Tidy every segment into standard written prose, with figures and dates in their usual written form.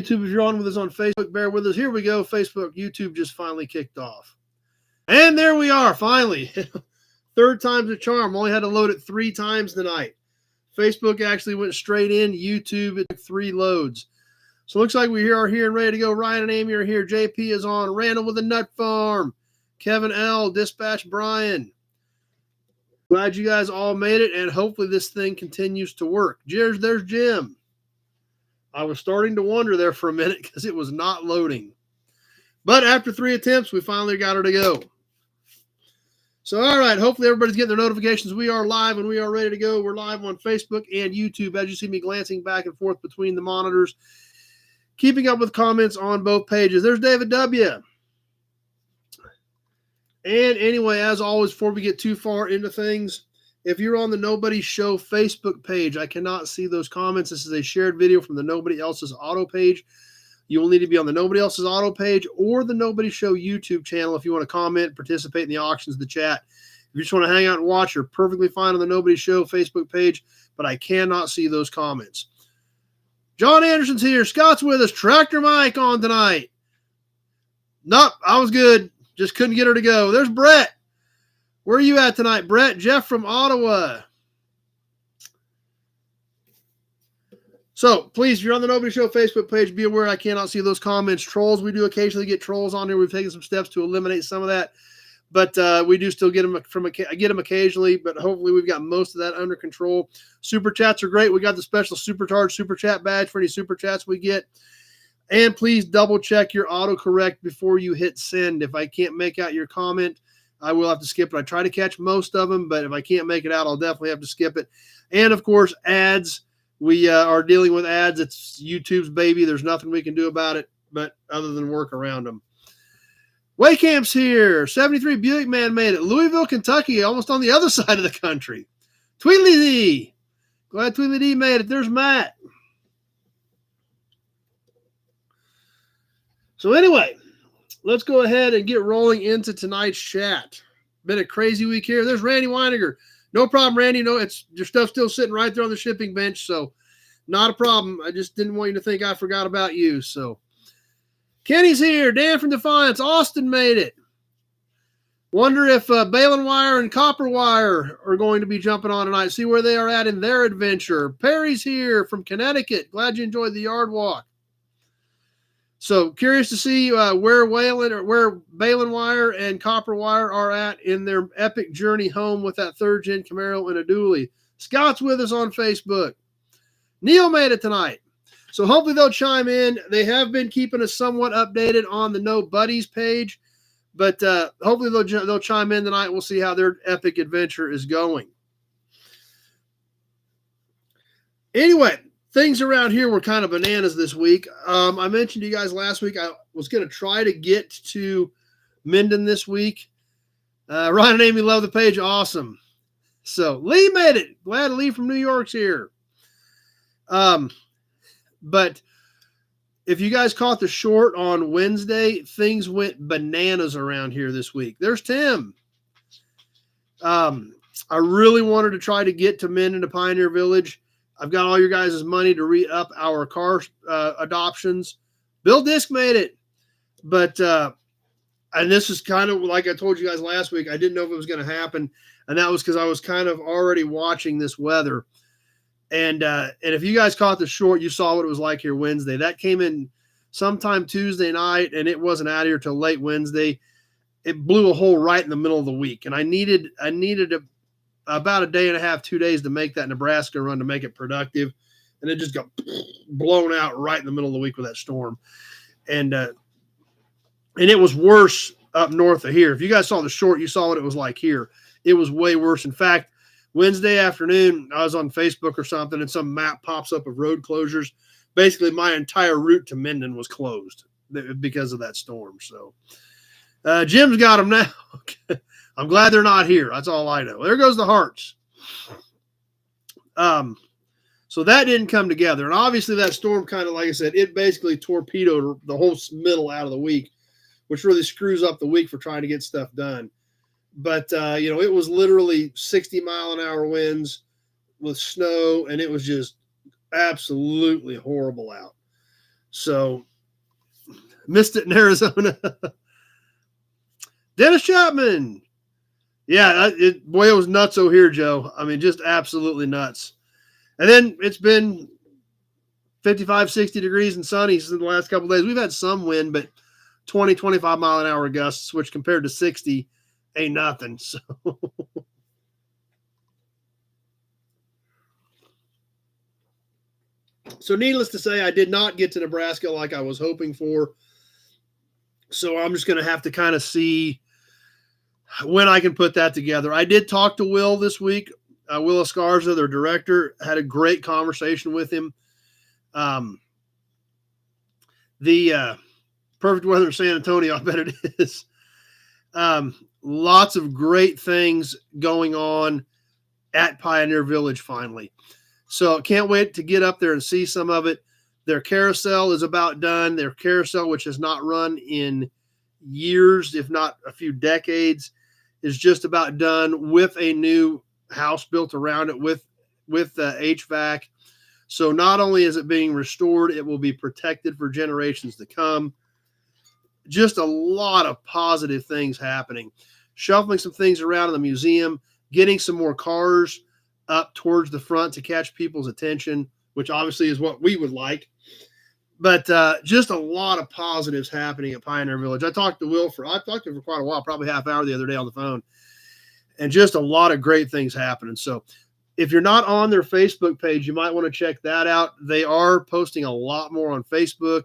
YouTube, if you're on with us on Facebook, bear with us. Here we go. Facebook, YouTube just finally kicked off. And there we are, finally. Third time's a charm. Only had to load it 3 times tonight. Facebook actually went straight in. YouTube, it took 3 loads. So it looks like we are here and ready to go. Ryan and Amy are here. JP is on. Randall with the Nut Farm. Kevin L. Dispatch Brian. Glad you guys all made it, and hopefully this thing continues to work. There's Jim. I was starting to wonder there for a minute because it was not loading. But after 3 attempts, we finally got her to go. So, all right, hopefully everybody's getting their notifications. We are live and we are ready to go. We're live on Facebook and YouTube, as you see me glancing back and forth between the monitors, keeping up with comments on both pages. There's David W. And anyway, as always, before we get too far into things, if you're on the Nobody Show Facebook page, I cannot see those comments. This is a shared video from the Nobody Else's Auto page. You will need to be on the Nobody Else's Auto page or the Nobody Show YouTube channel if you want to comment, participate in the auctions, the chat. If you just want to hang out and watch, you're perfectly fine on the Nobody Show Facebook page, but I cannot see those comments. John Anderson's here. Scott's with us. Tractor Mike on tonight. Nope, I was good. Just couldn't get her to go. There's Brett. Where are you at tonight, Brett? Jeff from Ottawa. So, please, if you're on the Nobody Show Facebook page, be aware I cannot see those comments. Trolls, we do occasionally get trolls on here. We've taken some steps to eliminate some of that. But we do still get them I get them occasionally, but hopefully we've got most of that under control. Super chats are great. We got the special supercharged super chat badge for any super chats we get. And please double check your autocorrect before you hit send. If I can't make out your comment, I will have to skip it. I try to catch most of them, but if I can't make it out, I'll definitely have to skip it. And of course, ads. We are dealing with ads. It's YouTube's baby. There's nothing we can do about it, but other than work around them. Waycamp's here. 73 Buick Man made it. Louisville, Kentucky, almost on the other side of the country. Tweedly D. Glad Tweedly D made it. There's Matt. So anyway, let's go ahead and get rolling into tonight's chat. Been a crazy week here. There's Randy Weiniger. No problem, Randy. No, it's your stuff's still sitting right there on the shipping bench, so not a problem. I just didn't want you to think I forgot about you. So Kenny's here. Dan from Defiance. Austin made it. Wonder if Balin Wire and Copper Wire are going to be jumping on tonight. See where they are at in their adventure. Perry's here from Connecticut. Glad you enjoyed the yard walk. So curious to see where Balin Wire and Copper Wire are at in their epic journey home with that 3rd gen Camaro and a dually. Scott's with us on Facebook. Neil made it tonight. So hopefully they'll chime in. They have been keeping us somewhat updated on the No Buddies page, but hopefully they'll chime in tonight. We'll see how their epic adventure is going. Anyway, things around here were kind of bananas this week. I mentioned to you guys last week I was going to try to get to Minden this week. Ryan and Amy love the page. Awesome. So Lee made it. Glad Lee from New York's here. But if you guys caught the short on Wednesday, things went bananas around here this week. There's Tim. I really wanted to try to get to Minden to Pioneer Village. I've got all your guys' money to re-up our car adoptions. Bill Disk made it. But, and this is kind of like I told you guys last week, I didn't know if it was going to happen. And that was because I was kind of already watching this weather. And if you guys caught the short, you saw what it was like here Wednesday. That came in sometime Tuesday night, and it wasn't out here till late Wednesday. It blew a hole right in the middle of the week. And I needed about a day and a half, 2 days to make that Nebraska run to make it productive. And it just got blown out right in the middle of the week with that storm. And it was worse up north of here. If you guys saw the short, you saw what it was like here. It was way worse. In fact, Wednesday afternoon, I was on Facebook or something, and some map pops up of road closures. Basically, my entire route to Minden was closed because of that storm. So Jim's got them now. I'm glad they're not here. That's all I know. There goes the hearts. So that didn't come together. And obviously that storm kind of, like I said, it basically torpedoed the whole middle out of the week, which really screws up the week for trying to get stuff done. But, it was literally 60-mile-an-hour winds with snow, and it was just absolutely horrible out. So missed it in Arizona. Dennis Chapman. Yeah, boy, it was nutso here, Joe. I mean, just absolutely nuts. And then it's been 55, 60 degrees and sunny in the last couple of days. We've had some wind, but 20, 25 mile an hour gusts, which compared to 60 ain't nothing. So needless to say, I did not get to Nebraska like I was hoping for. So I'm just going to have to kind of see when I can put that together. I did talk to Will this week. Will Escarza, their director, had a great conversation with him. The perfect weather in San Antonio, I bet it is. Lots of great things going on at Pioneer Village finally. So can't wait to get up there and see some of it. Their carousel is about done. Their carousel, which has not run in years, if not a few decades, is just about done with a new house built around it with HVAC. So not only is it being restored, it will be protected for generations to come. Just a lot of positive things happening. Shuffling some things around in the museum, getting some more cars up towards the front to catch people's attention, which obviously is what we would like. But just a lot of positives happening at Pioneer Village. I talked to him for quite a while, probably half hour the other day on the phone, and just a lot of great things happening. So if you're not on their Facebook page, you might want to check that out. They are posting a lot more on Facebook,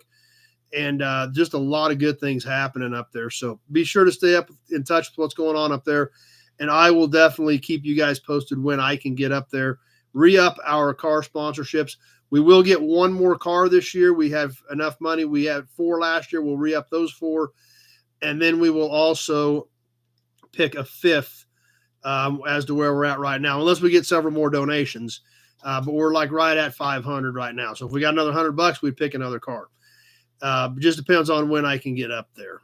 and just a lot of good things happening up there. So be sure to stay up in touch with what's going on up there. And I will definitely keep you guys posted when I can get up there, re-up our car sponsorships. We will get one more car this year. We have enough money. We had 4 last year. We'll re-up those 4. And then we will also pick a 5th as to where we're at right now, unless we get several more donations. But we're like right at 500 right now. So if we got another $100, we'd pick another car. Just depends on when I can get up there.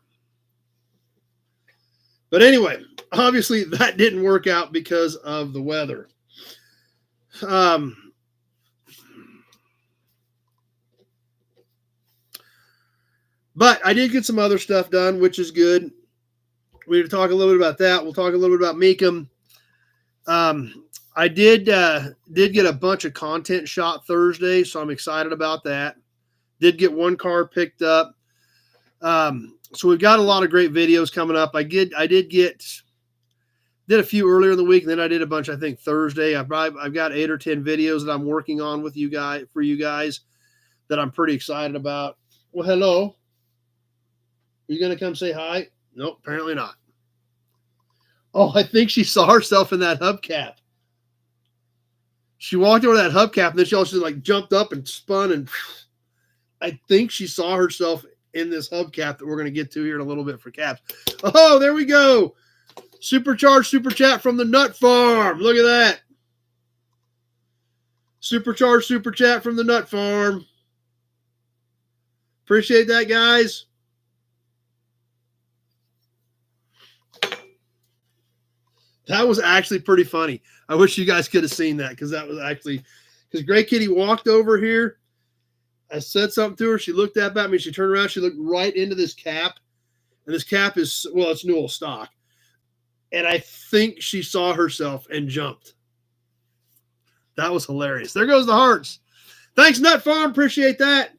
But anyway, obviously that didn't work out because of the weather. But I did get some other stuff done, which is good. We need to talk a little bit about that. We'll talk a little bit about Mecum. I did get a bunch of content shot Thursday, so I'm excited about that. Did get one car picked up. So we've got a lot of great videos coming up. I did a few earlier in the week, and then I did a bunch, I think, Thursday. I've got 8 or 10 videos that I'm working on with you guys that I'm pretty excited about. Well, hello. Are you going to come say hi? Nope, apparently not. Oh, I think she saw herself in that hubcap. She walked over that hubcap, and then she also like jumped up and spun, and I think she saw herself in this hubcap that we're going to get to here in a little bit for caps. Oh, there we go. Supercharged super chat from the Nut Farm. Look at that. Supercharged super chat from the Nut Farm. Appreciate that, guys. That was actually pretty funny. I wish you guys could have seen that because Gray Kitty walked over here. I said something to her. She looked up at me. She turned around. She looked right into this cap. And this cap is, well, it's Newell stock. And I think she saw herself and jumped. That was hilarious. There goes the hearts. Thanks, Nut Farm. Appreciate that.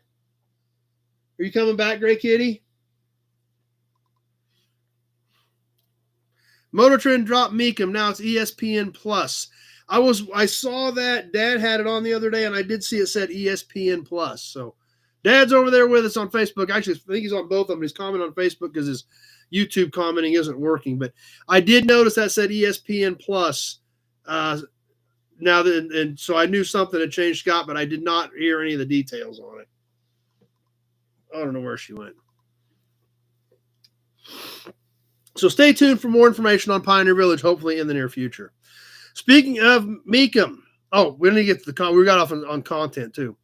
Are you coming back, Gray Kitty? Motor Trend dropped Mecum. Now it's ESPN Plus. I saw that. Dad had it on the other day, and I did see it said ESPN Plus. So Dad's over there with us on Facebook. Actually, I think he's on both of them. He's commenting on Facebook because his YouTube commenting isn't working. But I did notice that said ESPN Plus. And so I knew something had changed, Scott, but I did not hear any of the details on it. I don't know where she went. So stay tuned for more information on Pioneer Village, hopefully in the near future. Speaking of Mecum, we didn't get to we got off on content too.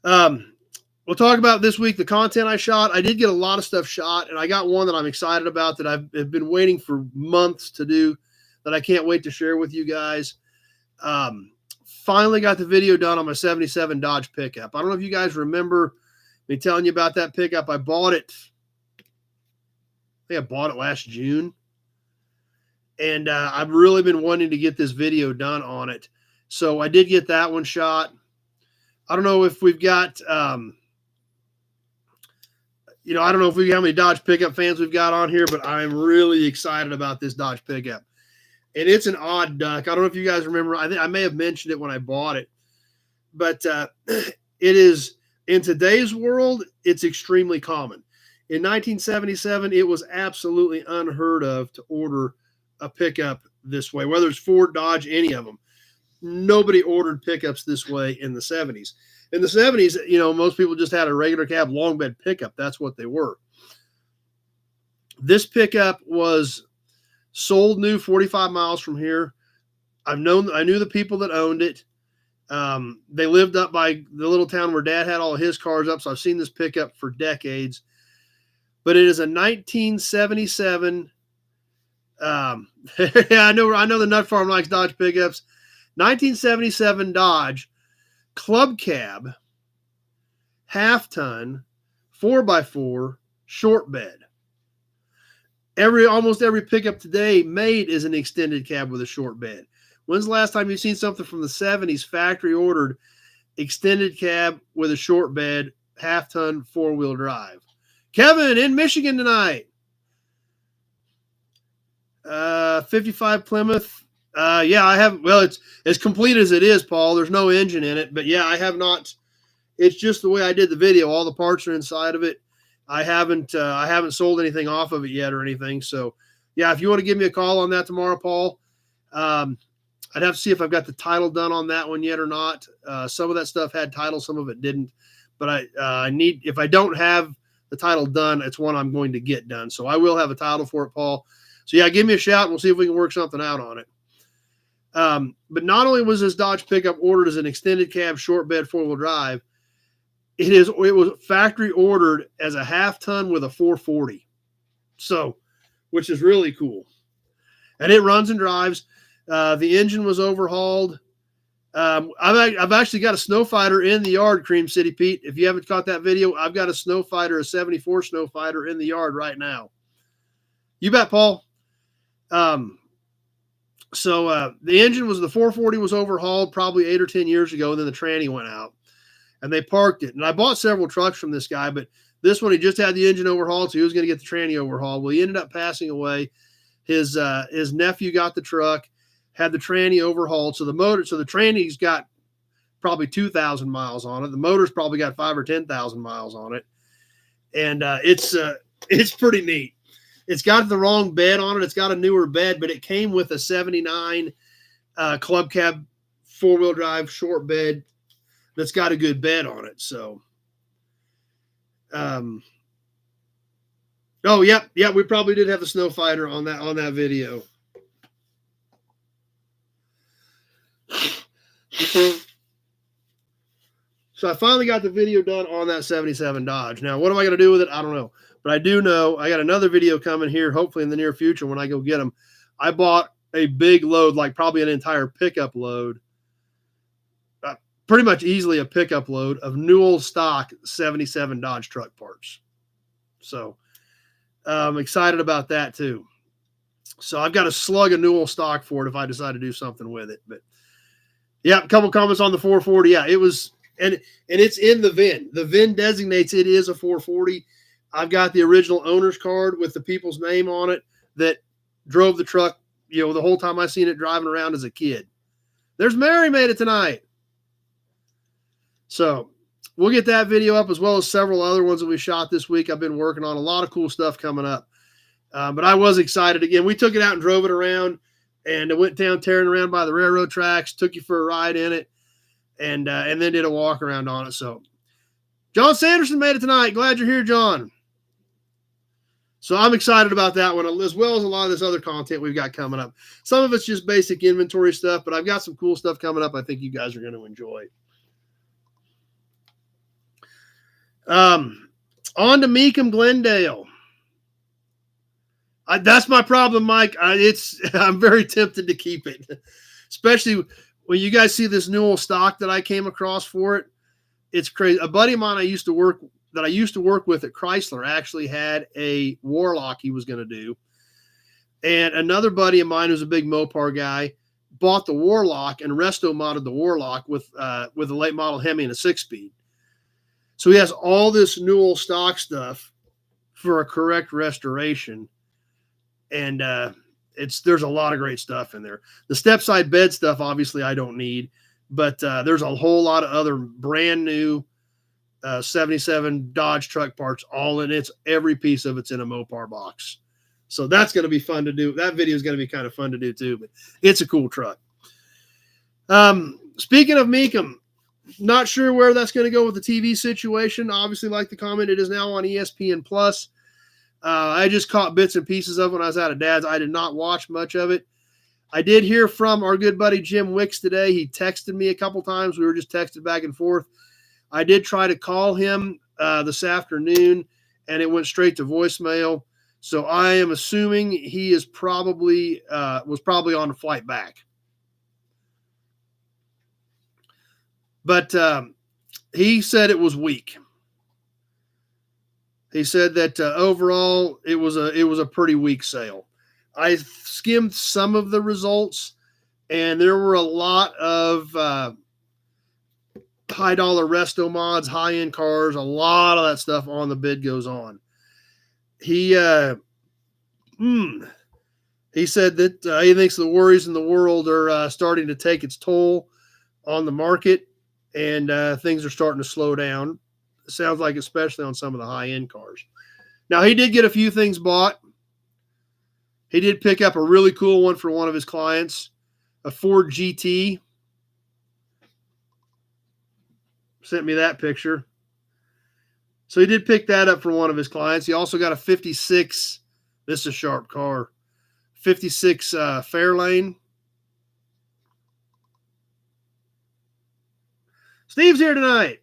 We'll talk about this week the content I shot. I did get a lot of stuff shot, and I got one that I'm excited about that I've been waiting for months to do that I can't wait to share with you guys. Finally got the video done on my 77 Dodge pickup. I don't know if you guys remember, Me telling you about that pickup. I bought it. I think I bought it last June. And I've really been wanting to get this video done on it. So I did get that one shot. I don't know if we've got, I don't know if we how many Dodge pickup fans we've got on here, but I'm really excited about this Dodge pickup. And it's an odd duck. I don't know if you guys remember. I think I may have mentioned it when I bought it. But it is, in today's world, it's extremely common. In 1977, it was absolutely unheard of to order a pickup this way, whether it's Ford, Dodge, any of them. Nobody ordered pickups this way in the 70s. In the 70s, most people just had a regular cab long bed pickup. That's what they were. This pickup was sold new 45 miles from here. I knew the people that owned it. They lived up by the little town where Dad had all of his cars up, so I've seen this pickup for decades. But it is a 1977. Yeah, I know the Nut Farm likes Dodge pickups. 1977 Dodge Club Cab, half ton, 4x4, short bed. Almost every pickup today made is an extended cab with a short bed. When's the last time you've seen something from the 70s factory ordered extended cab with a short bed, half ton, 4-wheel drive? Kevin in Michigan tonight. 55 Plymouth. Yeah, I have. Well, it's as complete as it is, Paul. There's no engine in it, but yeah, I have not. It's just the way I did the video. All the parts are inside of it. I haven't sold anything off of it yet or anything. So yeah, if you want to give me a call on that tomorrow, Paul, I'd have to see if I've got the title done on that one yet or not. Some of that stuff had title, some of it didn't. But I need, if I don't have the title done, it's one I'm going to get done. So I will have a title for it, Paul. So yeah, give me a shout and we'll see if we can work something out on it. But not only was this Dodge pickup ordered as an extended cab, short bed, 4-wheel drive, it was factory ordered as a half ton with a 440. So, which is really cool. And it runs and drives. The engine was overhauled. I've actually got a snow fighter in the yard, Cream City Pete. If you haven't caught that video, I've got a snow fighter, a 74 snow fighter in the yard right now. You bet, Paul. So the engine the 440 was overhauled probably 8 or 10 years ago, and then the tranny went out, and they parked it. And I bought several trucks from this guy, but this one, he just had the engine overhauled, so he was going to get the tranny overhauled. Well, he ended up passing away. His nephew got the truck, had the tranny overhauled. So the tranny's got probably 2,000 miles on it. The motor's probably got 5,000 or 10,000 miles on it. And it's pretty neat. It's got the wrong bed on it. It's got a newer bed, but it came with a 79 club cab 4-wheel drive short bed that's got a good bed on it. So, oh, yep. We probably did have a snow fighter on that video. So I finally got the video done on that 77 Dodge. Now, what am I going to do with it? I don't know. But I do know I got another video coming here, hopefully in the near future when I go get them. I bought a big load, like probably an entire pickup load, pretty much easily a pickup load of Newell stock 77 Dodge truck parts. So I'm excited about that too. So I've got a slug of Newell stock for it if I decide to do something with it. But yeah, a couple comments on the 440. Yeah, it was, and it's in the VIN. The VIN designates it is a 440. I've got the original owner's card with the people's name on it that drove the truck, the whole time I seen it driving around as a kid. There's Mary made it tonight. So we'll get that video up as well as several other ones that we shot this week. I've been working on a lot of cool stuff coming up. But I was excited again. We took it out and drove it around, and it went down tearing around by the railroad tracks, took you for a ride in it, and then did a walk around on it. So John Sanderson made it tonight. Glad you're here, John. So I'm excited about that one, as well as a lot of this other content we've got coming up. Some of it's just basic inventory stuff, but I've got some cool stuff coming up I think you guys are going to enjoy. On to Mecum Glendale. That's my problem, Mike. I'm very tempted to keep it, especially when you guys see this Newell stock that I came across for it. It's crazy. A buddy of mine I used to work that I used to work with at Chrysler actually had a Warlock he was going to do. And another buddy of mine who's a big Mopar guy bought the Warlock and resto modded the Warlock with a late model Hemi and a 6-speed. So he has all this Newell stock stuff for a correct restoration. And there's a lot of great stuff in there. The step side bed stuff, obviously, I don't need. But there's a whole lot of other brand new 77 Dodge truck parts, all in it. Every piece of it's in a Mopar box. So that's going to be fun to do. That video is going to be kind of fun to do too, but it's a cool truck. Speaking of Mecum, not sure where that's going to go with the TV situation. Obviously, like the comment, it is now on ESPN Plus. I just caught bits and pieces of it when I was out of Dad's. I did not watch much of it. I did hear from our good buddy Jim Wicks today. He texted me a couple times. We were just texted back and forth. I did try to call him this afternoon, and it went straight to voicemail. So I am assuming he is probably was probably on a flight back. But he said it was weak. He said that overall it was a pretty weak sale. I skimmed some of the results, and there were a lot of high dollar resto mods, high end cars, a lot of that stuff on the bid goes on. He said that he thinks the worries in the world are starting to take its toll on the market, and things are starting to slow down. It sounds like, especially on some of the high end cars. Now, he did get a few things bought. He did pick up a really cool one for one of his clients, a Ford GT. Sent me that picture. So he did pick that up for one of his clients. He also got a 56. This is a sharp car. 56 Fairlane. Steve's here tonight.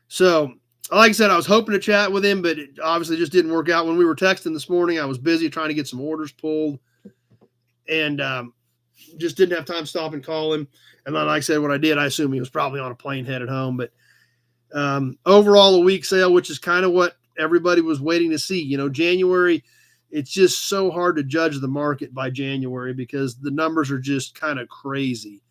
So, like I said, I was hoping to chat with him, but it obviously just didn't work out. When we were texting this morning, I was busy trying to get some orders pulled, and just didn't have time to stop and call him. And then, like I said, when I did, I assume he was probably on a plane headed home. But overall, a weak sale, which is kind of what everybody was waiting to see. You know, January, it's just so hard to judge the market by January because the numbers are just kind of crazy.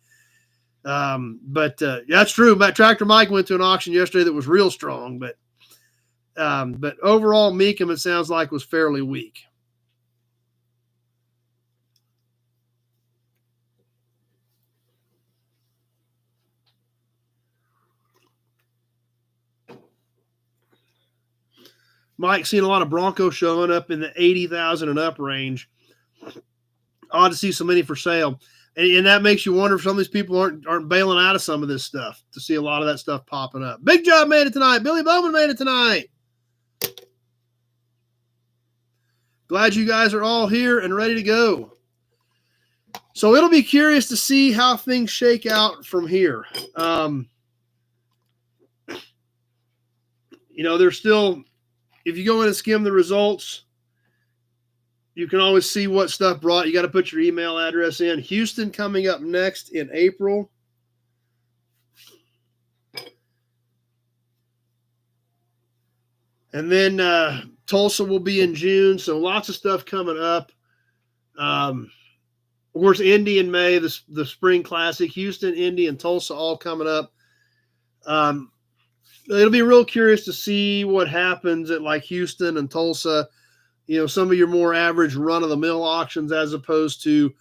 But that's true. Tractor Mike went to an auction yesterday that was real strong, but overall, Mecum, it sounds like, was fairly weak. Mike seen a lot of Broncos showing up in the 80,000 and up range. Odd to see so many for sale. And that makes you wonder if some of these people aren't bailing out of some of this stuff to see a lot of that stuff popping up. Big Job made it tonight. Billy Bowman made it tonight. Glad you guys are all here and ready to go. So it'll be curious to see how things shake out from here. There's still, if you go in and skim the results, you can always see what stuff brought. You got to put your email address in. Houston coming up next in April. And then Tulsa will be in June. So lots of stuff coming up. Of course, Indy in May, the Spring Classic. Houston, Indy, and Tulsa all coming up. It'll be real curious to see what happens at like Houston and Tulsa. Some of your more average run-of-the-mill auctions as opposed to,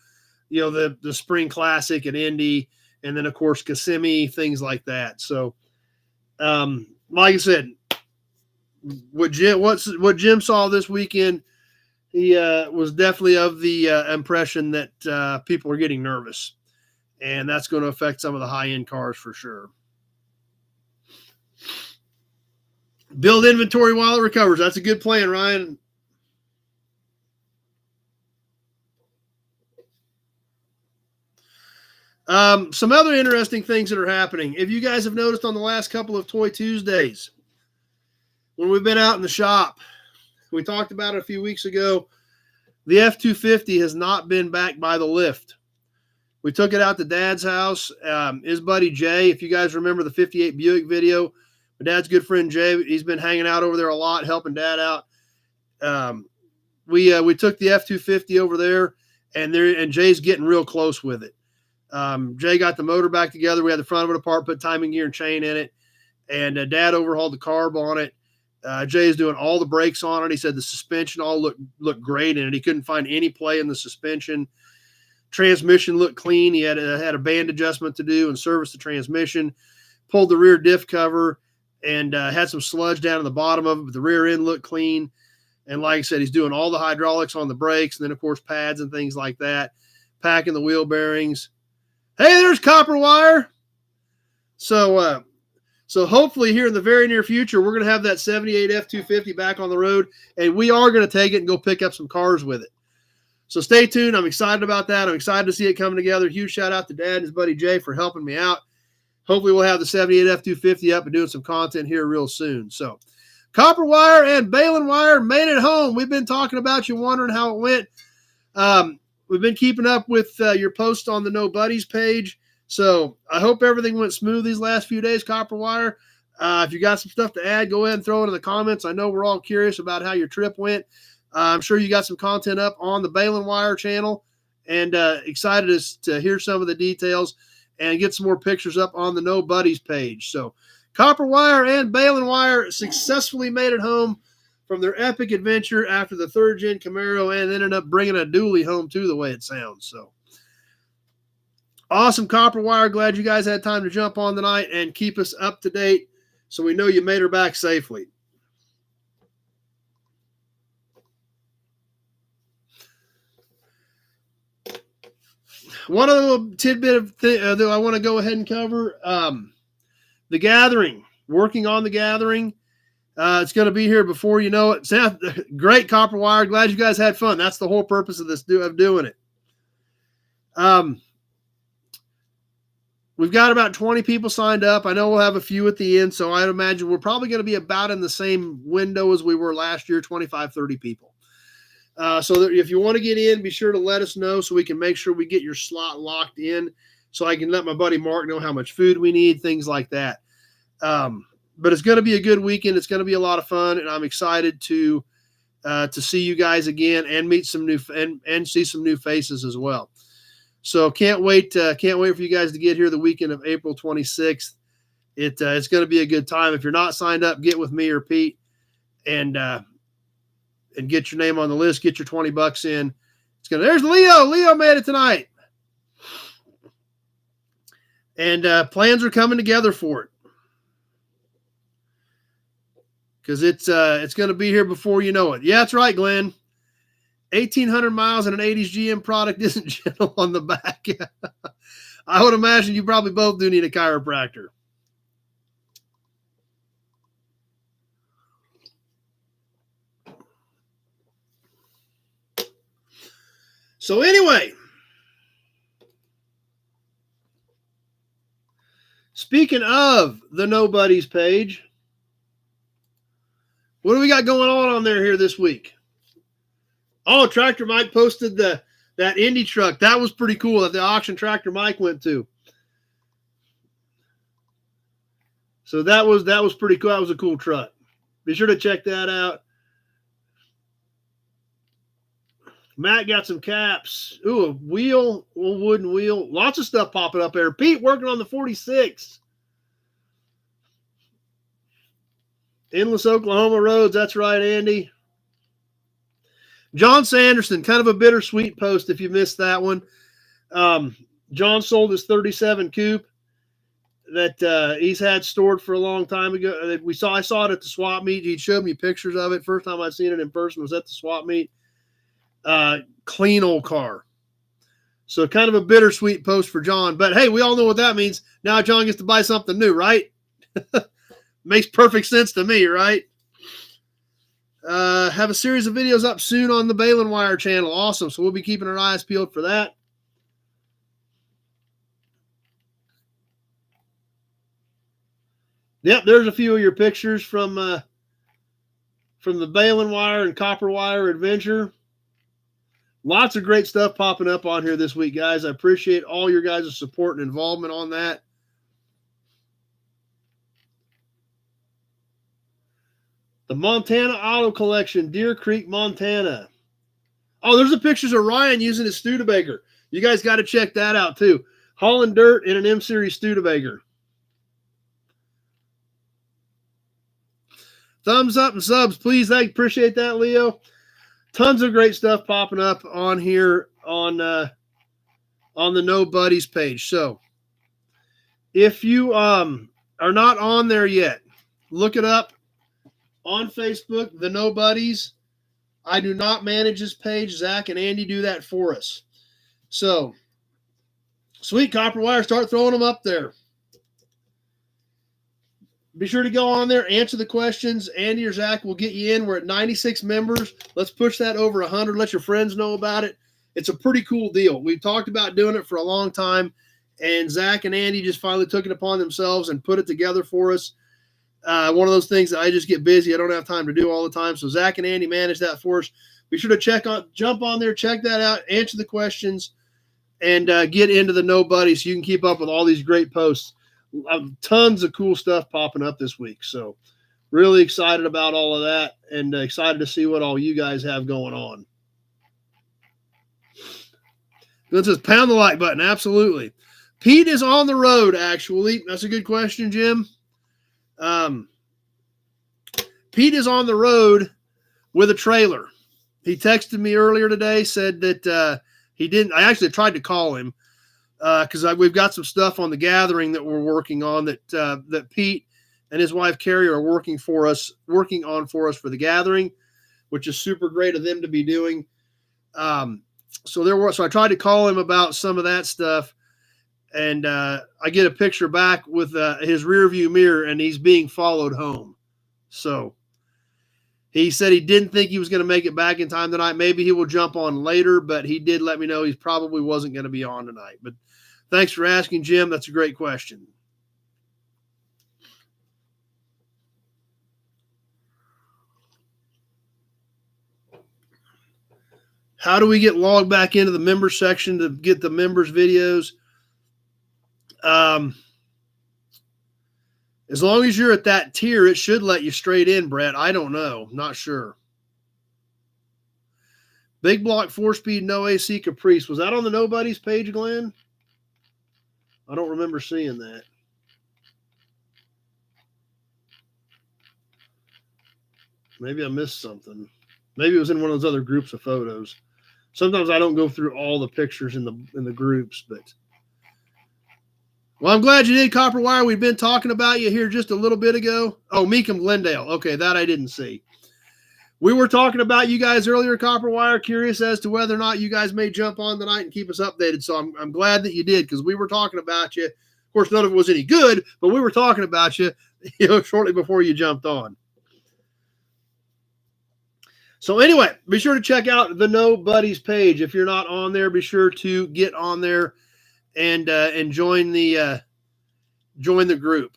the Spring Classic at Indy, and then, of course, Kissimmee, things like that. So, like I said, what Jim saw this weekend, he was definitely of the impression that people are getting nervous, and that's going to affect some of the high-end cars for sure. Build inventory while it recovers. That's a good plan, Ryan. Some other interesting things that are happening. If you guys have noticed on the last couple of Toy Tuesdays, when we've been out in the shop, we talked about it a few weeks ago, the F-250 has not been back by the lift. We took it out to Dad's house. His buddy Jay, if you guys remember the 58 Buick video, My dad's good friend Jay, he's been hanging out over there a lot, helping Dad out. We took the F-250 over there, and Jay's getting real close with it. Jay got the motor back together. We had the front of it apart, put timing gear and chain in it, and Dad overhauled the carb on it. Jay's doing all the brakes on it. He said the suspension all looked great in it. He couldn't find any play in the suspension. Transmission looked clean. He had a band adjustment to do and service the transmission. Pulled the rear diff cover and had some sludge down in the bottom of it, but the rear end looked clean. And like I said, he's doing all the hydraulics on the brakes, and then, of course, pads and things like that, packing the wheel bearings. Hey, there's copper wire. So hopefully here in the very near future, we're going to have that 78 F-250 back on the road, and we are going to take it and go pick up some cars with it. So stay tuned. I'm excited about that. I'm excited to see it coming together. Huge shout out to Dad and his buddy Jay for helping me out. Hopefully we'll have the 78 F-250 up and doing some content here real soon. So copper wire and baling wire made it home. We've been talking about you, wondering how it went. We've been keeping up with your post on the No Buddies page. So I hope everything went smooth these last few days, copper wire. If you got some stuff to add, go ahead and throw it in the comments. I know we're all curious about how your trip went. I'm sure you got some content up on the baling wire channel, and excited to hear some of the details and get some more pictures up on the No Buddies page. So copper wire and baling wire successfully made it home from their epic adventure after the 3rd gen Camaro, and ended up bringing a dually home too, the way it sounds. So awesome copper wire. Glad you guys had time to jump on tonight and keep us up to date so we know you made her back safely. One other little tidbit of that I want to go ahead and cover. The gathering, working on the gathering. It's going to be here before you know it. Sound great, copper wire. Glad you guys had fun. That's the whole purpose of this, of doing it. We've got about 20 people signed up. I know we'll have a few at the end, so I'd imagine we're probably going to be about in the same window as we were last year, 25, 30 people. So that if you want to get in, be sure to let us know so we can make sure we get your slot locked in, so I can let my buddy Mark know how much food we need, things like that. But it's going to be a good weekend. It's going to be a lot of fun, and I'm excited to see you guys again and meet some new and see some new faces as well. So can't wait for you guys to get here the weekend of April 26th. It's going to be a good time. If you're not signed up, get with me or Pete and get your name on the list. Get your $20 in. There's Leo. Leo made it tonight. And plans are coming together for it, because it's going to be here before you know it. Yeah, that's right, Glenn. 1,800 miles and an 80s GM product isn't gentle on the back. I would imagine you probably both do need a chiropractor. So anyway, speaking of the No Buddies page, what do we got going on there here this week? Oh, Tractor Mike posted that Indy truck. That was pretty cool that the auction Tractor Mike went to. So that was pretty cool. That was a cool truck. Be sure to check that out. Matt got some caps. Ooh, a wheel, a wooden wheel. Lots of stuff popping up there. Pete working on the 46. Endless Oklahoma roads. That's right, Andy. John Sanderson, kind of a bittersweet post if you missed that one. John sold his 37 coupe that he's had stored for a long time ago. I saw it at the swap meet. He showed me pictures of it. First time I'd seen it in person was at the swap meet. Clean old car. So kind of a bittersweet post for John. But hey, we all know what that means. Now John gets to buy something new, right? Makes perfect sense to me, right? Have a series of videos up soon on the Baling Wire channel. Awesome. So we'll be keeping our eyes peeled for that. Yep, there's a few of your pictures from the Baling Wire and Copper Wire adventure. Lots of great stuff popping up on here this week, guys. I appreciate all your guys' support and involvement on that. The Montana Auto Collection, Deer Creek, Montana. Oh, there's the pictures of Ryan using his Studebaker. You guys got to check that out too. Hauling dirt in an M-Series Studebaker. Thumbs up and subs, please. I appreciate that, Leo. Tons of great stuff popping up on here on the No Buddies page. So if you are not on there yet, look it up on Facebook, the No Buddies. I do not manage this page. Zach and Andy do that for us. So, sweet, Copper Wire, start throwing them up there. Be sure to go on there, answer the questions. Andy or Zach will get you in. We're at 96 members. Let's push that over 100. Let your friends know about it. It's a pretty cool deal. We've talked about doing it for a long time, and Zach and Andy just finally took it upon themselves and put it together for us. One of those things that I just get busy. I don't have time to do all the time. So Zach and Andy manage that for us. Be sure to jump on there, check that out, answer the questions, and get into the No Buddy so you can keep up with all these great posts. Tons of cool stuff popping up this week. So really excited about all of that and excited to see what all you guys have going on. It says pound the like button. Absolutely. Pete is on the road, actually. That's a good question, Jim. Pete is on the road with a trailer. He texted me earlier today, said that he didn't. I actually tried to call him because we've got some stuff on the gathering that we're working on that Pete and his wife Carrie are working on for us for the gathering, which is super great of them to be doing. So I tried to call him about some of that stuff. And I get a picture back with his rear view mirror, and he's being followed home. So he said he didn't think he was going to make it back in time tonight. Maybe he will jump on later, but he did let me know he probably wasn't going to be on tonight. But thanks for asking, Jim. That's a great question. How do we get logged back into the members section to get the members videos? As long as you're at that tier, it should let you straight in, Brett. I don't know. Not sure. Big block 4-speed, no AC Caprice. Was that on the No Buddies page, Glenn? I don't remember seeing that. Maybe I missed something. Maybe it was in one of those other groups of photos. Sometimes I don't go through all the pictures in the groups, but well, I'm glad you did, Copper Wire. We've been talking about you here just a little bit ago. Oh, Mecum, Glendale. Okay, that I didn't see. We were talking about you guys earlier, Copper Wire, curious as to whether or not you guys may jump on tonight and keep us updated. So I'm glad that you did because we were talking about you. Of course, none of it was any good, but we were talking about you, shortly before you jumped on. So anyway, be sure to check out the No Buddies page. If you're not on there, be sure to get on there and join the group.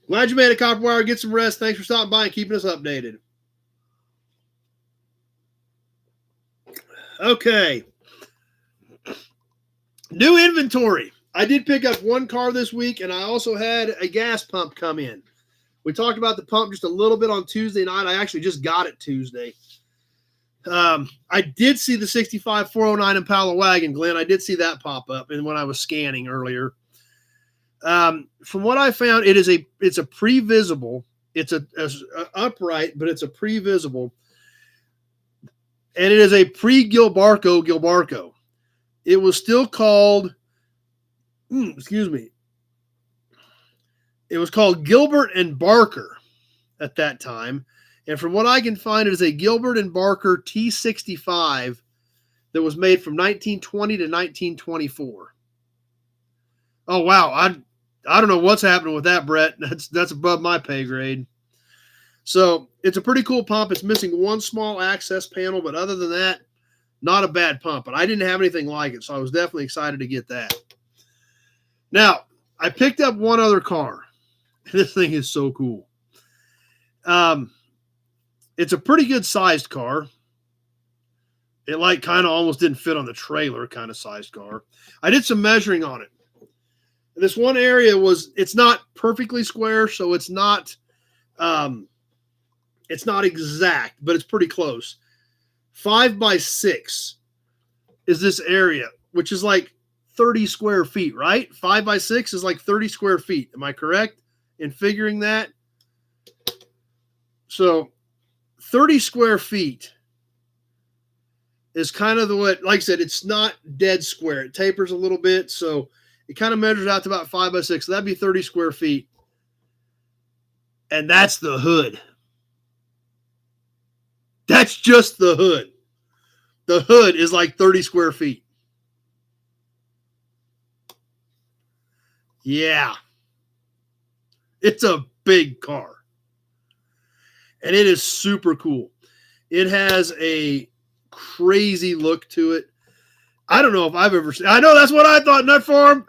Glad you made it, Copper Wire. Get some rest. Thanks for stopping by and keeping us updated. Okay. New inventory. I did pick up one car this week, and I also had a gas pump come in. We talked about the pump just a little bit on Tuesday night. I actually just got it Tuesday. I did see the 65 409 Impala wagon, Glenn. I did see that pop up and when I was scanning earlier. From what I found, it's a pre-visible. It's a upright, but it's a pre-visible. And it is a pre-Gilbarco. It was still called, it was called Gilbert and Barker at that time. And from what I can find, it is a Gilbert and Barker T65 that was made from 1920 to 1924. Oh, wow. I don't know what's happening with that, Brett. That's above my pay grade. So it's a pretty cool pump. It's missing one small access panel, but other than that, not a bad pump. But I didn't have anything like it, so I was definitely excited to get that. Now, I picked up one other car. This thing is so cool. It's a pretty good sized car. It kind of almost didn't fit on the trailer kind of sized car. I did some measuring on it. This one area it's not perfectly square, so it's not exact, but it's pretty close. 5 by 6 is this area, which is like 30 square feet, right? 5 by 6 is like 30 square feet. Am I correct in figuring that? So 30 square feet is kind of like I said, it's not dead square. It tapers a little bit, so it kind of measures out to about 5 by 6. So that'd be 30 square feet. And that's the hood. That's just the hood. The hood is like 30 square feet. Yeah. It's a big car. And it is super cool. It has a crazy look to it. I don't know if I've ever seen. I know that's what I thought, Nut Farm.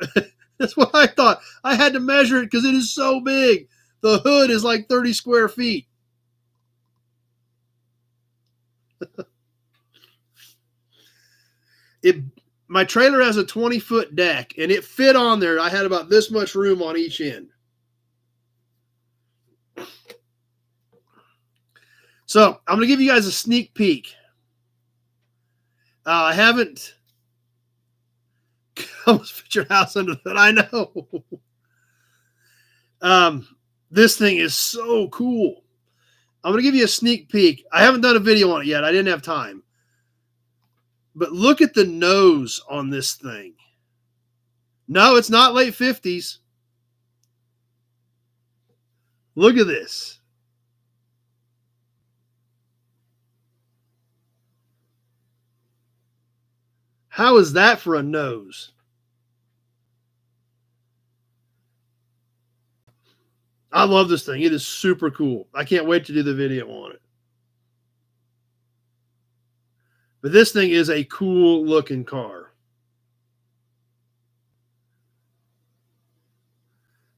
That's what I thought. I had to measure it because it is so big. The hood is like 30 square feet. My trailer has a 20-foot deck, and it fit on there. I had about this much room on each end. So I'm going to give you guys a sneak peek. I haven't almost fit your house under that. I know. This thing is so cool. I'm going to give you a sneak peek. I haven't done a video on it yet. I didn't have time. But look at the nose on this thing. No, it's not late 50s. Look at this. How is that for a nose? I love this thing. It is super cool. I can't wait to do the video on it. But this thing is a cool looking car.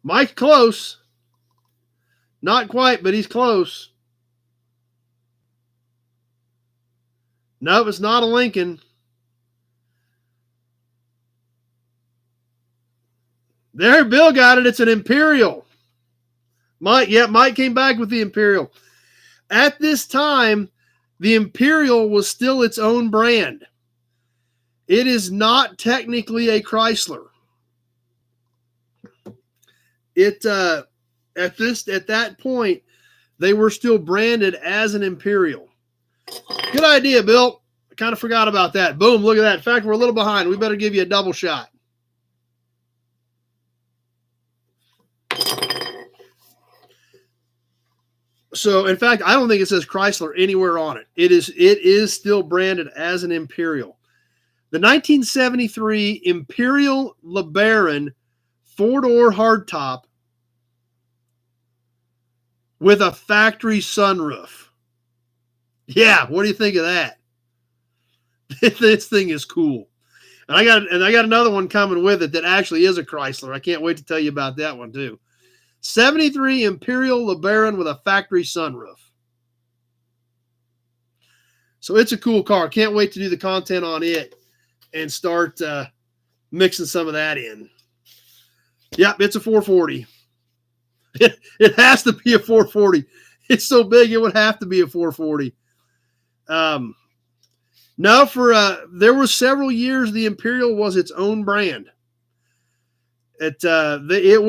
Mike's close. Not quite, but he's close. Nope, it's not a Lincoln. There, Bill got it. It's an Imperial. Mike came back with the Imperial. At this time, the Imperial was still its own brand. It is not technically a Chrysler. At that point, they were still branded as an Imperial. Good idea, Bill. I kind of forgot about that. Boom, look at that. In fact, we're a little behind. We better give you a double shot. So, in fact, I don't think it says Chrysler anywhere on it. It is still branded as an Imperial. The 1973 Imperial LeBaron 4-door hardtop with a factory sunroof. Yeah, what do you think of that? This thing is cool. And I got another one coming with it that actually is a Chrysler. I can't wait to tell you about that one too. 73 Imperial LeBaron with a factory sunroof. So it's a cool car. Can't wait to do the content on it and start mixing some of that in. Yep, it's a 440. It has to be a 440. It's so big it would have to be a 440. No, there were several years the Imperial was its own brand. It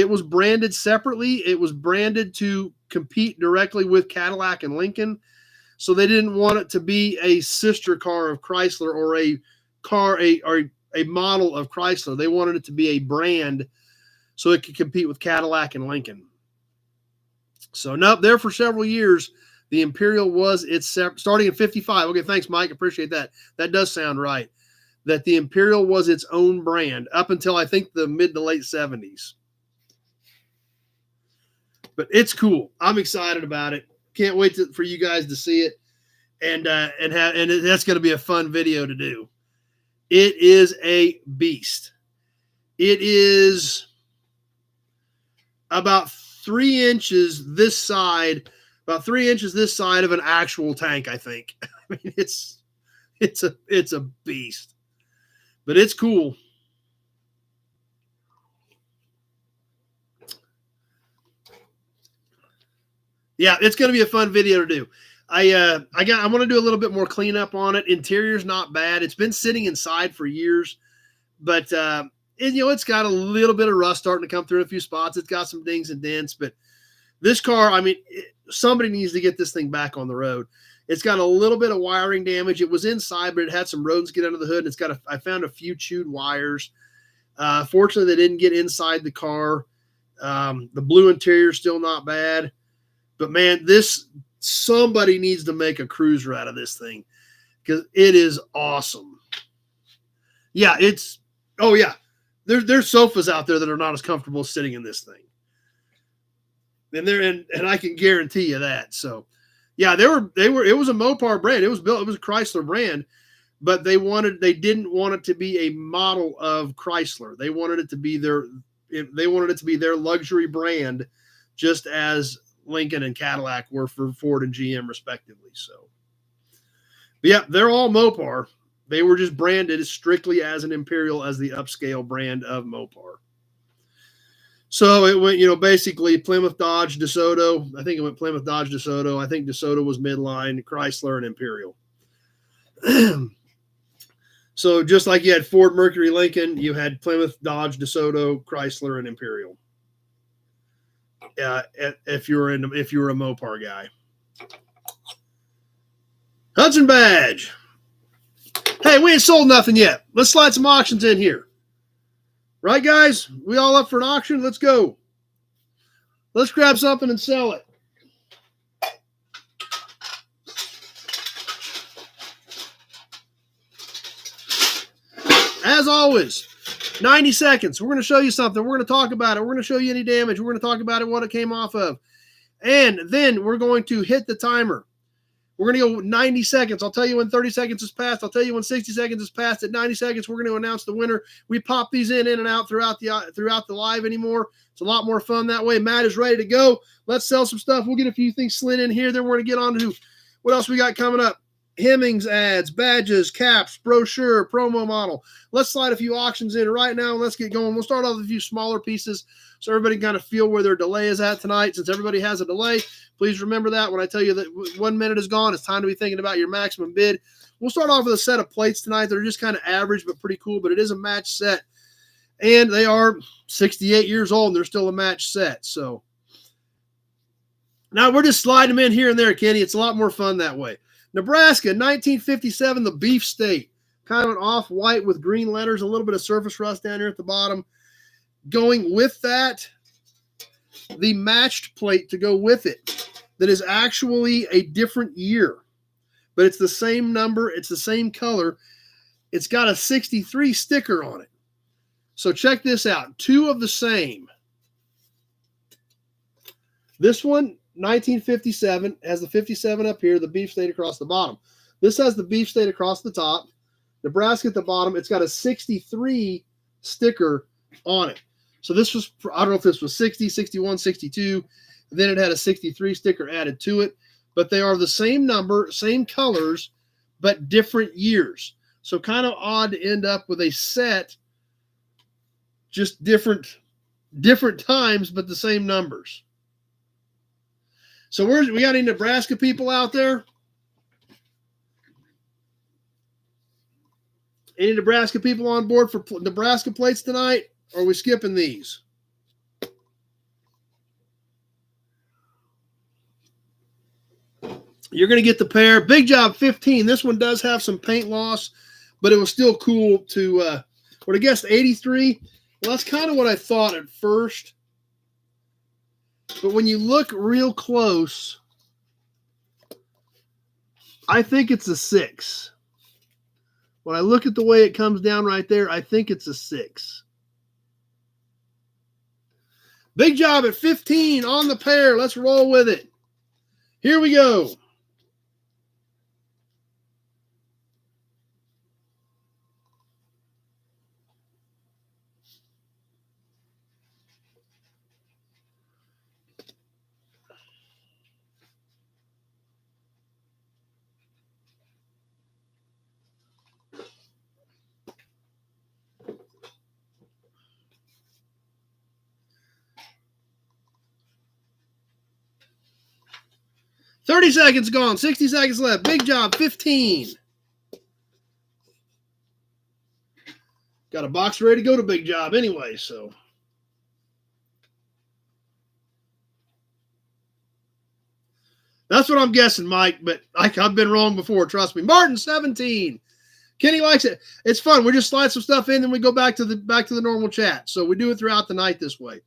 was branded separately. It was branded to compete directly with Cadillac and Lincoln. So they didn't want it to be a sister car of Chrysler or a model of Chrysler. They wanted it to be a brand so it could compete with Cadillac and Lincoln. So nope, there for several years, the Imperial was starting in 55. Okay, thanks, Mike. Appreciate that. That does sound right. That the Imperial was its own brand up until I think the mid to late 70s. But it's cool. I'm excited about it. Can't wait for you guys to see it, and that's going to be a fun video to do. It is a beast. It is about 3 inches this side, of an actual tank. I think. I mean, it's a beast. But it's cool. Yeah, it's going to be a fun video to do. I want to do a little bit more cleanup on it. Interior's not bad. It's been sitting inside for years, but it's got a little bit of rust starting to come through in a few spots. It's got some dings and dents, but this car, I mean, somebody needs to get this thing back on the road. It's got a little bit of wiring damage. It was inside, but it had some rodents get under the hood. And I found a few chewed wires. Fortunately, they didn't get inside the car. The blue interior is still not bad. But man, somebody needs to make a cruiser out of this thing because it is awesome. Yeah, there's sofas out there that are not as comfortable sitting in this thing. And I can guarantee you that. So yeah, it was a Mopar brand. It was a Chrysler brand, but they didn't want it to be a model of Chrysler. They wanted it to be their luxury brand, just as Lincoln and Cadillac were for Ford and GM respectively. So, but yeah, they're all Mopar. They were just branded strictly as an Imperial, as the upscale brand of Mopar. So it went, basically Plymouth, Dodge, DeSoto. I think it went Plymouth, Dodge, DeSoto. I think DeSoto was midline, Chrysler, and Imperial. So just like you had Ford, Mercury, Lincoln, you had Plymouth, Dodge, DeSoto, Chrysler, and Imperial. If you were a Mopar guy. Hudson Badge. Hey, we ain't sold nothing yet. Let's slide some auctions in here. Right, guys? We all up for an auction? Let's go. Let's grab something and sell it. As always, 90 seconds. We're going to show you something. We're going to talk about it. We're going to show you any damage. We're going to talk about it, what it came off of. And then we're going to hit the timer. We're going to go 90 seconds. I'll tell you when 30 seconds has passed. I'll tell you when 60 seconds has passed. At 90 seconds, we're going to announce the winner. We pop these in and out throughout the live anymore. It's a lot more fun that way. Matt is ready to go. Let's sell some stuff. We'll get a few things slid in here. Then we're going to get on to what else we got coming up. Hemmings ads, badges, caps, brochure, promo model. Let's slide a few auctions in right now and let's get going. We'll start off with a few smaller pieces so everybody can kind of feel where their delay is at tonight. Since everybody has a delay, please remember that when I tell you that 1 minute is gone, it's time to be thinking about your maximum bid. We'll start off with a set of plates tonight that are just kind of average but pretty cool, but it is a match set. And they are 68 years old and they're still a match set. So now we're just sliding them in here and there, Kenny. It's a lot more fun that way. Nebraska, 1957, the Beef State. Kind of an off-white with green letters, a little bit of surface rust down here at the bottom. Going with that, the matched plate to go with it that is actually a different year. But it's the same number, it's the same color. It's got a 63 sticker on it. So check this out. Two of the same. This one, 1957, has the 57 up here, the Beef State across the bottom. This has the Beef State across the top, Nebraska at the bottom. It's got a 63 sticker on it. So this was, I don't know if this was 60, 61, 62. Then it had a 63 sticker added to it. But they are the same number, same colors, but different years. So kind of odd to end up with a set, just different times, but the same numbers. So we got any Nebraska people out there? Any Nebraska people on board for Nebraska plates tonight? Or are we skipping these? You're going to get the pair. Big Job 15. This one does have some paint loss, but it was still cool to, what I guess 83. Well, that's kind of what I thought at first. But when you look real close, I think it's a 6. When I look at the way it comes down right there, I think it's a 6. Big Job at 15 on the pair. Let's roll with it. Here we go. 30 seconds gone. 60 seconds left. Big job, 15. Got a box ready to go to big job anyway, so. That's what I'm guessing, Mike, but I've been wrong before. Trust me. Martin, 17. Kenny likes it. It's fun. We just slide some stuff in, then we go back to the normal chat. So we do it throughout the night this way.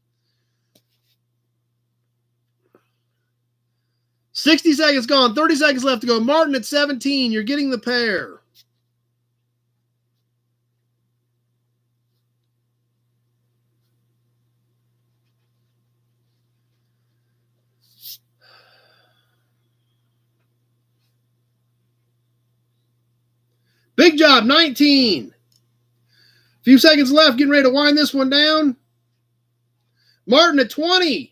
60 seconds gone. 30 seconds left to go. Martin at 17. You're getting the pair. Big job, 19. Few seconds left, getting ready to wind this one down. Martin at 20.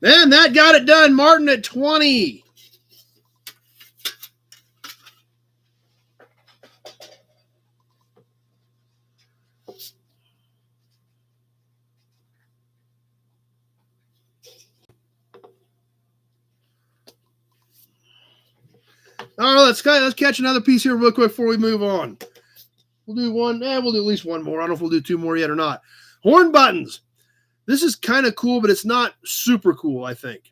And that got it done. Martin at 20. All right, let's catch another piece here real quick before we move on. We'll do one. We'll do at least one more. I don't know if we'll do two more yet or not. Horn buttons. This is kind of cool, but it's not super cool, I think.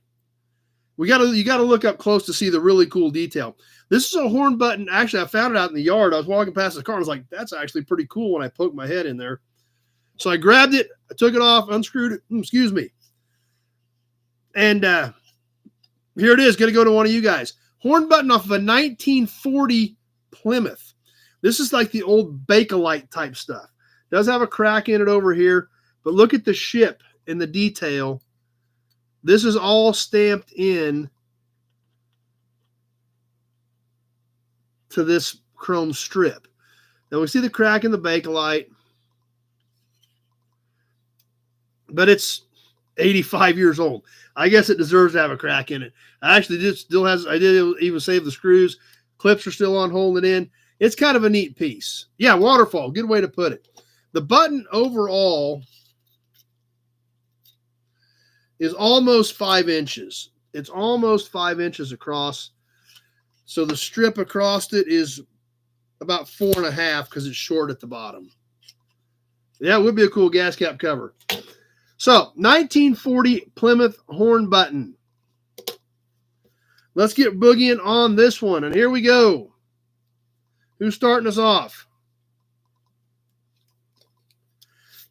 You got to look up close to see the really cool detail. This is a horn button. Actually, I found it out in the yard. I was walking past the car. And I was like, that's actually pretty cool when I poked my head in there. So I grabbed it. I took it off, unscrewed it. Excuse me. And here it is. Going to go to one of you guys. Horn button off of a 1940 Plymouth. This is like the old Bakelite type stuff. Does have a crack in it over here, but look at the ship and the detail. This is all stamped in to this chrome strip. Now we see the crack in the Bakelite, but it's 85 years old. I guess it deserves to have a crack in it. I did even save the screws. Clips are still on holding it in. It's kind of a neat piece. Yeah, waterfall. Good way to put it. The button overall is almost 5 inches. It's almost 5 inches across. So the strip across it is about 4.5 because it's short at the bottom. Yeah, it would be a cool gas cap cover. So, 1940 Plymouth horn button. Let's get boogieing on this one. And here we go. Who's starting us off?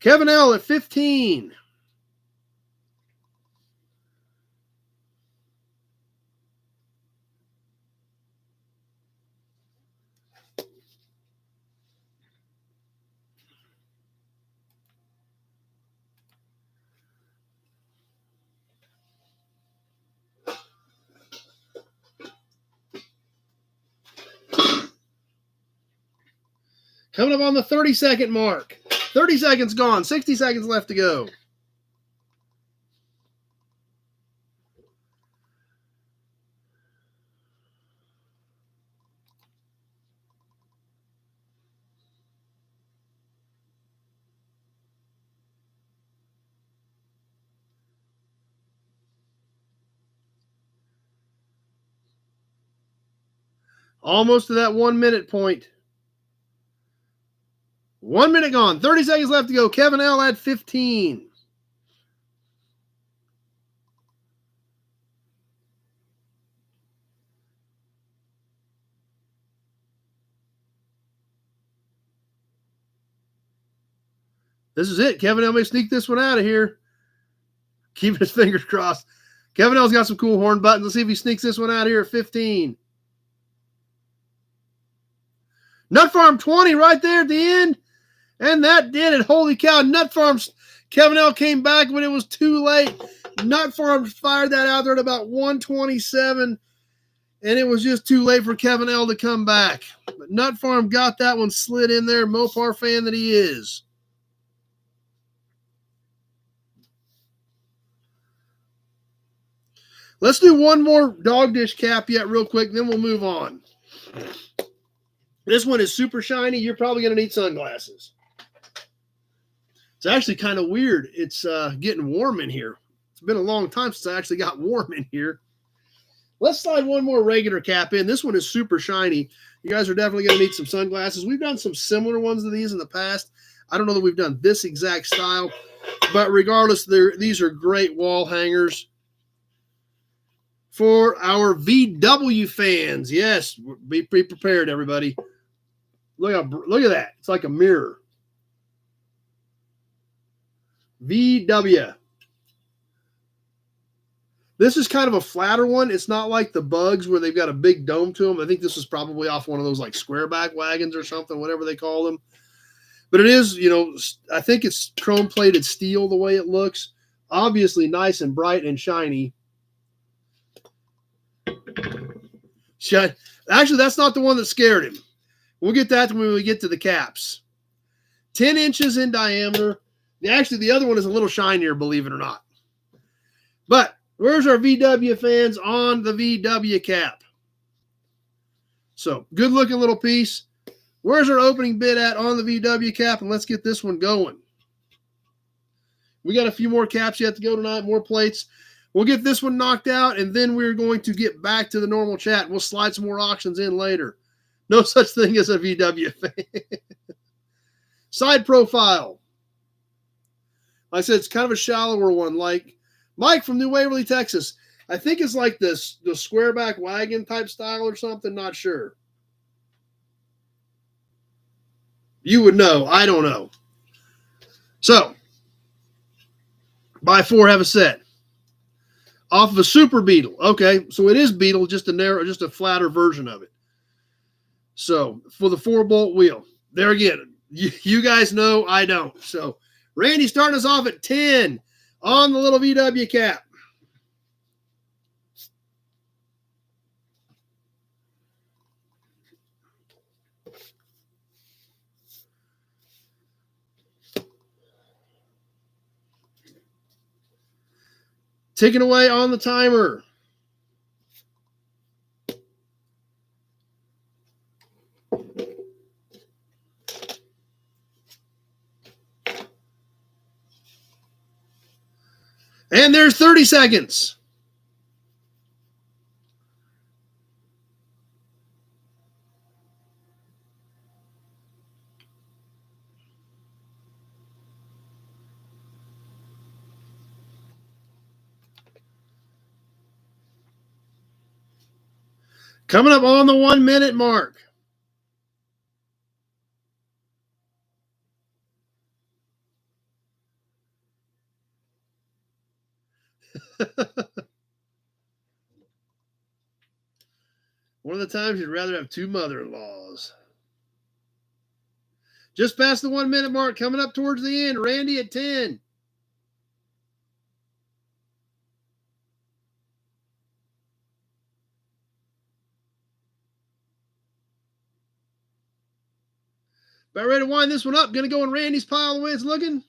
Kevin L. at 15. Coming up on the 30-second mark. 30 seconds gone. 60 seconds left to go. Almost to that 1 minute point. 1 minute gone. 30 seconds left to go. Kevin L. at 15. This is it. Kevin L. may sneak this one out of here. Keeping his fingers crossed. Kevin L.'s got some cool horn buttons. Let's see if he sneaks this one out of here at 15. Nut Farm 20 right there at the end. And that did it. Holy cow. Nut Farms. Kevin L. came back when it was too late. Nut Farms fired that out there at about 127. And it was just too late for Kevin L. to come back. But Nut Farm got that one slid in there. Mopar fan that he is. Let's do one more dog dish cap yet real quick. Then we'll move on. This one is super shiny. You're probably going to need sunglasses. It's actually kind of weird. It's getting warm in here. It's been a long time since I actually got warm in here. Let's slide one more regular cap in. This one is super shiny. You guys are definitely going to need some sunglasses. We've done some similar ones to these in the past. I don't know that we've done this exact style, but regardless, these are great wall hangers for our VW fans. Yes, be prepared, everybody. Look at that. It's like a mirror. VW. This is kind of a flatter one. It's not like the Bugs where they've got a big dome to them. I think this is probably off one of those like squareback wagons or something, whatever they call them. But it is, you know, I think it's chrome-plated steel the way it looks. Obviously nice and bright and shiny. Actually, that's not the one that scared him. We'll get that when we get to the caps. 10 inches in diameter. Actually, the other one is a little shinier, believe it or not. But where's our VW fans on the VW cap? So, good-looking little piece. Where's our opening bid at on the VW cap? And let's get this one going. We got a few more caps yet to go tonight, more plates. We'll get this one knocked out, and then we're going to get back to the normal chat. We'll slide some more auctions in later. No such thing as a VW fan. Side profile. Like I said, it's kind of a shallower one, like Mike from New Waverly, Texas. I think it's like the squareback wagon type style or something. Not sure. You would know. I don't know. So, buy 4, have a set. Off of a Super Beetle. Okay, so it is Beetle, just a flatter version of it. So, for the 4-bolt wheel. There again, you guys know, I don't. So, Randy starting us off at 10 on the little VW cap. Ticking away on the timer. And there's 30 seconds. Coming up on the 1 minute mark. One of the times you'd rather have 2 mother-in-laws. Just past the 1 minute mark, coming up towards the end. Randy at 10. About ready to wind this one up. Going to go in Randy's pile the way it's looking.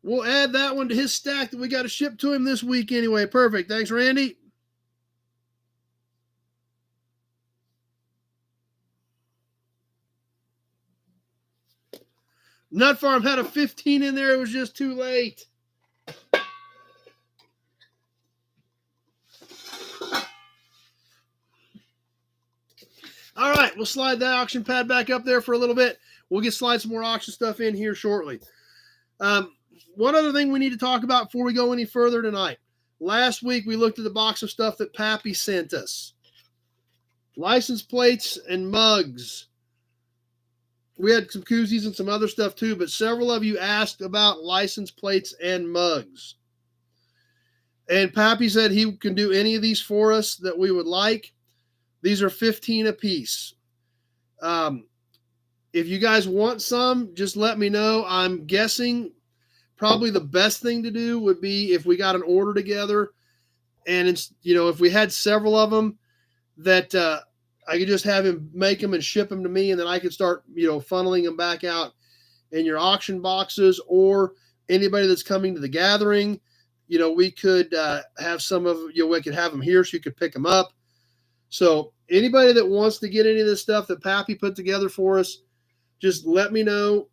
We'll add that one to his stack that we got to ship to him this week anyway. Perfect. Thanks, Randy. Nut Farm had a 15 in there. It was just too late. All right, we'll slide that auction pad back up there for a little bit. We'll slide some more auction stuff in here shortly. One other thing we need to talk about before we go any further tonight. Last week, we looked at the box of stuff that Pappy sent us. License plates and mugs. We had some koozies and some other stuff too, but several of you asked about license plates and mugs. And Pappy said he can do any of these for us that we would like. These are 15 a piece. If you guys want some, just let me know. I'm guessing probably the best thing to do would be if we got an order together, and it's, if we had several of them, that I could just have him make them and ship them to me, and then I could start, funneling them back out in your auction boxes, or anybody that's coming to the gathering. We could have some of, we could have them here so you could pick them up. So anybody that wants to get any of this stuff that Pappy put together for us, just let me know,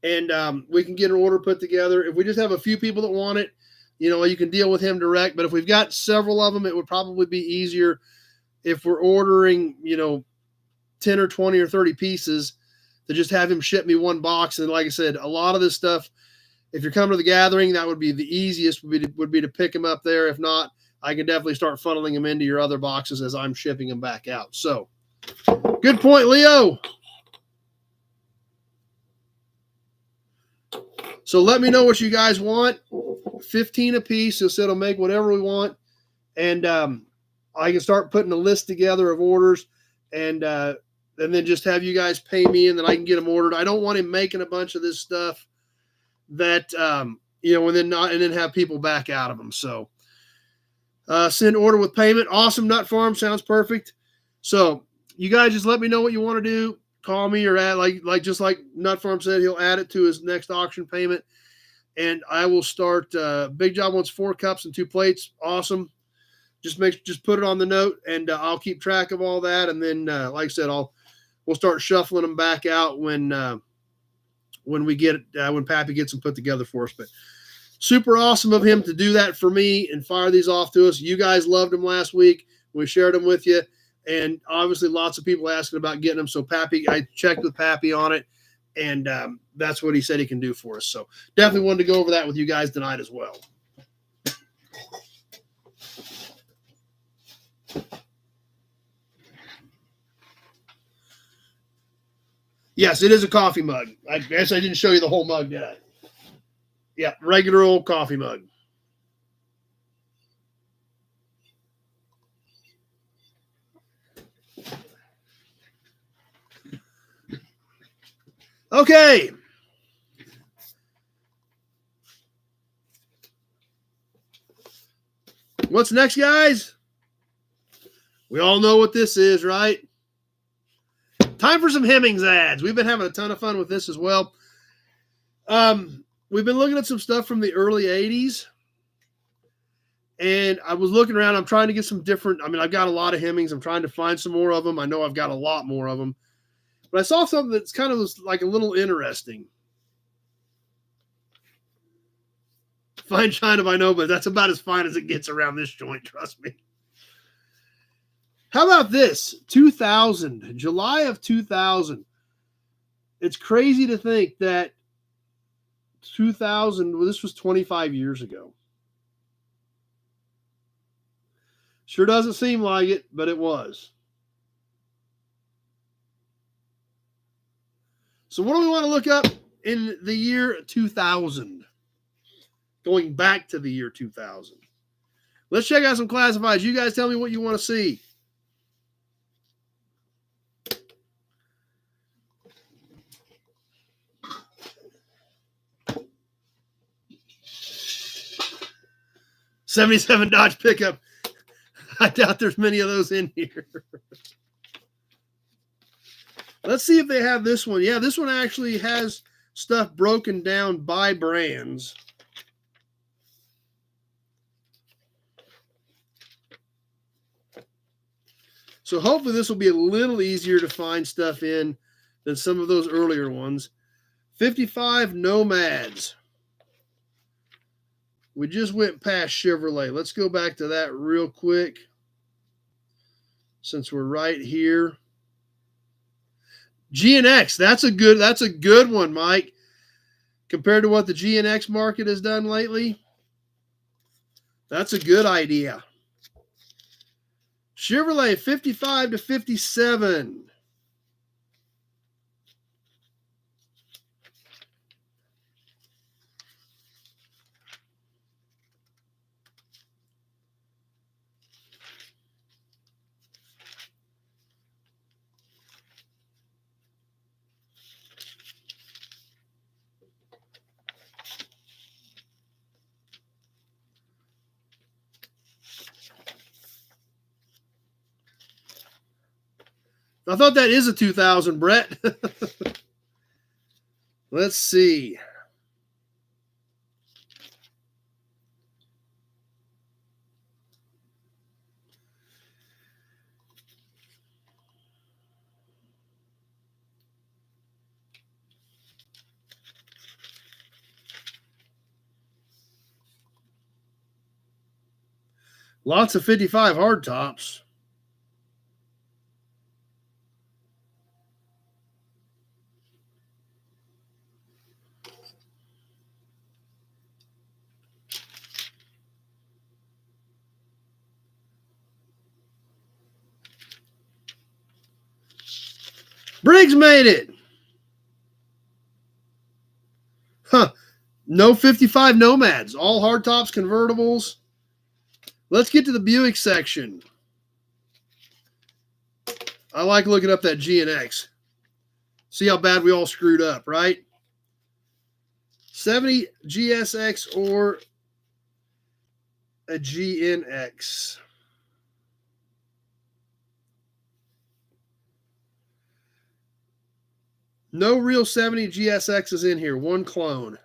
and we can get an order put together. If we just have a few people that want it, you can deal with him direct. But if we've got several of them, it would probably be easier if we're ordering, 10 or 20 or 30 pieces to just have him ship me one box. And like I said, a lot of this stuff, if you're coming to the gathering, that would be the easiest would be to pick him up there. If not, I can definitely start funneling them into your other boxes as I'm shipping them back out. So good point, Leo. So let me know what you guys want. 15 a piece. So it'll make whatever we want. And I can start putting a list together of orders and then just have you guys pay me and then I can get them ordered. I don't want him making a bunch of this stuff that, and then have people back out of them. So send order with payment. Awesome Nut Farm. Sounds perfect. So you guys just let me know what you want to do. Call me or add just like Nut Farm said, he'll add it to his next auction payment. And I will start. Big Job wants 4 cups and 2 plates. Awesome. Just put it on the note, and I'll keep track of all that. And then, like I said, we'll start shuffling them back out when Pappy gets them put together for us. But super awesome of him to do that for me and fire these off to us. You guys loved them last week. We shared them with you, and obviously lots of people asking about getting them. So Pappy, I checked with Pappy on it, and that's what he said he can do for us. So definitely wanted to go over that with you guys tonight as well. Yes, it is a coffee mug. I guess I didn't show you the whole mug, did I? Yeah, regular old coffee mug. Okay. What's next, guys? We all know what this is, right? Time for some Hemmings ads. We've been having a ton of fun with this as well. We've been looking at some stuff from the early 80s. And I was looking around. I'm trying to get some different. I've got a lot of Hemmings. I'm trying to find some more of them. I know I've got a lot more of them. But I saw something that's kind of like a little interesting. Fine China, I know, but that's about as fine as it gets around this joint, trust me. How about this? 2000, July of 2000. It's crazy to think that 2000, well, this was 25 years ago. Sure doesn't seem like it, but it was. So what do we want to look up in the year 2000? Going back to the year 2000. Let's check out some classifieds. You guys tell me what you want to see. '77 Dodge pickup. I doubt there's many of those in here. Let's see if they have this one. Yeah, this one actually has stuff broken down by brands. So hopefully this will be a little easier to find stuff in than some of those earlier ones. 55 Nomads. We just went past Chevrolet. Let's go back to that real quick since we're right here. G&X, that's a good one, Mike. Compared to what the G&X market has done lately, that's a good idea. Chevrolet 55 to 57. I thought that is a 2000, Brett. Let's see. Lots of 55 hardtops. Briggs made it. Huh. No 55 Nomads. All hardtops, convertibles. Let's get to the Buick section. I like looking up that GNX. See how bad we all screwed up, right? 70 GSX or a GNX. No real 70 GSX is in here. One clone.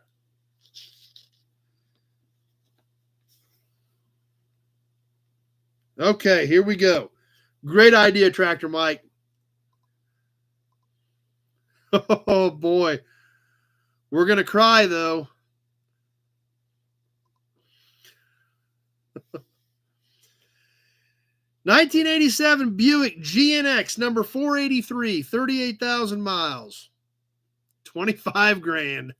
Okay, here we go. Great idea, Tractor Mike. Oh, boy. We're going to cry, though. $1987 Buick GNX, number 483, 38,000 miles. 25 grand.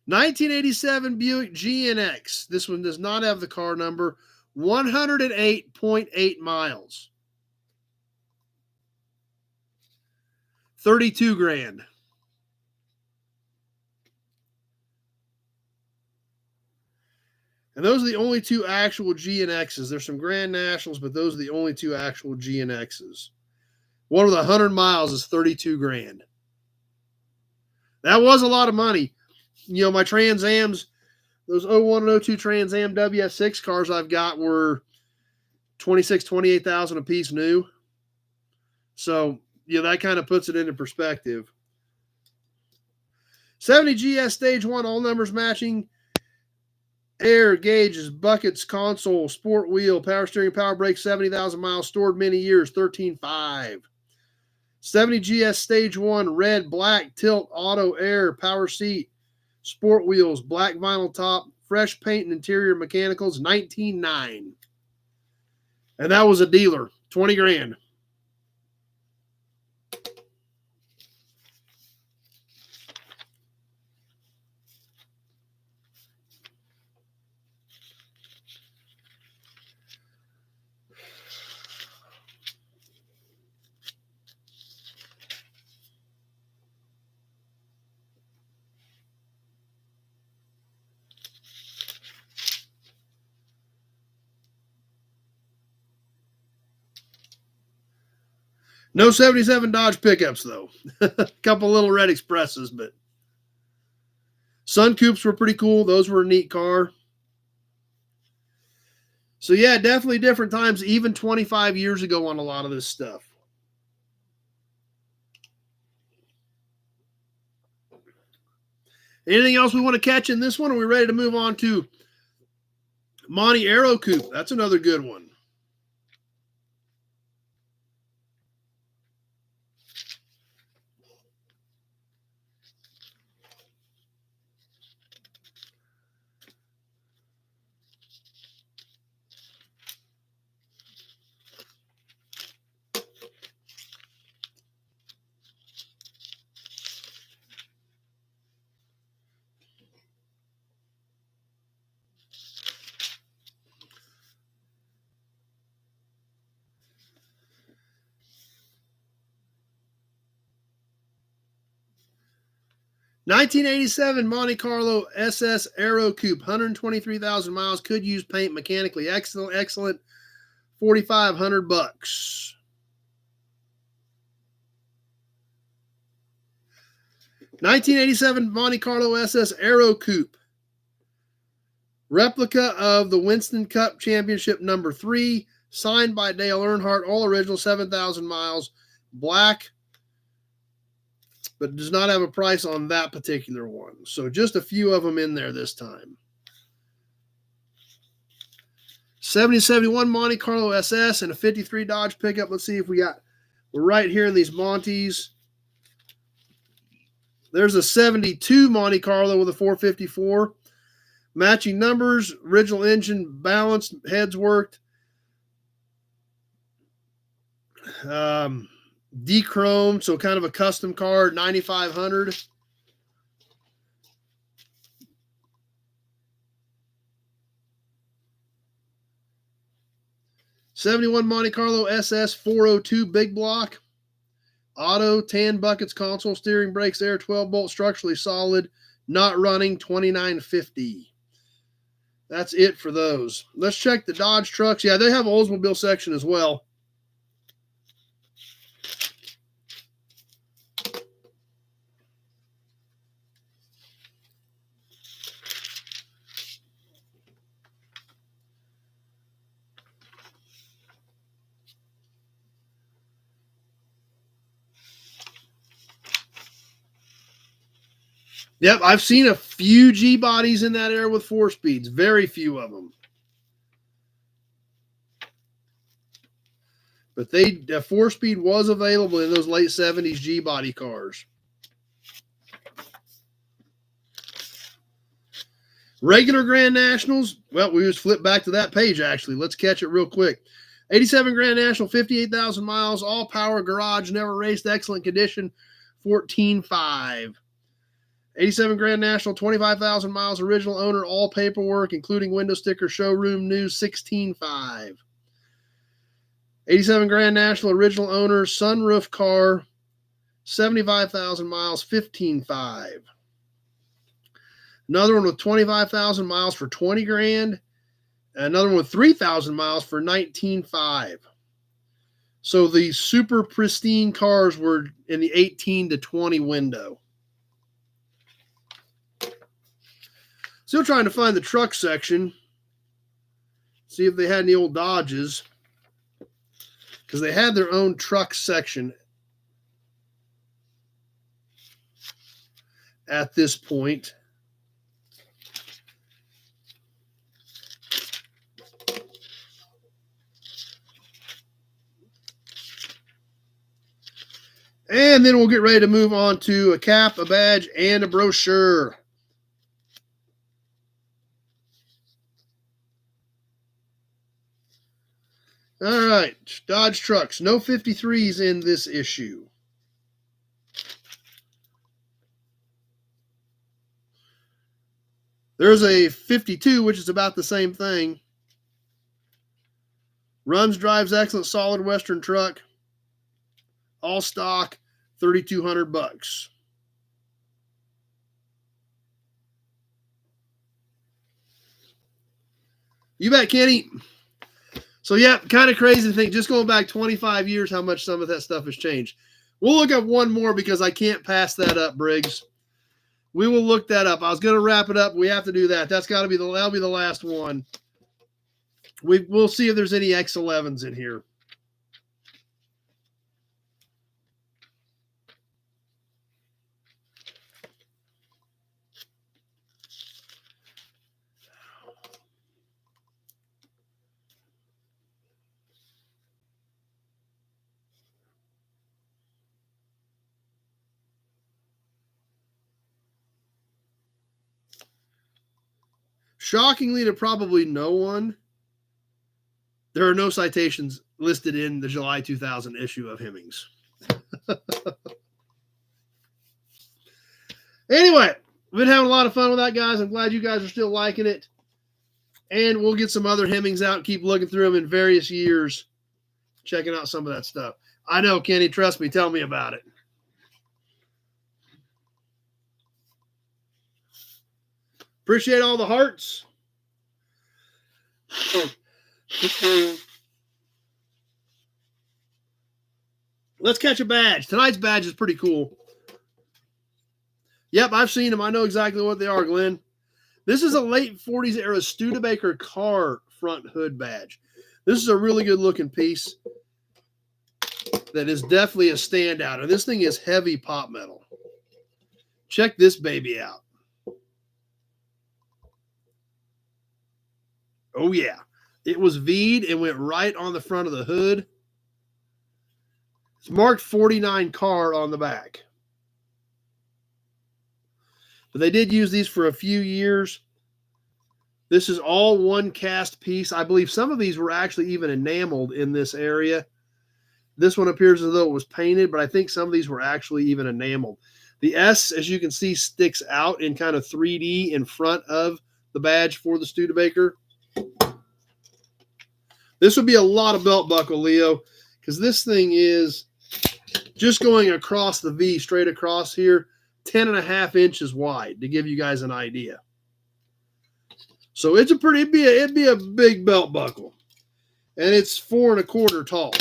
$1987 Buick GNX. This one does not have the car number. 108.8 miles. 32 grand. And those are the only two actual GNXs. There's some Grand Nationals, but those are the only two actual GNXs. One with 100 miles is 32 grand. That was a lot of money. You know, my Trans Ams, those 01 and 02 Trans Am WS6 cars I've got were 28,000 a piece new. So, yeah, that kind of puts it into perspective. 70 GS Stage 1, all numbers matching. Air, gauges, buckets, console, sport wheel, power steering, power brake, 70,000 miles, stored many years, 13.5. 70 GS Stage 1, red, black, tilt, auto, air, power seat, sport wheels, black vinyl top, fresh paint and interior mechanicals, 19.9. And that was a dealer, 20 grand. No 77 Dodge pickups, though. A couple little red Expresses, but Sun Coupes were pretty cool. Those were a neat car. So, yeah, definitely different times, even 25 years ago on a lot of this stuff. Anything else we want to catch in this one? Are we ready to move on to Monte Aero Coupe? That's another good one. $1987 Monte Carlo SS Aero Coupe, 123,000 miles, could use paint, mechanically excellent, $4,500. 1987 Monte Carlo SS Aero Coupe, replica of the Winston Cup Championship number 3, signed by Dale Earnhardt, all original, 7,000 miles, black, but does not have a price on that particular one. So just a few of them in there this time. 70-71 Monte Carlo SS and a 53 Dodge pickup. Let's see if we're right here in these Montes. There's a 72 Monte Carlo with a 454. Matching numbers, original engine, balanced, heads worked. Dechrome, so kind of a custom car, 9,500. '71 Monte Carlo SS 402 big block. Auto, tan buckets, console, steering, brakes, air, 12-bolt, structurally solid, not running, 2950. That's it for those. Let's check the Dodge trucks. Yeah, they have an Oldsmobile section as well. Yep, I've seen a few G bodies in that era with 4-speeds. Very few of them. But a 4-speed was available in those late 70s G body cars. Regular Grand Nationals. Well, we just flip back to that page, actually. Let's catch it real quick. 87 Grand National, 58,000 miles, all power, garage, never raced, excellent condition, 14.5. 87 Grand National, 25,000 miles, original owner, all paperwork, including window sticker, showroom news, 16.5. 87 Grand National, original owner, sunroof car, 75,000 miles, 15.5. Another one with 25,000 miles for 20 grand. Another one with 3,000 miles for 19.5. So the super pristine cars were in the 18 to 20 window. Still trying to find the truck section. See if they had any old Dodges. Because they had their own truck section at this point. And then we'll get ready to move on to a cap, a badge, and a brochure. All right, Dodge trucks. No 53s in this issue. There's a 52, which is about the same thing. Runs, drives excellent, solid Western truck. All stock, $3,200. You bet, Kenny. So, yeah, kind of crazy to think, just going back 25 years, how much some of that stuff has changed. We'll look up one more because I can't pass that up, Briggs. We will look that up. I was going to wrap it up. We have to do that. That'll be the last one. We'll see if there's any X11s in here. Shockingly to probably no one, there are no citations listed in the July 2000 issue of Hemmings. Anyway, we've been having a lot of fun with that, guys. I'm glad you guys are still liking it. And we'll get some other Hemmings out and keep looking through them in various years, checking out some of that stuff. I know, Kenny, trust me. Tell me about it. Appreciate all the hearts. Let's catch a badge. Tonight's badge is pretty cool. Yep, I've seen them. I know exactly what they are, Glenn. This is a late 40s era Studebaker car front hood badge. This is a really good looking piece that is definitely a standout. And this thing is heavy pop metal. Check this baby out. Oh, yeah. It was V'd and went right on the front of the hood. It's marked 49 car on the back. But they did use these for a few years. This is all one cast piece. I believe some of these were actually even enameled in this area. This one appears as though it was painted, but I think some of these were actually even enameled. The S, as you can see, sticks out in kind of 3D in front of the badge for the Studebaker. This would be a lot of belt buckle, Leo, because this thing is just going across the V, straight across here, 10.5 inches wide, to give you guys an idea. So it's it'd be a big belt buckle, and it's 4 1/4 tall.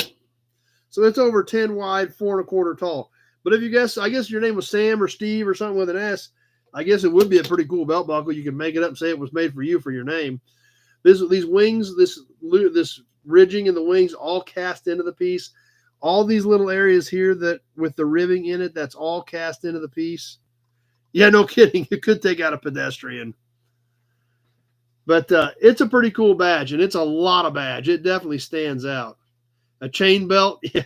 So it's over 10 wide, 4 1/4 tall. But if you guess, I guess your name was Sam or Steve or something with an S, I guess it would be a pretty cool belt buckle. You can make it up and say it was made for you for your name. These wings, this ridging in the wings, all cast into the piece. All these little areas here that with the ribbing in it, that's all cast into the piece. Yeah, no kidding. You could take out a pedestrian. But it's a pretty cool badge, and it's a lot of badge. It definitely stands out. A chain belt, yeah.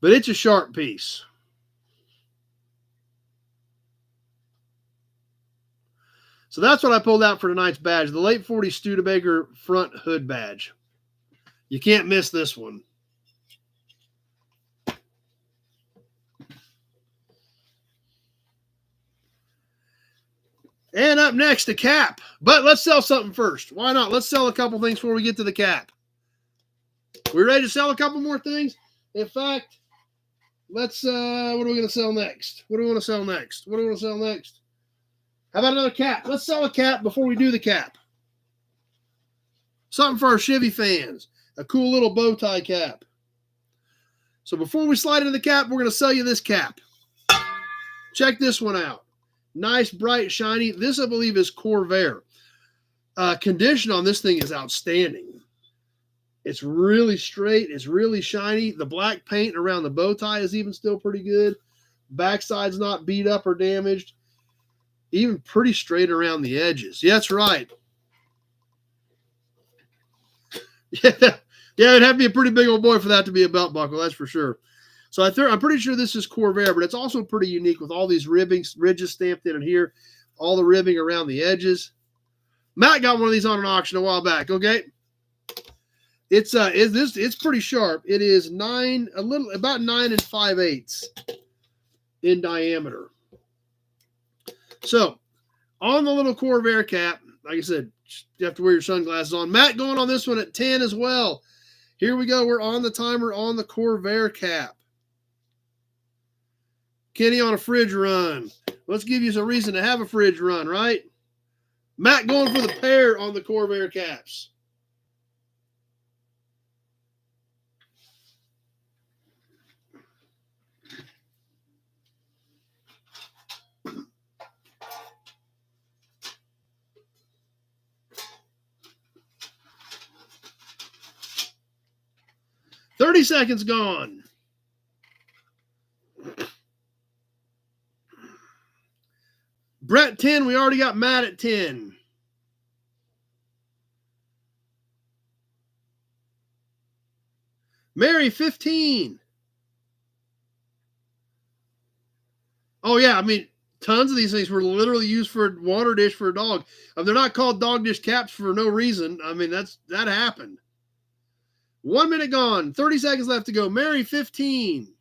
But it's a sharp piece. So that's what I pulled out for tonight's badge, the late 40s Studebaker front hood badge. You can't miss this one. And up next, the cap. But let's sell something first. Why not? Let's sell a couple things before we get to the cap. We ready to sell a couple more things? In fact, let's, what are we going to sell next? What do we want to sell next? What do we want to sell next? How about another cap? Let's sell a cap before we do the cap. Something for our Chevy fans. A cool little bow tie cap. So before we slide into the cap, we're going to sell you this cap. Check this one out. Nice, bright, shiny. This, I believe, is Corvair. Condition on this thing is outstanding. It's really straight. It's really shiny. The black paint around the bow tie is even still pretty good. Backside's not beat up or damaged. Even pretty straight around the edges. Yeah, that's right. Yeah, it'd have to be a pretty big old boy for that to be a belt buckle, that's for sure. So I'm pretty sure this is Corvair, but it's also pretty unique with all these ridges stamped in here, all the ribbing around the edges. Matt got one of these on an auction a while back, okay? It's pretty sharp. It is about 9 5/8 in diameter. So, on the little Corvair cap, like I said, you have to wear your sunglasses on. Matt going on this one at 10 as well. Here we go. We're on the timer on the Corvair cap. Kenny on a fridge run. Let's give you some reason to have a fridge run, right? Matt going for the pair on the Corvair caps. $30 seconds gone. Brett 10, we already got Matt at 10. Mary 15. Oh yeah, I mean, tons of these things were literally used for a water dish for a dog. They're not called dog dish caps for no reason. I mean, that happened. 1 minute gone. 30 seconds left to go. Mary 15.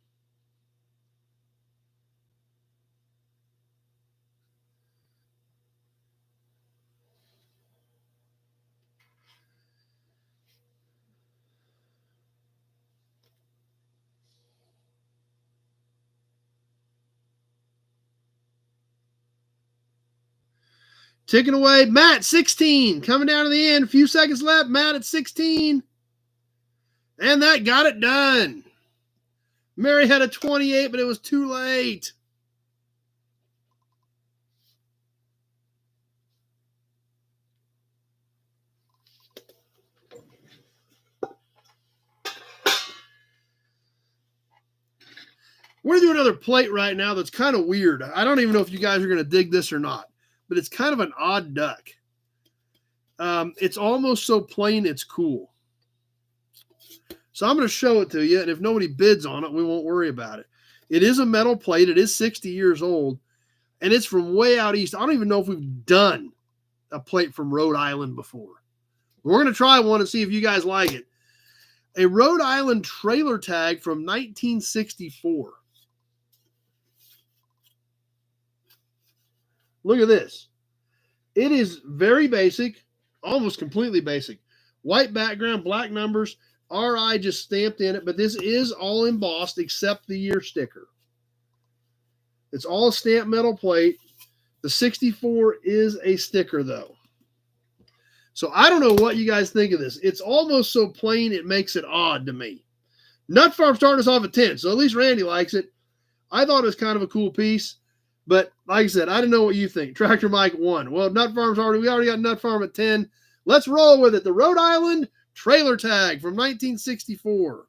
Ticking away. Matt, 16. Coming down to the end. A few seconds left. Matt at 16. And that got it done. Mary had a 28, but it was too late. We're going to do another plate right now that's kind of weird. I don't even know if you guys are going to dig this or not, but it's kind of an odd duck. It's almost so plain it's cool. So I'm going to show it to you, and if nobody bids on it, we won't worry about it. It is a metal plate. It is 60 years old, and it's from way out east. I don't even know if we've done a plate from Rhode Island before. We're going to try one and see if you guys like it. A Rhode Island trailer tag from 1964. Look at this. It is very basic, almost completely basic. White background, black numbers, RI just stamped in it, but this is all embossed except the year sticker. It's all a stamped metal plate. The 64 is a sticker, though. So I don't know what you guys think of this. It's almost so plain it makes it odd to me. Nut Farm starting us off at 10, so at least Randy likes it. I thought it was kind of a cool piece, but like I said, I didn't know what you think. Tractor Mike 1. Well, Nut Farm's we already got Nut Farm at 10. Let's roll with it. The Rhode Island trailer tag from 1964.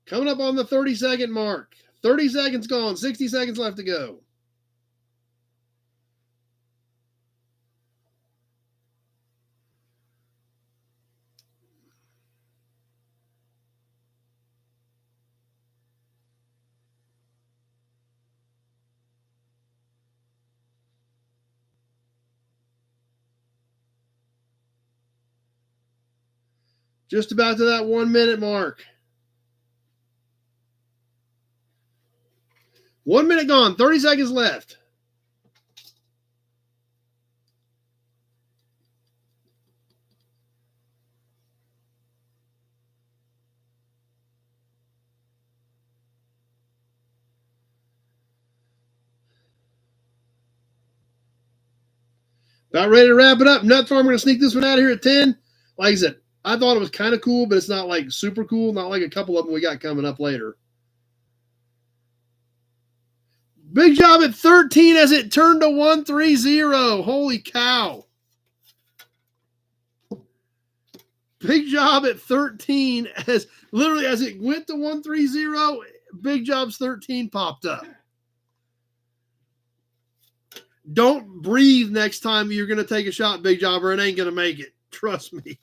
Coming up on the 30-second mark. 30 seconds gone. 60 seconds left to go. Just about to that 1 minute mark. 1 minute gone. 30 seconds left. About ready to wrap it up. Nut Farm, we're going to sneak this one out of here at 10. Like I said, I thought it was kind of cool, but it's not like super cool. Not like a couple of them we got coming up later. Big job at 13 as it turned to 130. Holy cow. Big job at 13 as literally as it went to 130, Big Job's 13 popped up. Don't breathe next time you're going to take a shot, Big Job, or it ain't going to make it. Trust me.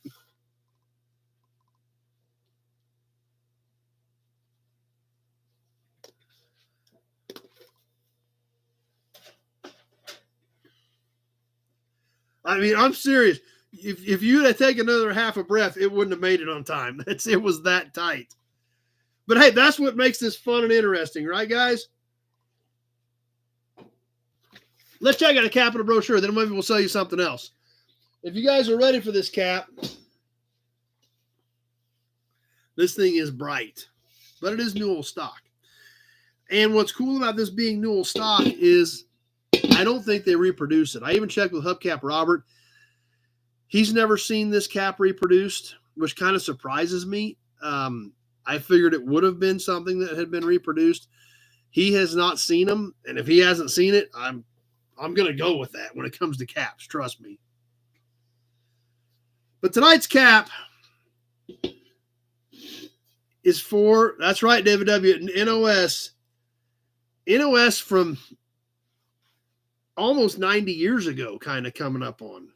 I mean, I'm serious. If you had taken another half a breath, it wouldn't have made it on time. It was that tight. But hey, that's what makes this fun and interesting, right, guys? Let's check out a cap and a brochure. Then maybe we'll sell you something else. If you guys are ready for this cap, this thing is bright, but it is Newell stock. And what's cool about this being Newell stock is I don't think they reproduce it. I even checked with Hubcap Robert. He's never seen this cap reproduced, which kind of surprises me. I figured it would have been something that had been reproduced. He has not seen them, and if he hasn't seen it, I'm going to go with that when it comes to caps. Trust me. But tonight's cap is for, that's right, David W., NOS. NOS from almost 90 years ago, kind of coming up on.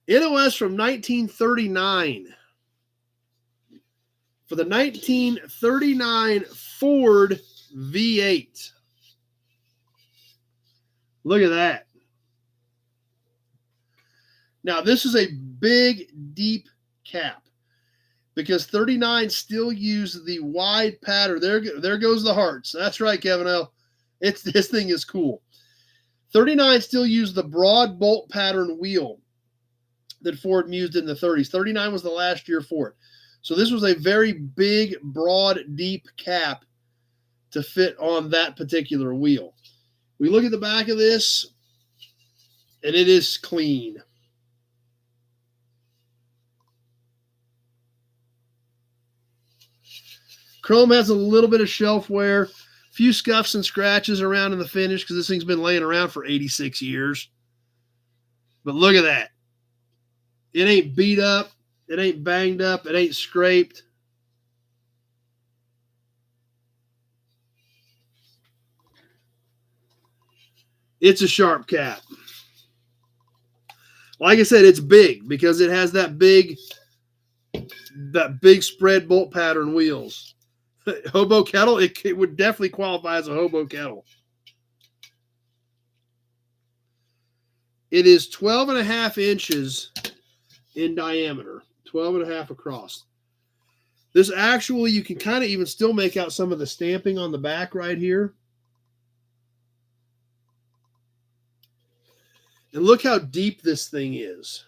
NOS from 1939. For the 1939 Ford V8. Look at that. Now, this is a big, deep cap because 39 still use the wide pattern. There goes the hearts. That's right, Kevin L. This thing is cool. 39 still use the broad bolt pattern wheel that Ford used in the 30s. 39 was the last year for it. So this was a very big, broad, deep cap to fit on that particular wheel. We look at the back of this, and it is clean. Chrome has a little bit of shelf wear, a few scuffs and scratches around in the finish because this thing's been laying around for 86 years. But look at that. It ain't beat up. It ain't banged up. It ain't scraped. It's a sharp cap. Like I said, it's big because it has that big spread bolt pattern wheels. Hobo kettle, it would definitely qualify as a hobo kettle. It is 12 and a half inches in diameter, 12 and a half across. This actually, you can kind of even still make out some of the stamping on the back right here. And look how deep this thing is.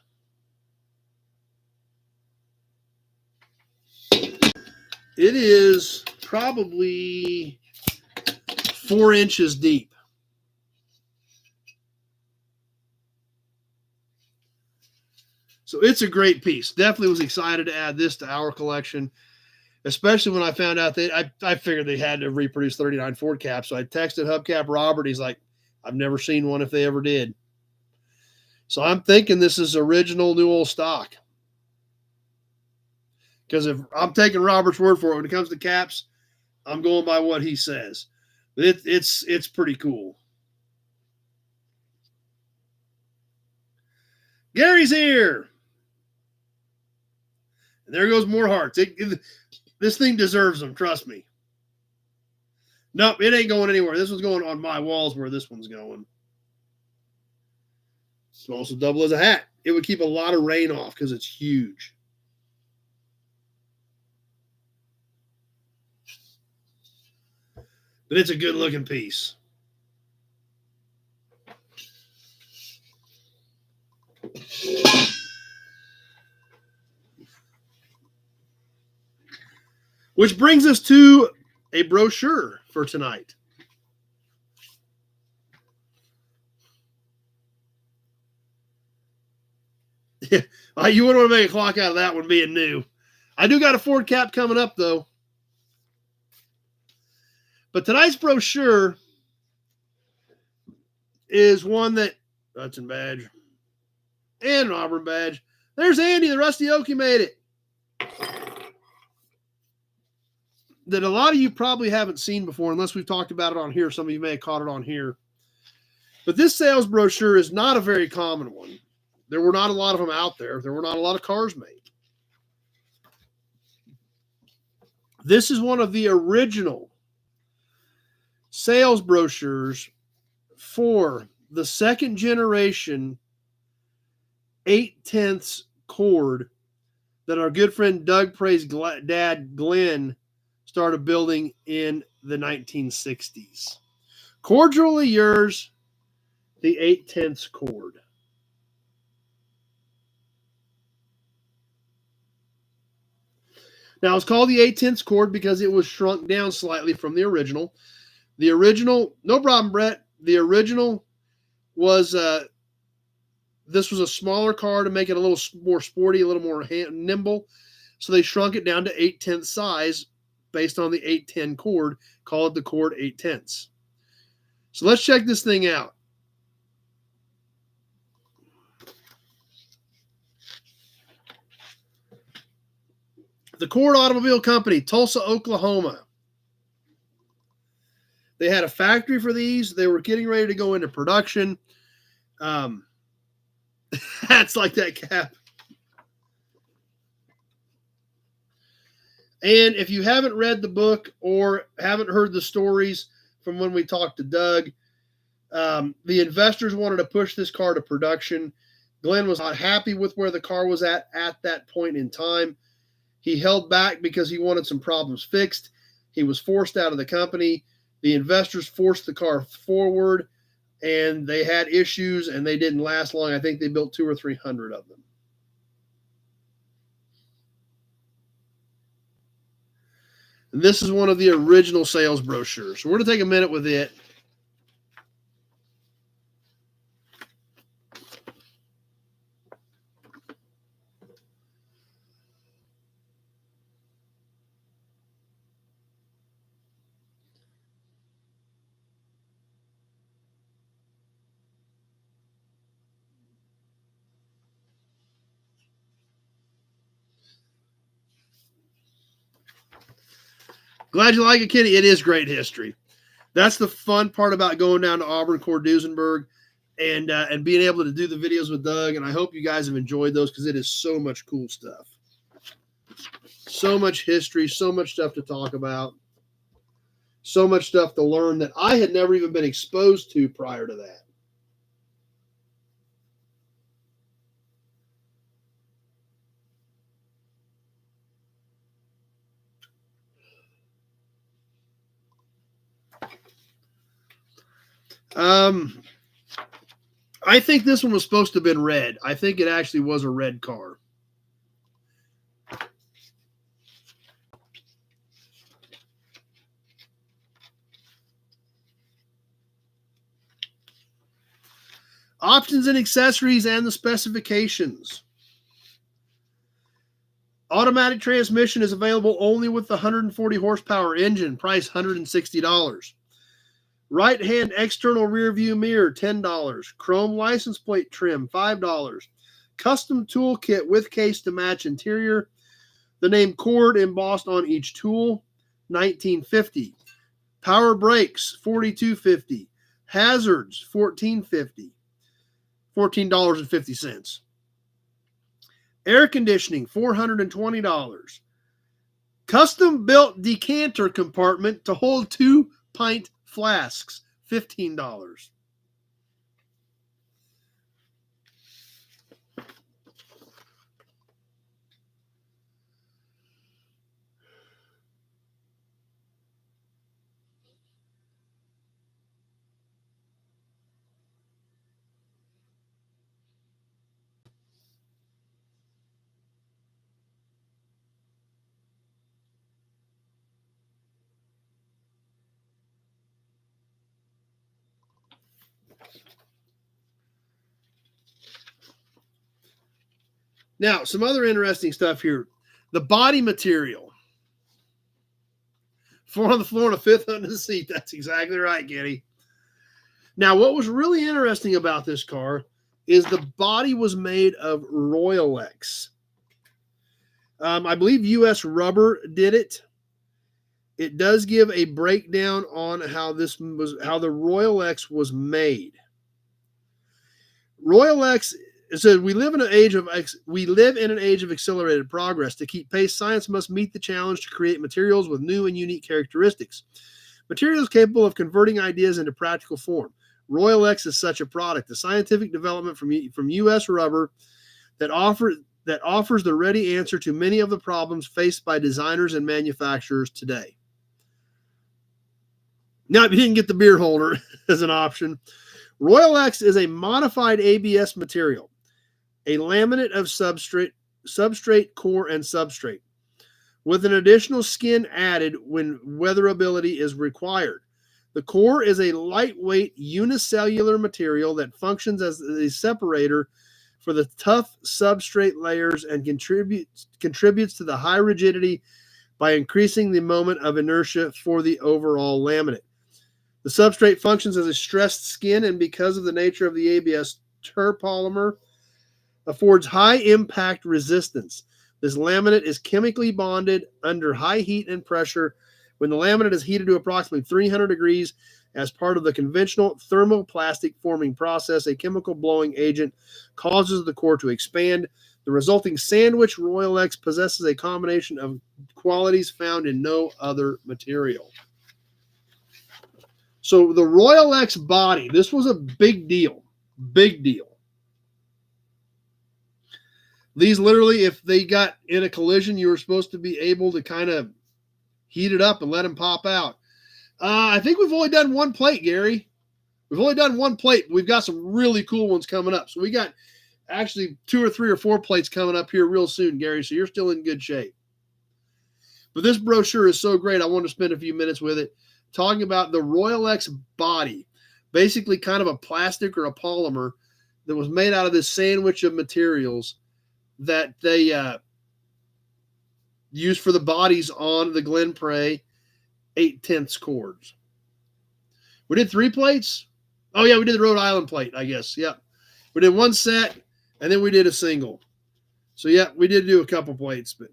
It is probably 4 inches deep. So it's a great piece. Definitely was excited to add this to our collection, especially when I found out that I figured they had to reproduce 39 Ford caps. So I texted Hubcap Robert. He's like, I've never seen one if they ever did. So I'm thinking this is original New Old stock. Because if I'm taking Robert's word for it, when it comes to caps, I'm going by what he says. It's pretty cool. Gary's here. And there goes more hearts. This thing deserves them, trust me. Nope, it ain't going anywhere. This one's going on my walls where this one's going. It's also double as a hat. It would keep a lot of rain off because it's huge. But it's a good looking piece. Which brings us to a brochure for tonight. Yeah, you wouldn't want to make a clock out of that one being new. I do got a Ford cap coming up, though. But tonight's brochure is one that Hudson Badge and Auburn Badge. There's Andy, the Rusty Okie made it. That a lot of you probably haven't seen before, unless we've talked about it on here. Some of you may have caught it on here. But this sales brochure is not a very common one. There were not a lot of them out there. There were not a lot of cars made. This is one of the original sales brochures for the second generation 8/10 cord that our good friend Doug Prey's dad, Glenn, started building in the 1960s. Cordially yours, the 8/10 cord. Now, it's called the 8/10 cord because it was shrunk down slightly from the original. The original, no problem, Brett. The original was, this was a smaller car to make it a little more sporty, a little more nimble. So they shrunk it down to 8/10 size based on the 8/10 cord, called the cord 8/10. So let's check this thing out. The Cord Automobile Company, Tulsa, Oklahoma. They had a factory for these. They were getting ready to go into production. That's like that cap. And if you haven't read the book or haven't heard the stories from when we talked to Doug, the investors wanted to push this car to production. Glenn was not happy with where the car was at that point in time. He held back because he wanted some problems fixed. He was forced out of the company. The investors forced the car forward, and they had issues, and they didn't last long. I think they built 200 or 300 of them. And this is one of the original sales brochures. So we're going to take a minute with it. Glad you like it, Kenny. It is great history. That's the fun part about going down to Auburn, Cord-Duesenberg, and being able to do the videos with Doug. And I hope you guys have enjoyed those because it is so much cool stuff. So much history, so much stuff to talk about, so much stuff to learn that I had never even been exposed to prior to that. I think this one was supposed to have been red. I think it actually was a red car. Options and accessories and the specifications. Automatic transmission is available only with the 140 horsepower engine, price $160. Right-hand external rear view mirror, $10. Chrome license plate trim, $5. Custom tool kit with case to match interior. The name Cord embossed on each tool, $19.50. Power brakes, $42.50. Hazards, $14.50. $14.50. Air conditioning, $420. Custom built decanter compartment to hold 2-pint flasks, $15. Now, some other interesting stuff here. The body material. 4 on the floor and a 5th under the seat. That's exactly right, Kenny. Now, what was really interesting about this car is the body was made of Royalex. I believe U.S. Rubber did it. It does give a breakdown on how the Royalex was made. Royalex says we live in an age of accelerated progress. To keep pace, science must meet the challenge to create materials with new and unique characteristics. Materials capable of converting ideas into practical form. Royalex is such a product. The scientific development from U.S. Rubber that offers the ready answer to many of the problems faced by designers and manufacturers today. Now, if you didn't get the beer holder as an option, Royalex is a modified ABS material, a laminate of substrate, core, and substrate, with an additional skin added when weatherability is required. The core is a lightweight unicellular material that functions as a separator for the tough substrate layers and contributes to the high rigidity by increasing the moment of inertia for the overall laminate. The substrate functions as a stressed skin, and because of the nature of the ABS terpolymer, affords high impact resistance. This laminate is chemically bonded under high heat and pressure. When the laminate is heated to approximately 300 degrees as part of the conventional thermoplastic forming process, a chemical blowing agent causes the core to expand. The resulting sandwich Royalex possesses a combination of qualities found in no other material. So the Royalex body, this was a big deal. Big deal. These literally, if they got in a collision, you were supposed to be able to kind of heat it up and let them pop out. I think we've only done one plate, Gary. We've only done one plate, but we've got some really cool ones coming up. So we got actually 2 or 3 or 4 plates coming up here real soon, Gary. So you're still in good shape. But this brochure is so great, I want to spend a few minutes with it, talking about the Royalex body, basically kind of a plastic or a polymer that was made out of this sandwich of materials that they used for the bodies on the Glen Prairie 8/10 cords. We did 3 plates. Oh yeah, we did the Rhode Island plate, I guess. Yep. We did 1 set and then we did a single. So yeah, we did do a couple plates, but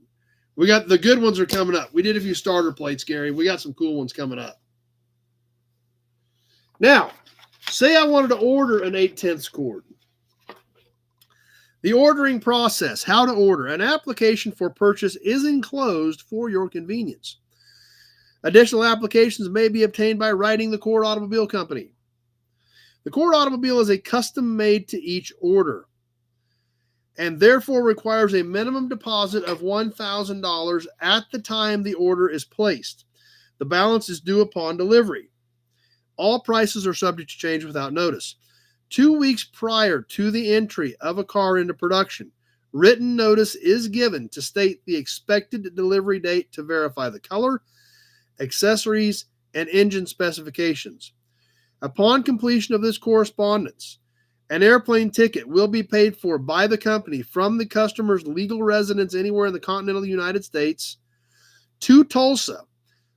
We got the good ones are coming up. We did a few starter plates, Gary. We got some cool ones coming up. Now, say I wanted to order an 8/10 cord. The ordering process, how to order. An application for purchase is enclosed for your convenience. Additional applications may be obtained by writing the Cord Automobile Company. The Cord Automobile is a custom made to each order and therefore requires a minimum deposit of $1,000 at the time the order is placed. The balance is due upon delivery. All prices are subject to change without notice. 2 weeks prior to the entry of a car into production, written notice is given to state the expected delivery date to verify the color, accessories, and engine specifications. Upon completion of this correspondence, an airplane ticket will be paid for by the company from the customer's legal residence anywhere in the continental United States to Tulsa,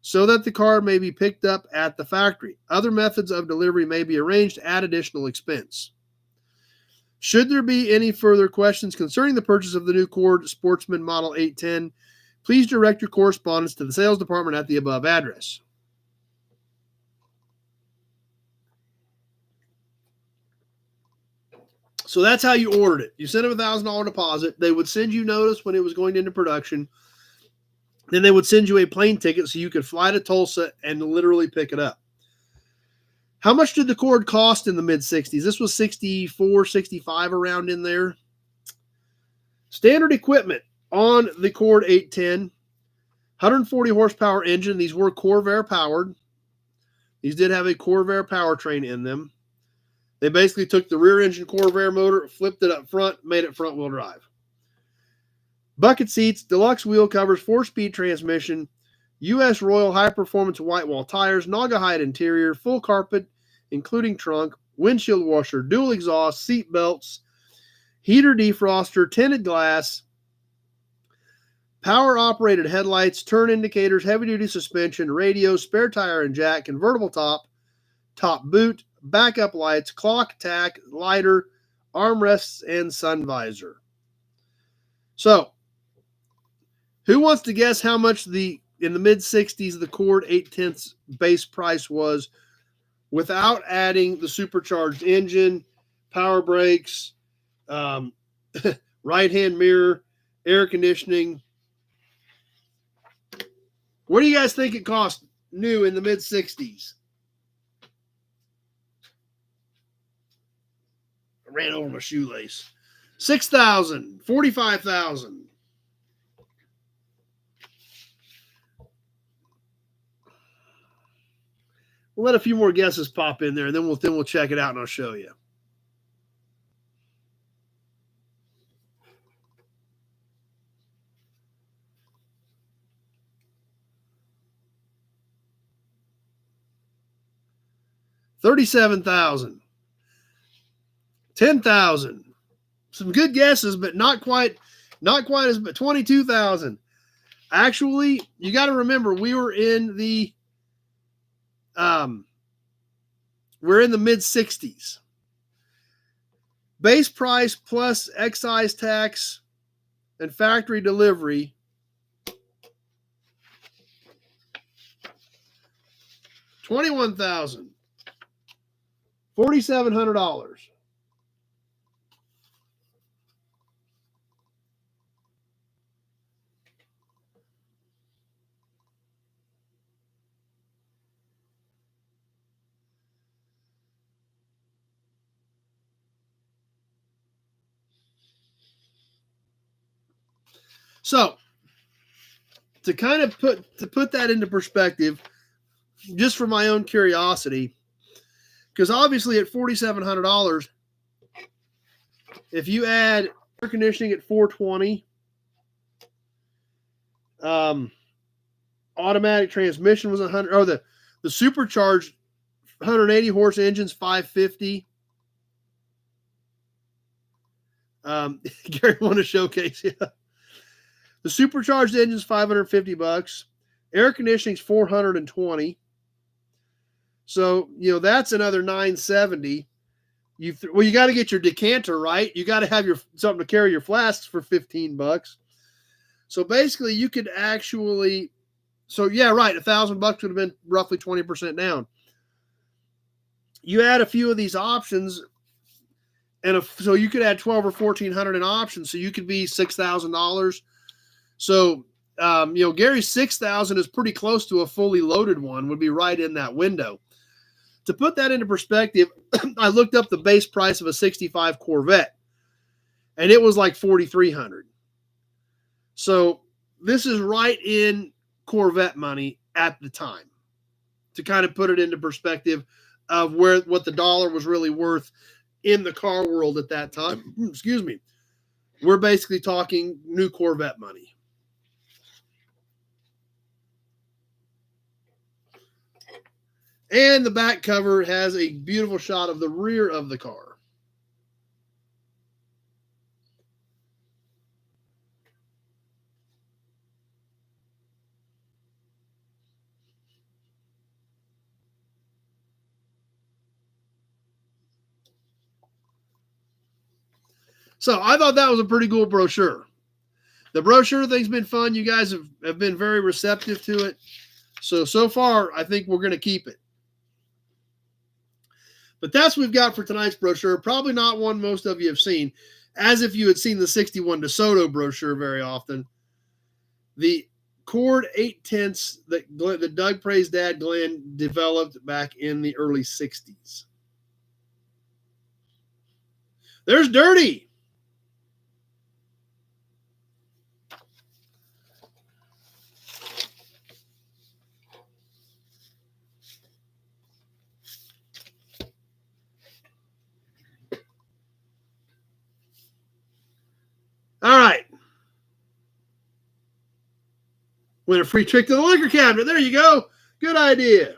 so that the car may be picked up at the factory. Other methods of delivery may be arranged at additional expense. Should there be any further questions concerning the purchase of the new Cord Sportsman Model 810, please direct your correspondence to the sales department at the above address. So that's how you ordered it. You sent them $1,000 deposit. They would send you notice when it was going into production. Then they would send you a plane ticket so you could fly to Tulsa and literally pick it up. How much did the cord cost in the mid-60s? This was 64, 65 around in there. Standard equipment on the Cord 810, 140 horsepower engine. These were Corvair powered. These did have a Corvair powertrain in them. They basically took the rear engine Corvair motor, flipped it up front, made it front wheel drive. Bucket seats, deluxe wheel covers, 4-speed transmission, U.S. Royal high-performance white wall tires, Naugahyde interior, full carpet, including trunk, windshield washer, dual exhaust, seat belts, heater defroster, tinted glass, power-operated headlights, turn indicators, heavy-duty suspension, radio, spare tire and jack, convertible top, top boot, backup lights, clock, tack, lighter, armrests, and sun visor. So, who wants to guess how much in the mid-60s the Cord 8/10 base price was without adding the supercharged engine, power brakes, right-hand mirror, air conditioning? What do you guys think it cost new in the mid-60s? I ran over my shoelace. $6,000, $45,000. We'll let a few more guesses pop in there, and then we'll check it out, and I'll show you. $37,000, $10,000. Some good guesses, but not quite as. But $22,000. Actually, you got to remember we were in the mid-60s. Base price plus excise tax and factory delivery, $21,000, $4,700. So, to kind of put that into perspective, just for my own curiosity, because obviously at $4,700, if you add air conditioning at $420, automatic transmission was $100, or the supercharged 180 horse engine's $550. Gary want to showcase, yeah. The supercharged engine's $550. Air conditioning's $420. So, that's another $970. You got to get your decanter, right? You got to have something to carry your flasks for $15. So basically, you could actually, so yeah, right, $1,000 would have been roughly 20% down. You add a few of these options, and so you could add 12 or 1,400 in options, so you could be $6,000. So Gary's 6,000 is pretty close to a fully loaded one, would be right in that window. To put that into perspective, I looked up the base price of a 65 Corvette, and it was like 4,300. So this is right in Corvette money at the time, to kind of put it into perspective of what the dollar was really worth in the car world at that time. Excuse me. We're basically talking new Corvette money. And the back cover has a beautiful shot of the rear of the car. So I thought that was a pretty cool brochure. The brochure thing's been fun. You guys have been very receptive to it. So far, I think we're going to keep it. But that's what we've got for tonight's brochure. Probably not one most of you have seen, as if you had seen the 61 DeSoto brochure very often. The Cord 8/10 that Doug Pray's dad, Glenn, developed back in the early 60s. There's Dirty. All right. Win a free trip to the liquor cabinet. There you go. Good idea.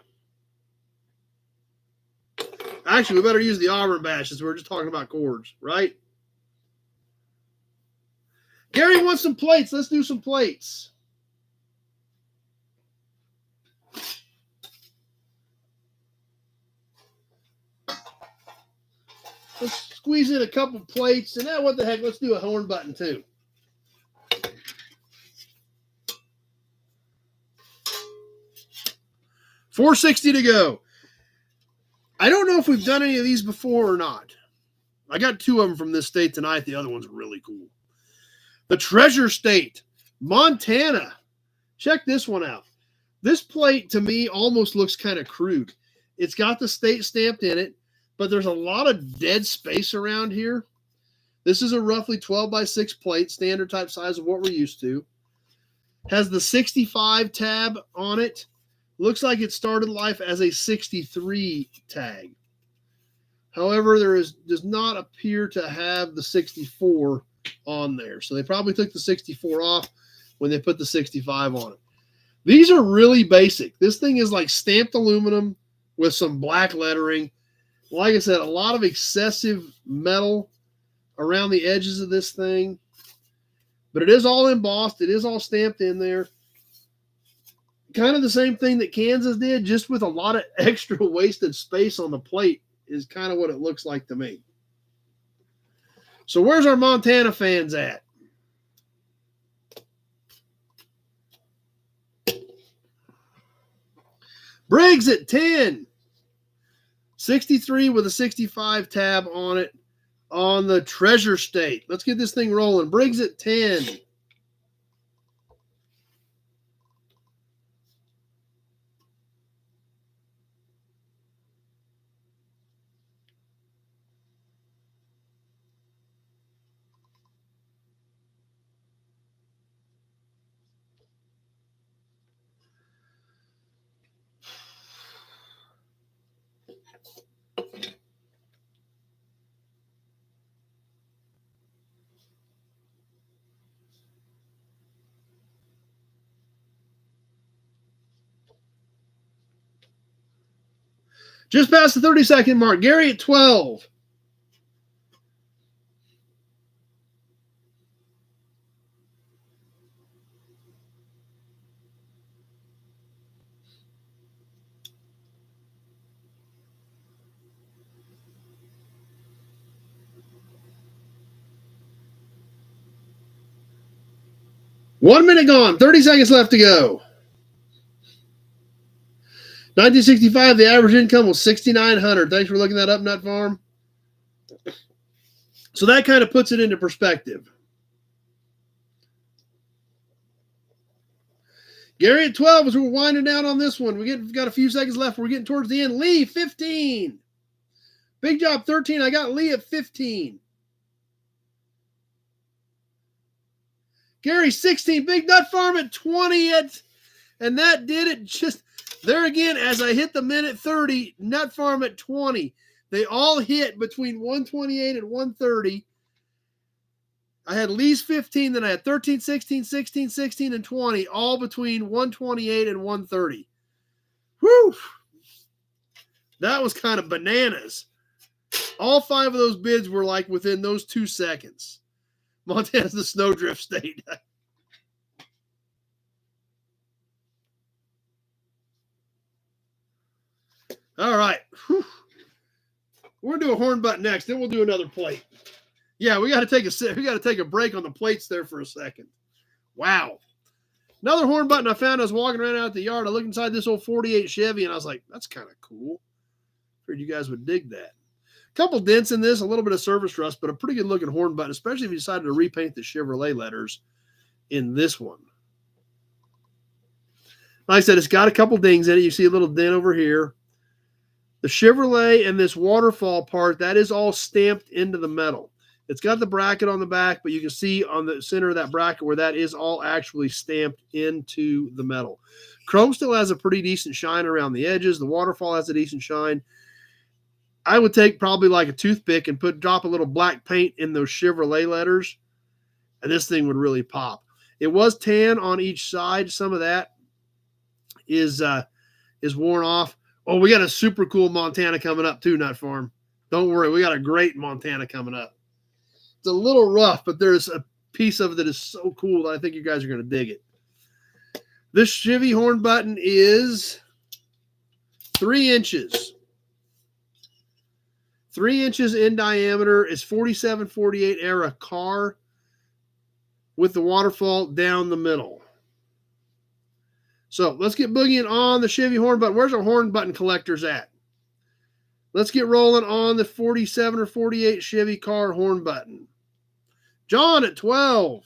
Actually, we better use the Auburn badge since we're just talking about cords, right? Gary wants some plates. Let's do some plates. Let's squeeze in a couple plates. And now, what the heck? Let's do a horn button, too. $4.60 to go. I don't know if we've done any of these before or not. I got 2 of them from this state tonight. The other one's really cool. The Treasure State, Montana. Check this one out. This plate, to me, almost looks kind of crude. It's got the state stamped in it, but there's a lot of dead space around here. This is a roughly 12 by 6 plate, standard type size of what we're used to. Has the 65 tab on it. Looks like it started life as a 63 tag. However, does not appear to have the 64 on there. So they probably took the 64 off when they put the 65 on it. These are really basic. This thing is like stamped aluminum with some black lettering. Like I said, a lot of excessive metal around the edges of this thing. But it is all embossed. It is all stamped in there. Kind of the same thing that Kansas did, just with a lot of extra wasted space on the plate is kind of what it looks like to me. So where's our Montana fans at? Briggs at 10. 63 with a 65 tab on it on the Treasure State. Let's get this thing rolling. Briggs at 10. Just past the 30-second mark. Gary at 12. 1 minute gone. 30 seconds left to go. 1965, the average income was $6,900. Thanks for looking that up, Nut Farm. So that kind of puts it into perspective. Gary at 12 as we're winding down on this one. We've got a few seconds left. We're getting towards the end. Lee, 15. Big Job, 13. I got Lee at 15. Gary, 16. Big Nut Farm at 20. And that did it. Just there again, as I hit the minute 30, Nut Farm at 20. They all hit between 128 and 130. I had Lee's 15, then I had 13, 16, 16, 16, and 20, all between 128 and 130. Whew! That was kind of bananas. All 5 of those bids were like within those 2 seconds. Montana's the snowdrift state. All right. Whew. We're gonna do a horn butt next, then we'll do another plate. Yeah, we got to take a break on the plates there for a second. Wow. Another horn button I found. I was walking around out the yard. I looked inside this old 48 Chevy, and I was like, that's kind of cool. Figured you guys would dig that. A couple dents in this, a little bit of service rust, but a pretty good looking horn button, especially if you decided to repaint the Chevrolet letters in this one. Like I said, it's got a couple dings in it. You see a little dent over here. The Chevrolet and this waterfall part, that is all stamped into the metal. It's got the bracket on the back, but you can see on the center of that bracket where that is all actually stamped into the metal. Chrome still has a pretty decent shine around the edges. The waterfall has a decent shine. I would take probably like a toothpick and drop a little black paint in those Chevrolet letters, and this thing would really pop. It was tan on each side. Some of that is worn off. Oh, we got a super cool Montana coming up too, Nut Farm. Don't worry, we got a great Montana coming up. It's a little rough, but there's a piece of it that is so cool that I think you guys are going to dig it. This Chevy horn button is 3 inches. 3 inches in diameter. Is 47-48 era car with the waterfall down the middle. So let's get boogieing on the Chevy horn button. Where's our horn button collectors at? Let's get rolling on the 47 or 48 Chevy car horn button. John at 12.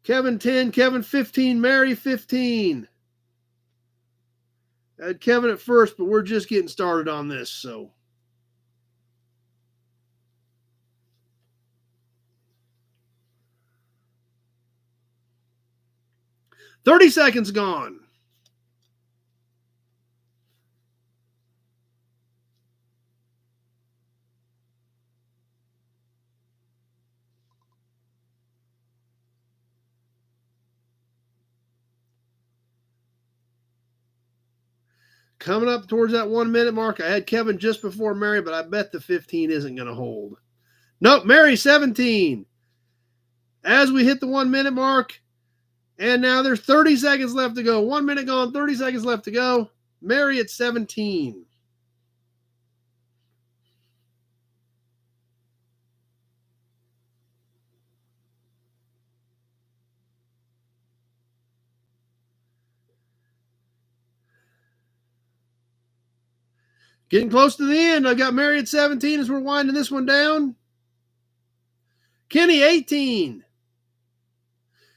Kevin 10, Kevin 15, Mary 15. I had Kevin at first, but we're just getting started on this, so. $30 seconds gone. Coming up towards that 1 minute mark. I had Kevin just before Mary, but I bet the 15 isn't going to hold. Nope, Mary 17. As we hit the 1 minute mark, and now there's 30 seconds left to go. 1 minute gone, 30 seconds left to go. Mary at 17. Getting close to the end. I've got Mary at 17 as we're winding this one down. Kenny, 18.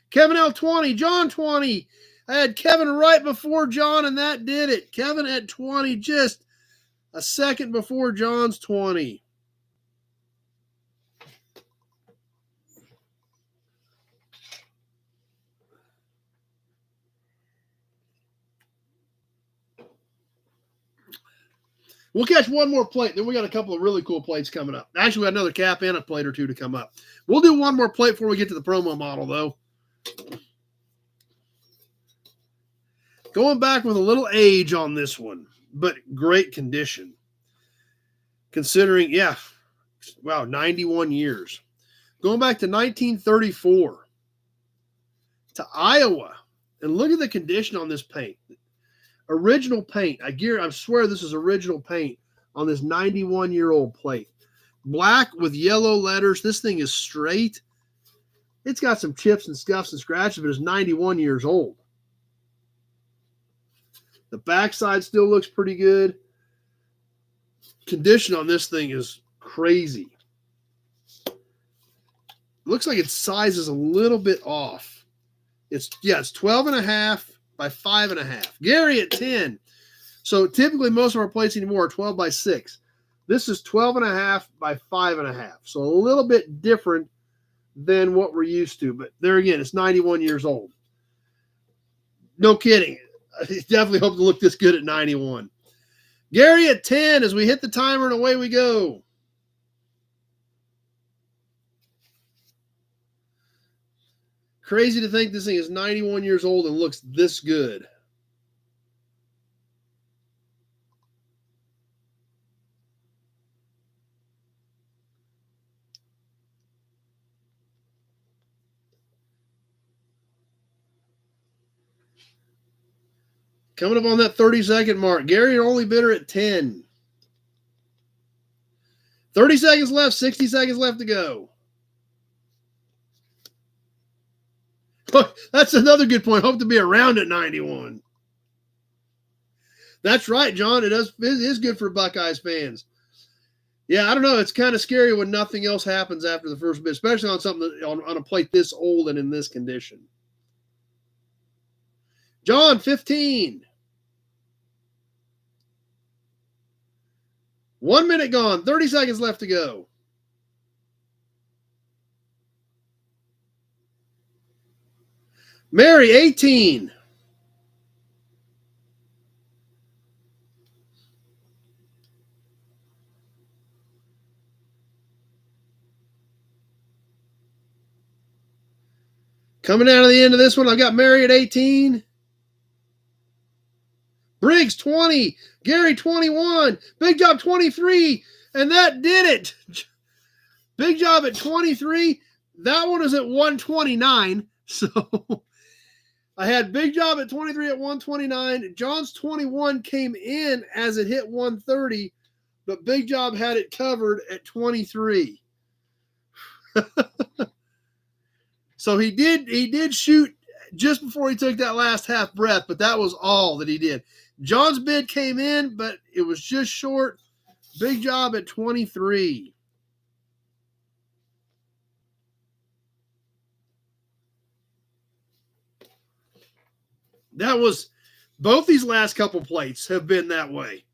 Kevin L, 20. John, 20. I had Kevin right before John, and that did it. Kevin at 20, just a second before John's 20. We'll catch one more plate. Then we got a couple of really cool plates coming up. Actually, we got another cap and a plate or two to come up. We'll do one more plate before we get to the promo model, though. Going back with a little age on this one, but great condition. Considering, yeah, wow, 91 years. Going back to 1934 to Iowa. And look at the condition on this paint. Original paint. I swear this is original paint on this 91-year-old plate. Black with yellow letters. This thing is straight. It's got some chips and scuffs and scratches, but it's 91 years old. The backside still looks pretty good. Condition on this thing is crazy. Looks like its size is a little bit off. It's 12.5 by 5.5. Gary at 10. So typically most of our plates anymore are 12 by 6. This is 12.5 by 5.5. So a little bit different than what we're used to. But there again, it's 91 years old. No kidding. I definitely hope to look this good at 91. Gary at 10 as we hit the timer and away we go. Crazy to think this thing is 91 years old and looks this good. Coming up on that 30-second mark. Gary, your only bidder at 10. 30 seconds left, 60 seconds left to go. That's another good point. Hope to be around at 91. That's right, John. It is good for Buckeyes fans. Yeah, I don't know. It's kind of scary when nothing else happens after the first bid, especially on something on a plate this old and in this condition. John, 15. 1 minute gone. 30 seconds left to go. Mary, 18. Coming down to the end of this one, I've got Mary at 18. Briggs, 20. Gary, 21. Big Job, 23. And that did it. Big Job at 23. That one is at 129. So I had Big Job at 23 at 129. John's 21 came in as it hit 130, but Big Job had it covered at 23. So he did shoot just before he took that last half breath, but that was all that he did. John's bid came in, but it was just short. Big Job at 23. That was, both these last couple plates have been that way.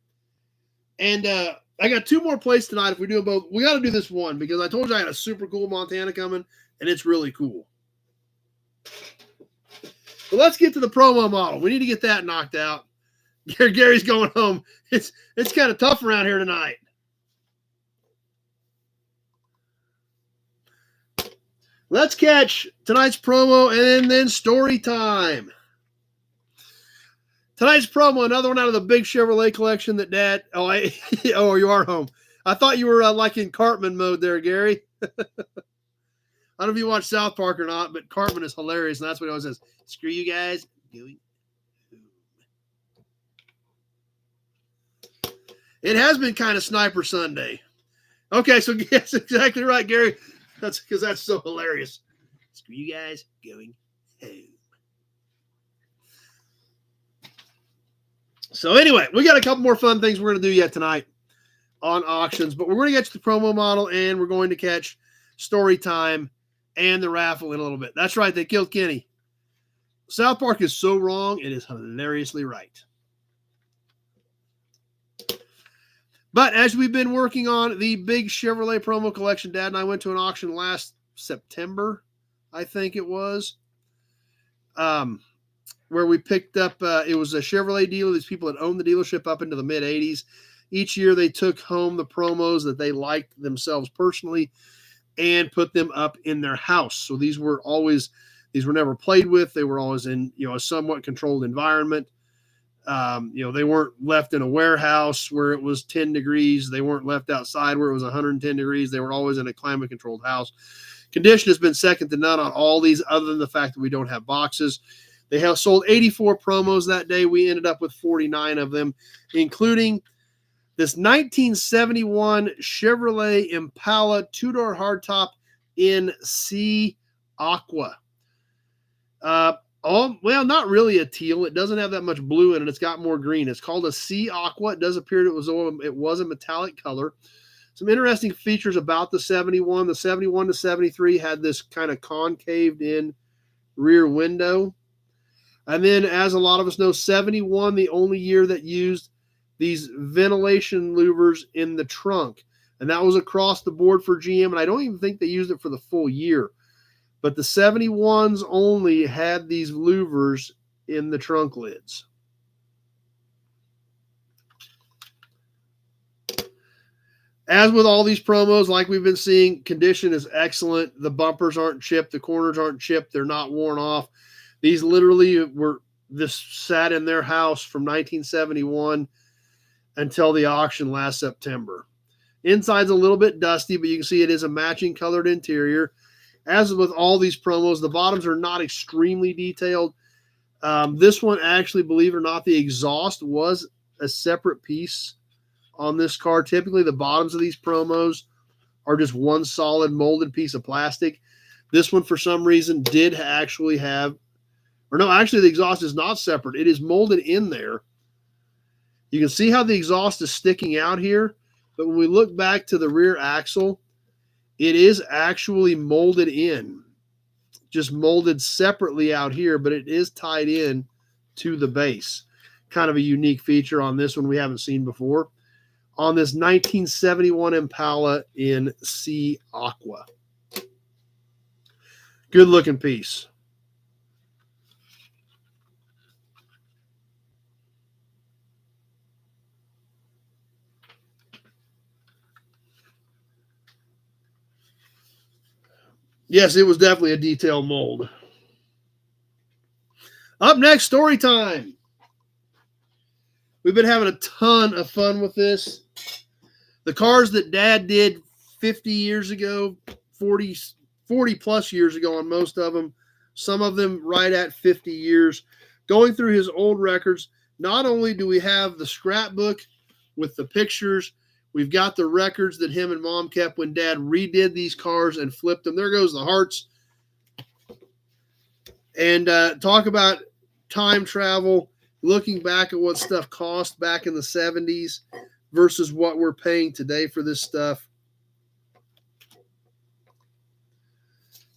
And I got two more plates tonight. If we do both, we got to do this one because I told you I had a super cool Montana coming, and it's really cool. But let's get to the promo model. We need to get that knocked out. Gary's going home. It's kind of tough around here tonight. Let's catch tonight's promo and then story time. Tonight's promo, another one out of the big Chevrolet collection that Dad. Oh, you are home. I thought you were like in Cartman mode there, Gary. I don't know if you watch South Park or not, but Cartman is hilarious, and that's what he always says. Screw you guys. Going home. It has been kind of Sniper Sunday. Okay, so yes, exactly right, Gary. That's because that's so hilarious. Screw you guys. Going home. So anyway, we got a couple more fun things we're going to do yet tonight on auctions, but we're going to get to the promo model, and we're going to catch story time and the raffle in a little bit. That's right. They killed Kenny. South Park is so wrong. It is hilariously right. But as we've been working on the big Chevrolet promo collection, Dad and I went to an auction last September, I think it was, where we picked up, it was a Chevrolet dealer. These people had owned the dealership up into the mid-'80s. Each year they took home the promos that they liked themselves personally and put them up in their house. So these were never played with. They were always in, a somewhat controlled environment. They weren't left in a warehouse where it was 10 degrees. They weren't left outside where it was 110 degrees. They were always in a climate controlled house. Condition has been second to none on all these, other than the fact that we don't have boxes. They have sold 84 promos that day. We ended up with 49 of them, including This 1971 Chevrolet Impala two-door hardtop in Sea Aqua. Well, not really a teal. It doesn't have that much blue in it. It's got more green. It's called a Sea Aqua. It does appear it was a metallic color. Some interesting features about the 71. The 71 to 73 had this kind of concaved in rear window. And then, as a lot of us know, 71, the only year that used these ventilation louvers in the trunk. And that was across the board for GM. And I don't even think they used it for the full year. But the 71s only had these louvers in the trunk lids. As with all these promos, like we've been seeing, condition is excellent. The bumpers aren't chipped. The corners aren't chipped. They're not worn off. These literally sat in their house from 1971 until the auction last September. Inside's a little bit dusty, but you can see it is a matching colored interior. As with all these promos, the bottoms are not extremely detailed. This one, actually, believe it or not, the exhaust was a separate piece on this car. Typically, the bottoms of these promos are just one solid molded piece of plastic. This one, for some reason, did actually have, or no, actually, the exhaust is not separate. It is molded in there. You can see how the exhaust is sticking out here, but when we look back to the rear axle, it is actually molded in, just molded separately out here, but it is tied in to the base. Kind of a unique feature on this one we haven't seen before. On this 1971 Impala in Sea Aqua. Good looking piece. Yes, it was definitely a detail mold. Up next, story time. We've been having a ton of fun with this. The cars that Dad did 50 years ago, 40 plus years ago on most of them, some of them right at 50 years. Going through his old records, not only do we have the scrapbook with the pictures, we've got the records that him and Mom kept when Dad redid these cars and flipped them. There goes the hearts. And talk about time travel, looking back at what stuff cost back in the 70s versus what we're paying today for this stuff.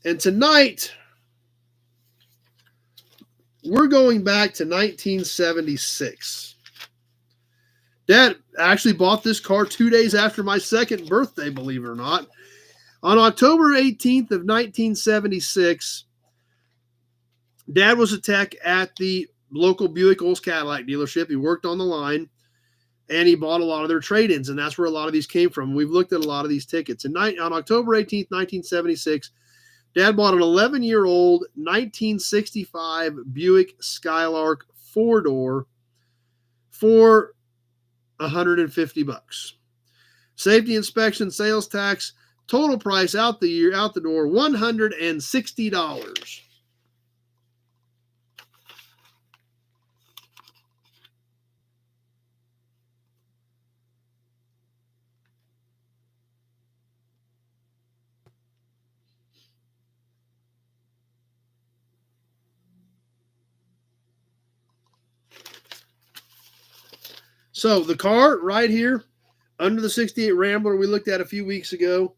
And tonight, we're going back to 1976. Dad actually bought this car 2 days after my second birthday, believe it or not. On October 18th of 1976, Dad was a tech at the local Buick Olds Cadillac dealership. He worked on the line, and he bought a lot of their trade-ins, and that's where a lot of these came from. We've looked at a lot of these tickets. On October 18th, 1976, Dad bought an 11-year-old 1965 Buick Skylark 4-door for $150. Safety inspection, sales tax, total price out the door, $160. So the car right here, under the 68 Rambler we looked at a few weeks ago,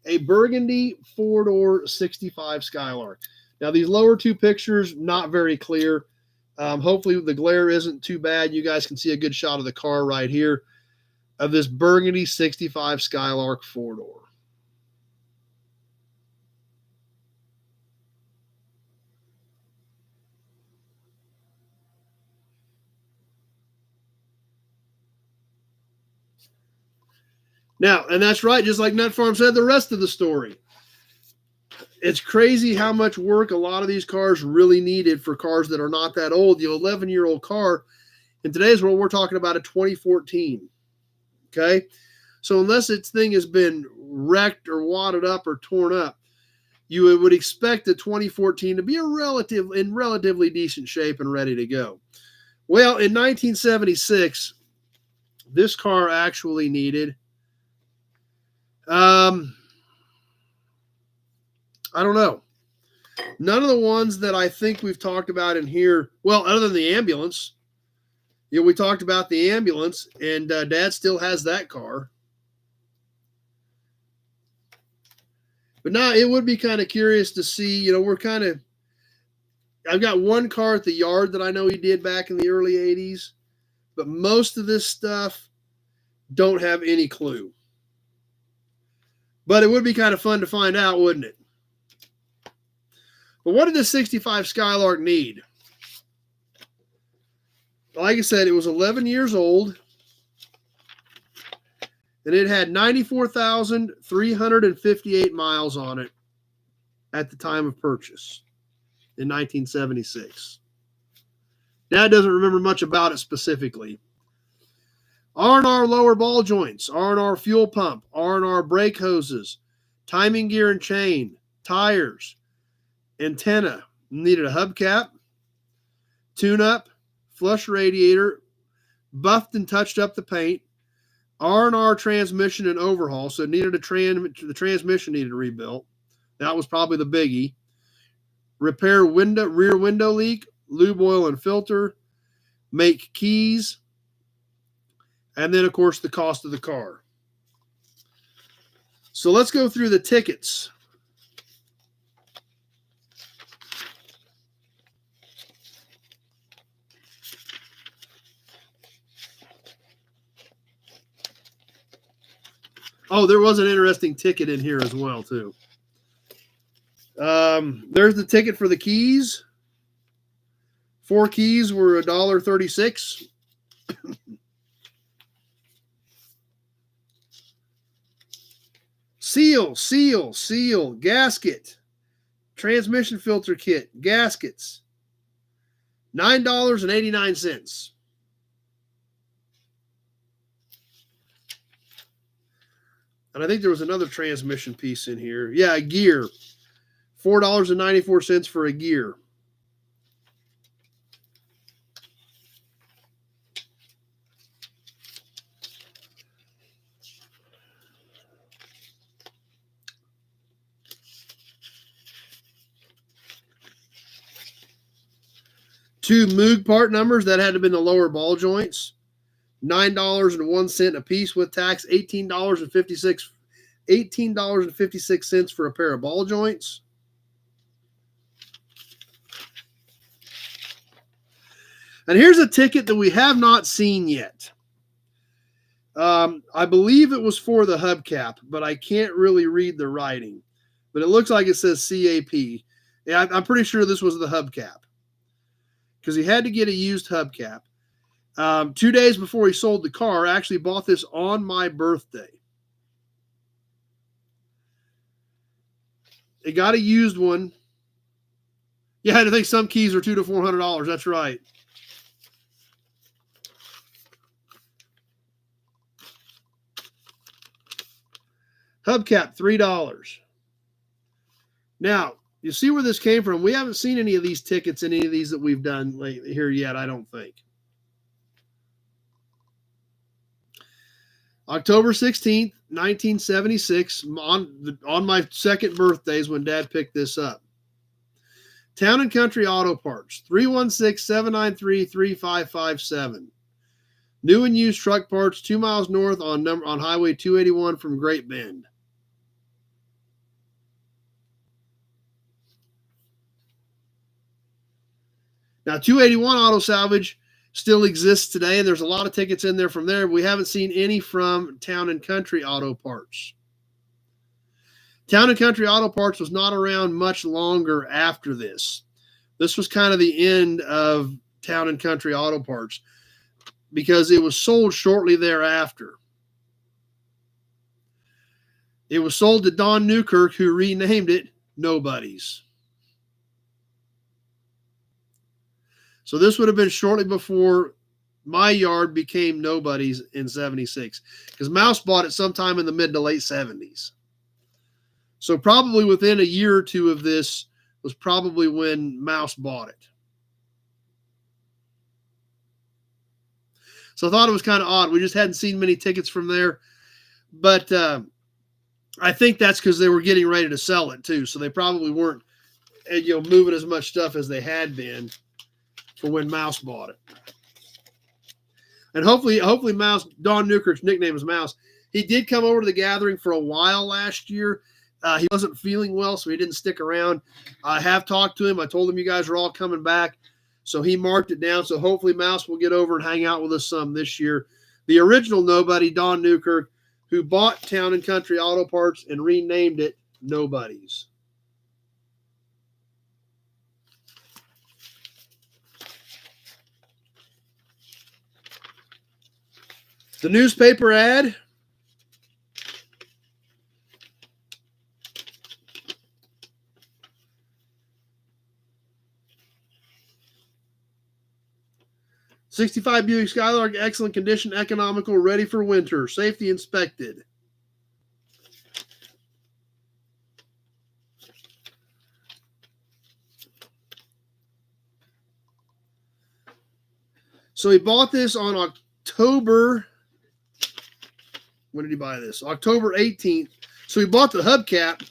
a burgundy 4-door 65 Skylark. Now these lower two pictures, not very clear. Hopefully the glare isn't too bad. You guys can see a good shot of the car right here of this burgundy 65 Skylark 4-door. Now, and that's right, just like Nut Farm said, the rest of the story. It's crazy how much work a lot of these cars really needed for cars that are not that old. The 11-year-old car, in today's world, we're talking about a 2014. Okay? So unless its thing has been wrecked or wadded up or torn up, you would expect the 2014 to be in relatively decent shape and ready to go. Well, in 1976, this car actually needed. I don't know. None of the ones that I think we've talked about in here, well, other than the ambulance. You know, we talked about the ambulance, and Dad still has that car. But now it would be kind of curious to see, you know, I've got one car at the yard that I know he did back in the early 80s, but most of this stuff don't have any clue. But it would be kind of fun to find out, wouldn't it? But what did this 65 Skylark need? Like I said, it was 11 years old, and it had 94,358 miles on it at the time of purchase in 1976. Dad doesn't remember much about it specifically. R&R lower ball joints, R&R fuel pump, R&R brake hoses, timing gear and chain, tires, antenna. Needed a hubcap, tune-up, flush radiator, buffed and touched up the paint, R&R transmission and overhaul, so it needed the transmission needed rebuilt. That was probably the biggie. Repair rear window leak, lube oil and filter, make keys, and then, of course, the cost of the car. So let's go through the tickets. Oh, there was an interesting ticket in here as well, too. There's the ticket for the keys. 4 keys were $1.36. Seal, gasket, transmission filter kit, gaskets, $9.89. And I think there was another transmission piece in here. Yeah, a gear, $4.94 for a gear. Two Moog part numbers that had to be in the lower ball joints, $9.01 a piece with tax, $18.56 for a pair of ball joints. And here's a ticket that we have not seen yet. I believe it was for the hubcap, but I can't really read the writing. But it looks like it says CAP. Yeah, I'm pretty sure this was the hubcap, because he had to get a used hubcap. 2 days before he sold the car, I actually bought this on my birthday. It got a used one. Yeah, I think some keys are $200 to $400. That's right. Hubcap, $3. Now, you see where this came from? We haven't seen any of these tickets in any of these that we've done here yet, I don't think. October 16th, 1976, on my second birthday is when Dad picked this up. Town and Country Auto Parts, 316-793-3557. New and used truck parts, 2 miles north on Highway 281 from Great Bend. Now, 281 Auto Salvage still exists today, and there's a lot of tickets in there from there. We haven't seen any from Town and Country Auto Parts. Town and Country Auto Parts was not around much longer after this. This was kind of the end of Town and Country Auto Parts because it was sold shortly thereafter. It was sold to Don Newkirk, who renamed it Nobody's. So this would have been shortly before my yard became Nobody's in 76, because Mouse bought it sometime in the mid to late 70s. So probably within a year or two of this was probably when Mouse bought it. So I thought it was kind of odd. We just hadn't seen many tickets from there. But I think that's because they were getting ready to sell it too. So they probably weren't, moving as much stuff as they had been for when Mouse bought it. And hopefully Mouse, Don Newkirk's nickname is Mouse. He did come over to the gathering for a while last year. He wasn't feeling well, so he didn't stick around. I have talked to him. I told him you guys are all coming back. So he marked it down. So hopefully Mouse will get over and hang out with us some this year. The original nobody, Don Newkirk, who bought Town and Country Auto Parts and renamed it Nobody's. The newspaper ad. '65 Buick Skylark, excellent condition, economical, ready for winter, safety inspected. So he bought this on October. When did he buy this? October 18th. So he bought the hubcap.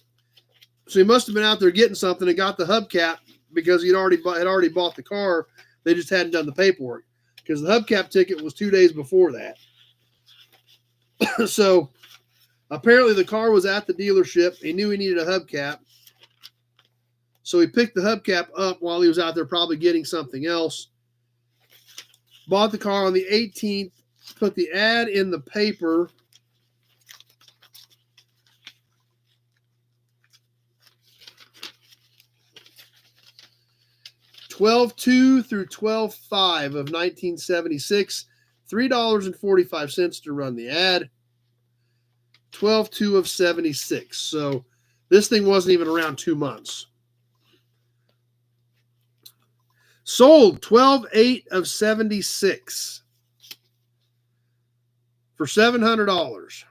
So he must have been out there getting something and got the hubcap because he had already bought the car. They just hadn't done the paperwork because the hubcap ticket was 2 days before that. So apparently the car was at the dealership. He knew he needed a hubcap. So he picked the hubcap up while he was out there probably getting something else. Bought the car on the 18th, put the ad in the paper. $12.2 through $12.5 of 1976, $3.45 to run the ad. $12.2 of 76. So this thing wasn't even around 2 months. Sold $12.8 of 76 for $700.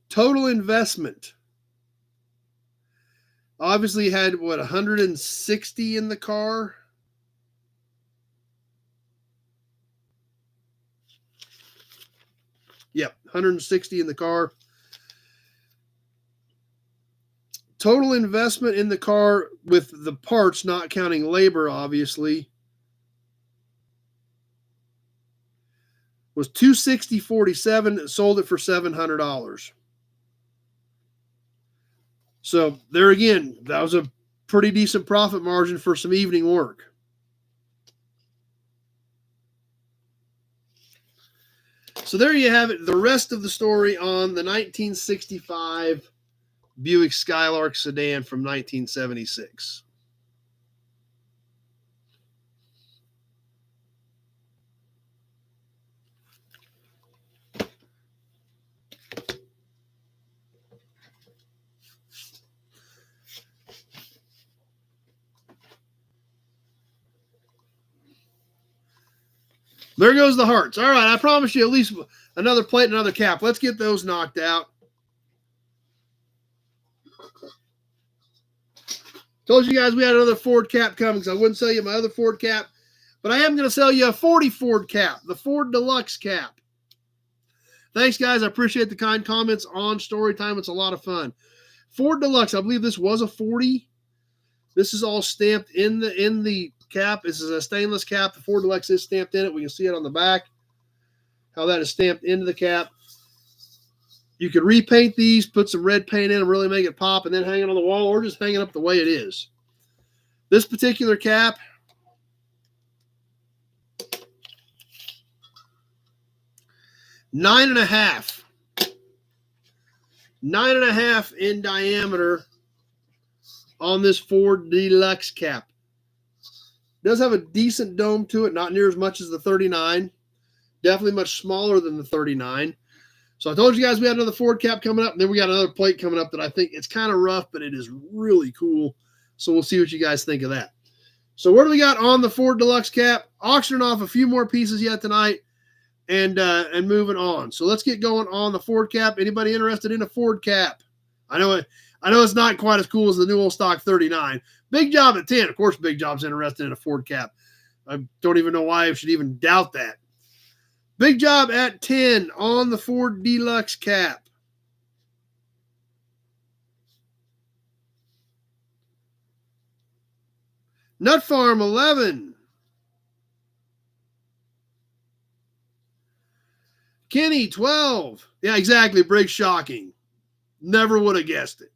Total investment. Obviously had, 160 in the car? Yep, 160 in the car. Total investment in the car with the parts, not counting labor, obviously, was $260.47. Sold it for $700. So there again, that was a pretty decent profit margin for some evening work. So there you have it. The rest of the story on the 1965 Buick Skylark sedan from 1976. There goes the hearts. All right, I promise you at least another plate, another cap. Let's get those knocked out. Told you guys we had another Ford cap coming, because I wouldn't sell you my other Ford cap, but I am going to sell you a 40 Ford cap, the Ford Deluxe cap. Thanks, guys. I appreciate the kind comments on story time. It's a lot of fun. Ford Deluxe, I believe this was a 40. This is all stamped in the cap. This is a stainless cap. The Ford Deluxe is stamped in it. We can see it on the back, how that is stamped into the cap. You could repaint these, put some red paint in them, really make it pop, and then hang it on the wall, or just hang it up the way it is. This particular cap, nine and a half in diameter on this Ford Deluxe cap. It does have a decent dome to it, not near as much as the 39. Definitely much smaller than the 39. So I told you guys we had another Ford cap coming up, and then we got another plate coming up that I think it's kind of rough, but it is really cool. So we'll see what you guys think of that. So what do we got on the Ford Deluxe cap? Auctioning off a few more pieces yet tonight, and moving on. So let's get going on the Ford cap. Anybody interested in a Ford cap? I know it's not quite as cool as the new old stock 39. Big Job at 10. Of course, Big Job's interested in a Ford cap. I don't even know why I should even doubt that. Big job at 10 on the Ford Deluxe cap. Nut Farm 11. Kenny 12. Yeah, exactly. Briggs shocking. Never would have guessed it.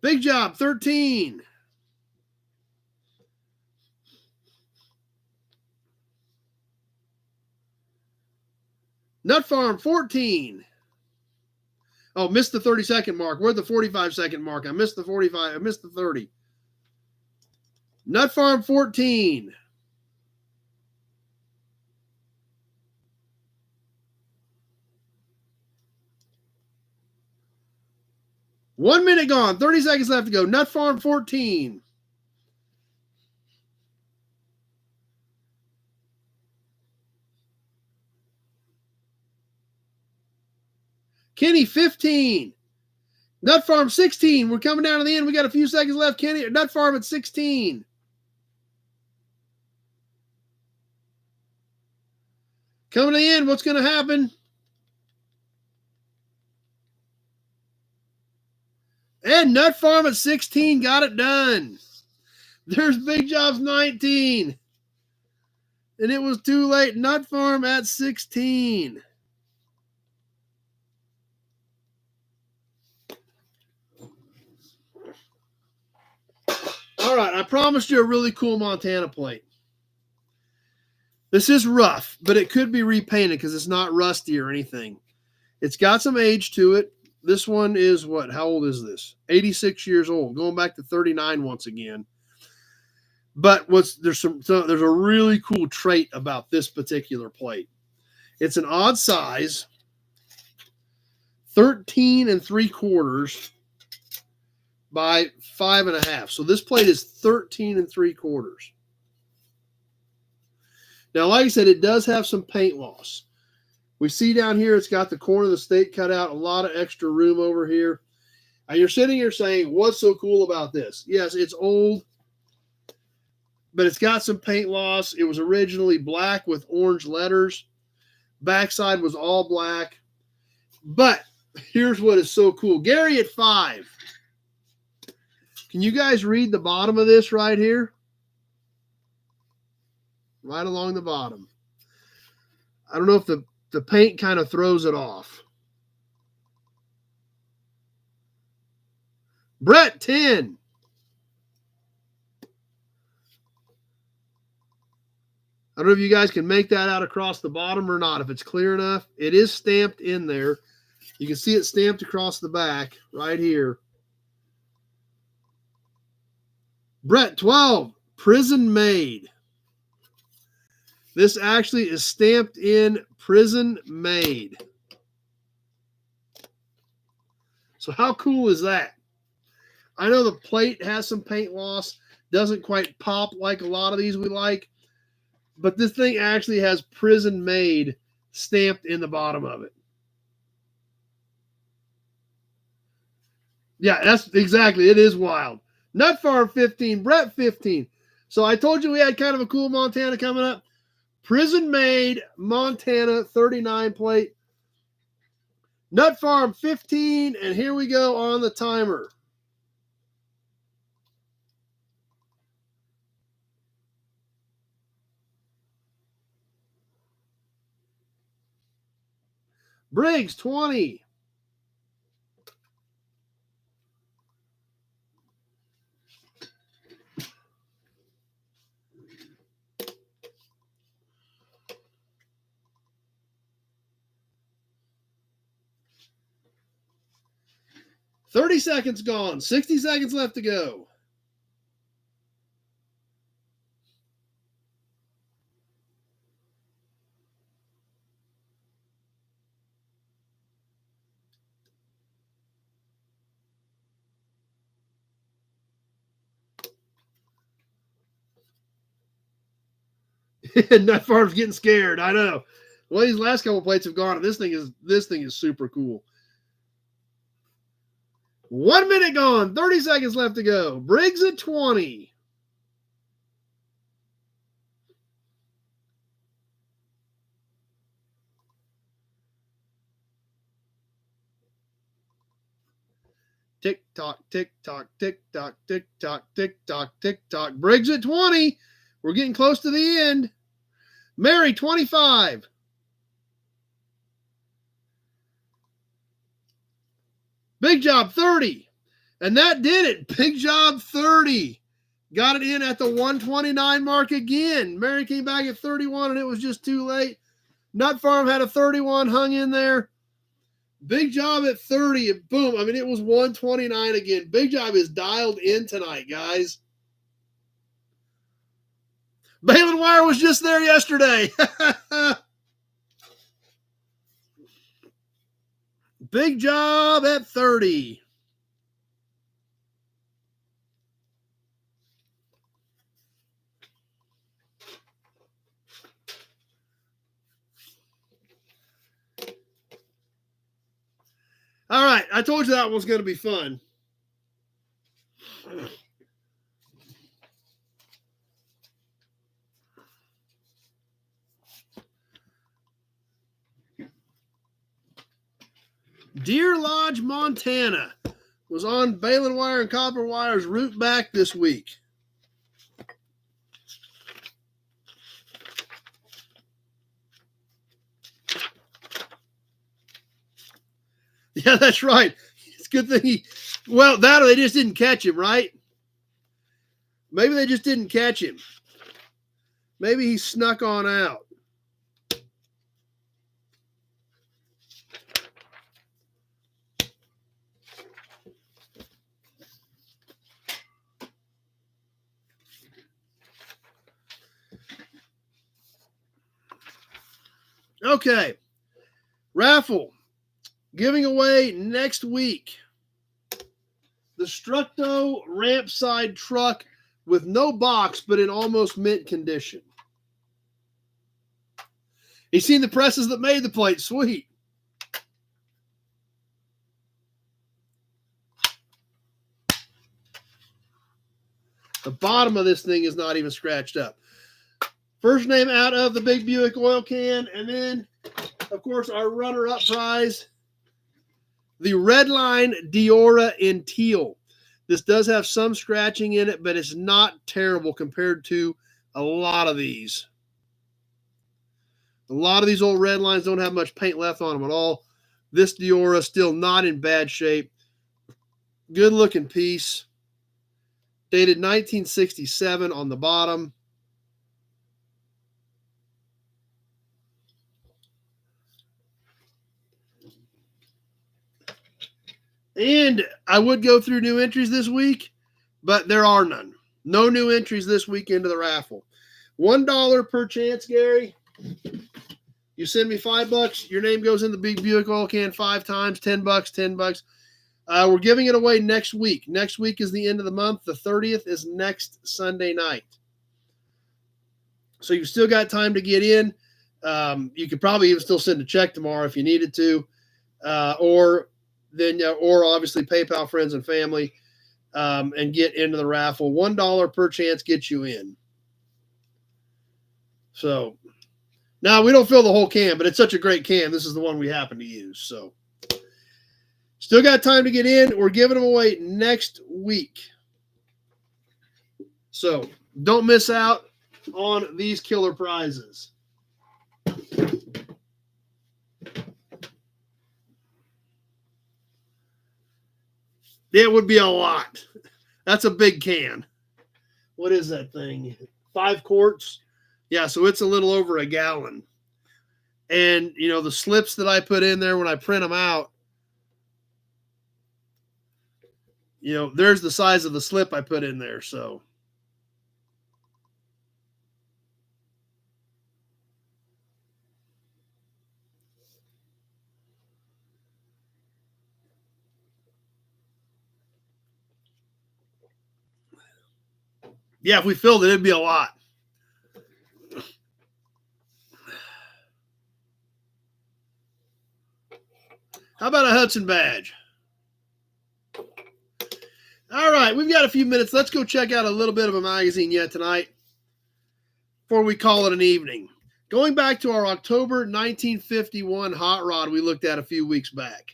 Big job 13. Nut Farm 14. Oh, missed the 30-second mark. We're at the 45-second mark. I missed the 45. I missed the 30. Nut Farm 14. One minute gone. 30 seconds left to go. Nut Farm 14. Kenny 15. Nut Farm 16. We're coming down to the end. We got a few seconds left. Kenny, Nut Farm at 16. Coming to the end. What's going to happen? And Nut Farm at 16 got it done. There's Big Jobs 19. And it was too late. Nut Farm at 16. All right, I promised you a really cool Montana plate. This is rough, but it could be repainted because it's not rusty or anything. It's got some age to it. This one is what? How old is this? 86 years old, going back to 39 once again. But there's a really cool trait about this particular plate. It's an odd size, 13 3/4 by 5 1/2. So this plate is 13 3/4. Now, like I said, it does have some paint loss. We see down here, it's got the corner of the stake cut out, a lot of extra room over here. And you're sitting here saying, what's so cool about this? Yes, it's old, but it's got some paint loss. It was originally black with orange letters. Backside was all black. But here's what is so cool. Gary at 5. Can you guys read the bottom of this right here? Right along the bottom. I don't know if the paint kind of throws it off. Brett, 10. I don't know if you guys can make that out across the bottom or not. If it's clear enough, it is stamped in there. You can see it stamped across the back right here. Brett, 12. Prison made. This actually is stamped in prison made. So how cool is that? I know the plate has some paint loss, doesn't quite pop like a lot of these we like, but this thing actually has prison made stamped in the bottom of it. Yeah, that's exactly. It is wild. Nut Farm 15, Brett 15. So I told you we had kind of a cool Montana coming up. Prison made Montana 39 plate. Nut Farm 15, and here we go on the timer. Briggs 20. $30 seconds gone. 60 seconds left to go. Nut Farm's getting scared. I know. Well, these last couple plates have gone, and this thing is super cool. 1 minute gone. 30 seconds left to go. Briggs at 20. Tick tock, tick tock, tick tock, tick tock, tick tock, tick tock. Briggs at 20. We're getting close to the end. Mary, 25. Big Job, 30. And that did it. Big Job, 30. Got it in at the 129 mark again. Mary came back at 31, and it was just too late. Nut Farm had a 31, hung in there. Big Job at 30, and boom. I mean, it was 129 again. Big Job is dialed in tonight, guys. Balin Wire was just there yesterday. Big Job at 30. All right, I told you that one was going to be fun. Deer Lodge, Montana was on Balin Wire and Copper Wire's route back this week. Yeah, that's right. It's a good thing well, that or they just didn't catch him, right? Maybe they just didn't catch him. Maybe he snuck on out. Okay. Raffle. Giving away next week the Structo ramp side truck with no box, but in almost mint condition. You seen the presses that made the plate? Sweet. The bottom of this thing is not even scratched up. First name out of the big Buick oil can, and then, of course, our runner-up prize, the Redline Diora in teal. This does have some scratching in it, but it's not terrible compared to a lot of these. A lot of these old red lines don't have much paint left on them at all. This Diora still not in bad shape. Good looking piece. Dated 1967 on the bottom. And I would go through new entries this week, but there are none. No new entries this week into the raffle. $1 per chance, Gary. You send me $5, your name goes in the big Buick oil can 5 times, $10, $10. We're giving it away next week. Next week is the end of the month. The 30th is next Sunday night. So you've still got time to get in. You could probably even still send a check tomorrow if you needed to, or obviously PayPal friends and family, and get into the raffle. $1 per chance gets you in. So now we don't fill the whole can, but it's such a great can. This is the one we happen to use. So still got time to get in. We're giving them away next week. So don't miss out on these killer prizes. It would be a lot. That's a big can. What is that thing? 5 quarts? Yeah, so it's a little over a gallon. And, the slips that I put in there when I print them out, there's the size of the slip I put in there. So yeah, if we filled it, it'd be a lot. How about a Hudson badge? All right, we've got a few minutes. Let's go check out a little bit of a magazine yet tonight before we call it an evening. Going back to our October 1951 hot rod we looked at a few weeks back.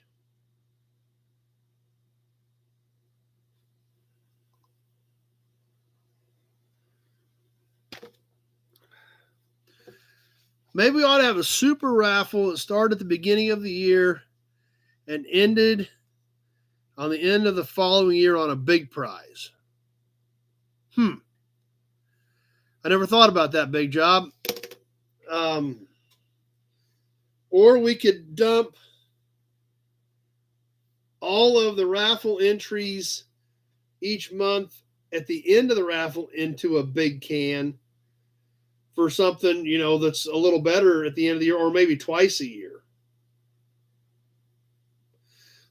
Maybe we ought to have a super raffle that started at the beginning of the year and ended on the end of the following year on a big prize. I never thought about that, Big Job. Or we could dump all of the raffle entries each month at the end of the raffle into a big can for something, that's a little better at the end of the year, or maybe twice a year.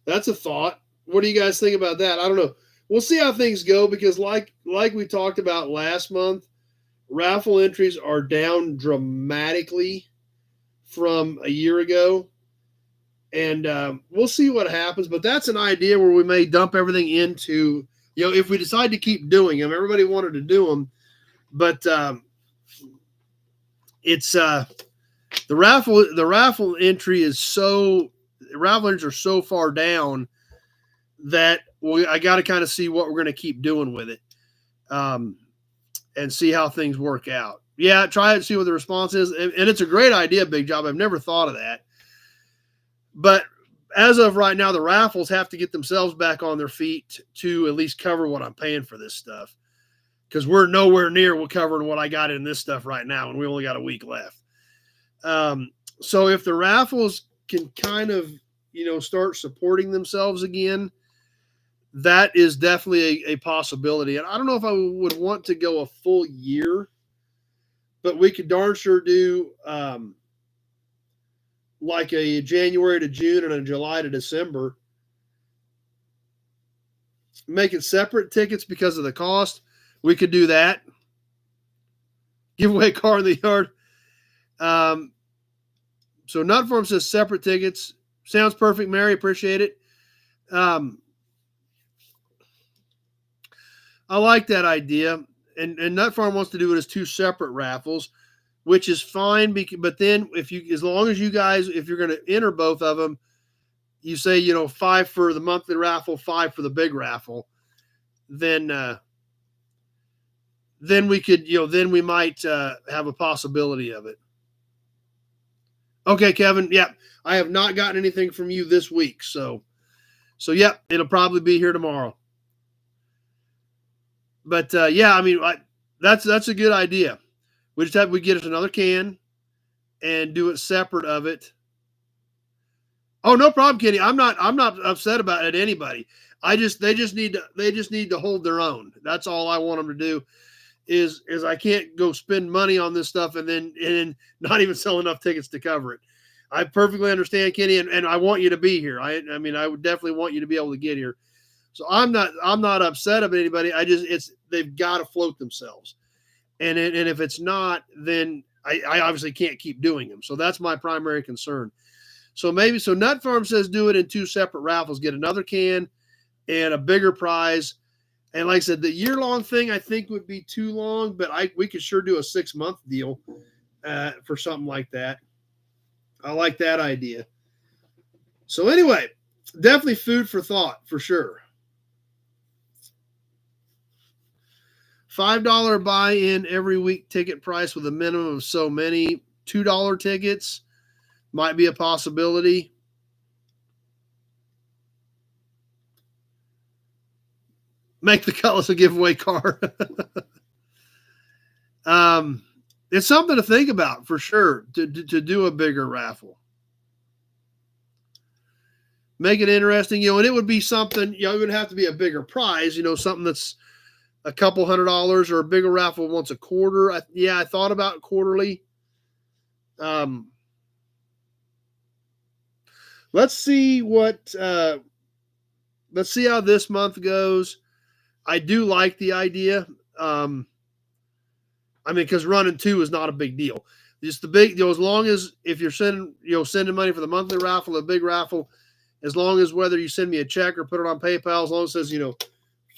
That's a thought. What do you guys think about that? I don't know. We'll see how things go because like we talked about last month, raffle entries are down dramatically from a year ago. And we'll see what happens. But that's an idea where we may dump everything into, if we decide to keep doing them. Everybody wanted to do them. But it's the raffle entry is raffle entries are so far down that I got to kind of see what we're going to keep doing with it, and see how things work out. Yeah, try it, see what the response is, and it's a great idea, Big Job. I've never thought of that, but as of right now, the raffles have to get themselves back on their feet to at least cover what I'm paying for this stuff, because we're nowhere near covering what I got in this stuff right now, and we only got a week left. So if the raffles can kind of, start supporting themselves again, that is definitely a possibility. And I don't know if I would want to go a full year, but we could darn sure do like a January to June and a July to December. Make it separate tickets because of the cost. We could do that. Give away a car in the yard. So Nut Farm says separate tickets. Sounds perfect, Mary. Appreciate it. I like that idea. And Nut Farm wants to do it as two separate raffles, which is fine. But then as long as you guys, if you're going to enter both of them, you say, $5 for the monthly raffle, $5 for the big raffle, then we could, then we might have a possibility of it. Okay, Kevin. Yeah, I have not gotten anything from you this week. So yeah, it'll probably be here tomorrow. But yeah, I mean, that's a good idea. We get us another can and do it separate of it. Oh, no problem, Kenny. I'm not upset about it. Anybody. They just need to hold their own. That's all I want them to do. Is I can't go spend money on this stuff and then not even sell enough tickets to cover it. I perfectly understand, Kenny, and I want you to be here. I mean, I would definitely want you to be able to get here. So I'm not upset about anybody. They've got to float themselves, and if it's not, then I obviously can't keep doing them. So that's my primary concern. So Nut Farm says do it in two separate raffles. Get another can and a bigger prize. And like I said, the year-long thing I think would be too long, but we could sure do a 6-month deal for something like that. I like that idea. So anyway, definitely food for thought for sure. $5 buy-in every week ticket price with a minimum of so many. $2 tickets might be a possibility. Make the Cutlass a giveaway car. It's something to think about for sure to do a bigger raffle. Make it interesting, and it would be something, it would have to be a bigger prize, something that's a couple $100 or a bigger raffle once a quarter. I thought about quarterly. Let's see how this month goes. I do like the idea. Because running 2 is not a big deal. Just the big, as long as if you're sending money for the monthly raffle, a big raffle, as long as whether you send me a check or put it on PayPal, as long as it says,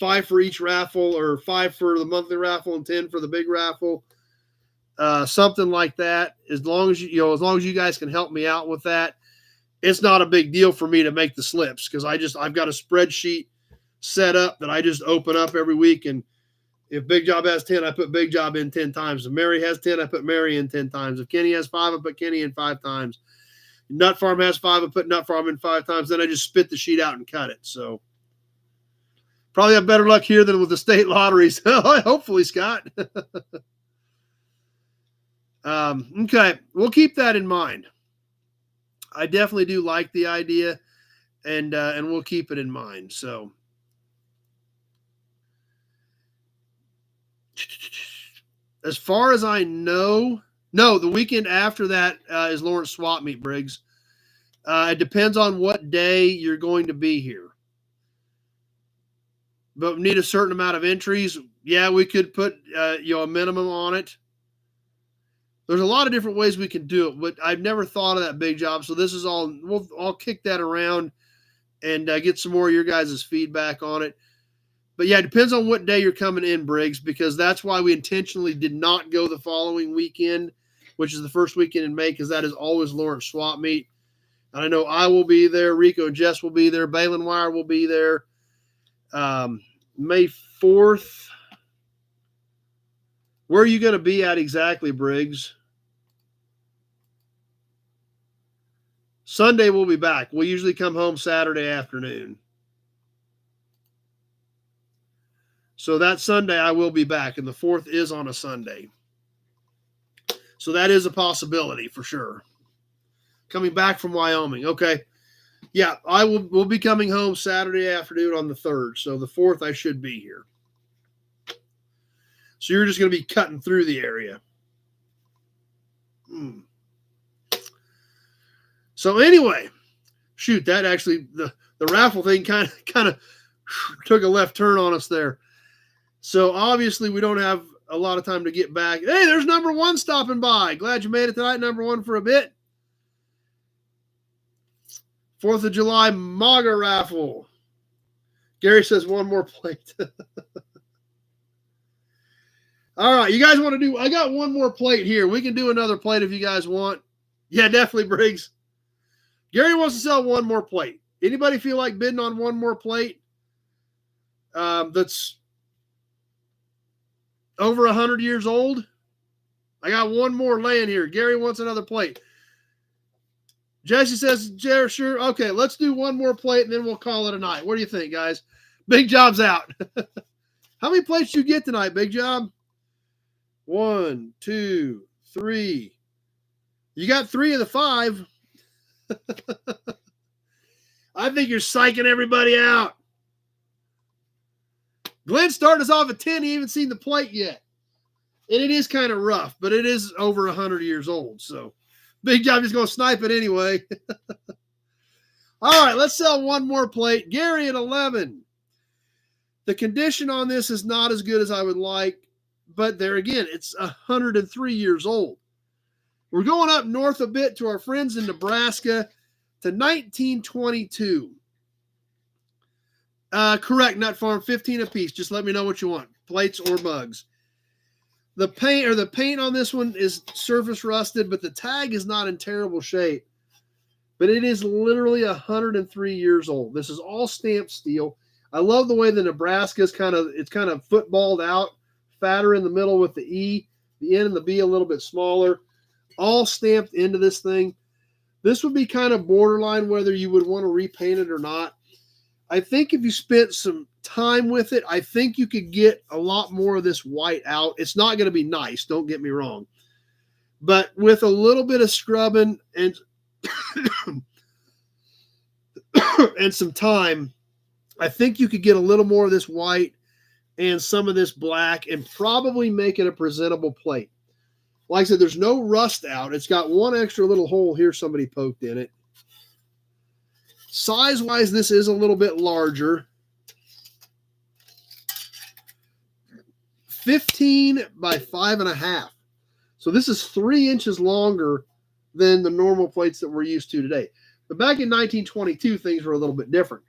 5 for each raffle, or 5 for the monthly raffle and 10 for the big raffle. Something like that. As long as you guys can help me out with that, it's not a big deal for me to make the slips, because I've got a spreadsheet set up that I just open up every week, and if Big Job has 10, I put Big Job in 10 times. If Mary has 10, I put Mary in 10 times. If Kenny has 5, I put Kenny in 5 times. Nut Farm has 5, I put Nut Farm in 5 times. Then I just spit the sheet out and cut it. So probably have better luck here than with the state lotteries. Hopefully, Scott. Okay, we'll keep that in mind. I definitely do like the idea, and we'll keep it in mind. So, as far as I know, no, the weekend after that is Lawrence Swap Meet, Briggs. It depends on what day you're going to be here. But we need a certain amount of entries. Yeah, we could put a minimum on it. There's a lot of different ways we can do it, but I've never thought of that, Big Job. So this is all, I'll kick that around and get some more of your guys' feedback on it. But yeah, it depends on what day you're coming in, Briggs, because that's why we intentionally did not go the following weekend, which is the first weekend in May, because that is always Lawrence Swap Meet. And I know I will be there. Rico and Jess will be there. Balin Wire will be there. May 4th. Where are you going to be at exactly, Briggs? Sunday we'll be back. We usually come home Saturday afternoon. So that Sunday I will be back, and the 4th is on a Sunday. So that is a possibility for sure. Coming back from Wyoming. Okay. Yeah, we'll be coming home Saturday afternoon on the 3rd. So the 4th I should be here. So you're just going to be cutting through the area. So anyway, shoot, that actually, the raffle thing kind of took a left turn on us there. So obviously we don't have a lot of time to get back. Hey, there's number 1 stopping by. Glad you made it tonight, number 1 for a bit. 4th of July MAGA raffle. Gary says 1 more plate. All right, you guys want to do, I got 1 more plate here. We can do another plate if you guys want. Yeah, definitely, Briggs. Gary wants to sell 1 more plate. Anybody feel like bidding on 1 more plate? That's over 100 years old. I got 1 more laying here. Gary wants another plate. Jesse says, Jared, sure. Okay, let's do 1 more plate and then we'll call it a night. What do you think, guys? Big Job's out. How many plates did you get tonight, Big Job? 1, 2, 3. You got 3 of the 5. I think you're psyching everybody out. Glenn started us off at 10. He hasn't seen the plate yet. And it is kind of rough, but it is over 100 years old. So Big Job is going to snipe it anyway. All right, let's sell 1 more plate. Gary at 11. The condition on this is not as good as I would like, but there again, it's 103 years old. We're going up north a bit to our friends in Nebraska to 1922. Correct, Nut Farm, 15 apiece. Just let me know what you want, plates or mugs. The paint on this one is surface rusted, but the tag is not in terrible shape. But it is literally 103 years old. This is all stamped steel. I love the way the Nebraska is kind of footballed out, fatter in the middle with the E, the N and the B a little bit smaller, all stamped into this thing. This would be kind of borderline whether you would want to repaint it or not. I think if you spent some time with it, I think you could get a lot more of this white out. It's not going to be nice, don't get me wrong. But with a little bit of scrubbing and and some time, I think you could get a little more of this white and some of this black and probably make it a presentable plate. Like I said, there's no rust out. It's got 1 extra little hole here somebody poked in it. Size-wise, this is a little bit larger. 15 by 5.5. So this is 3 inches longer than the normal plates that we're used to today. But back in 1922, things were a little bit different.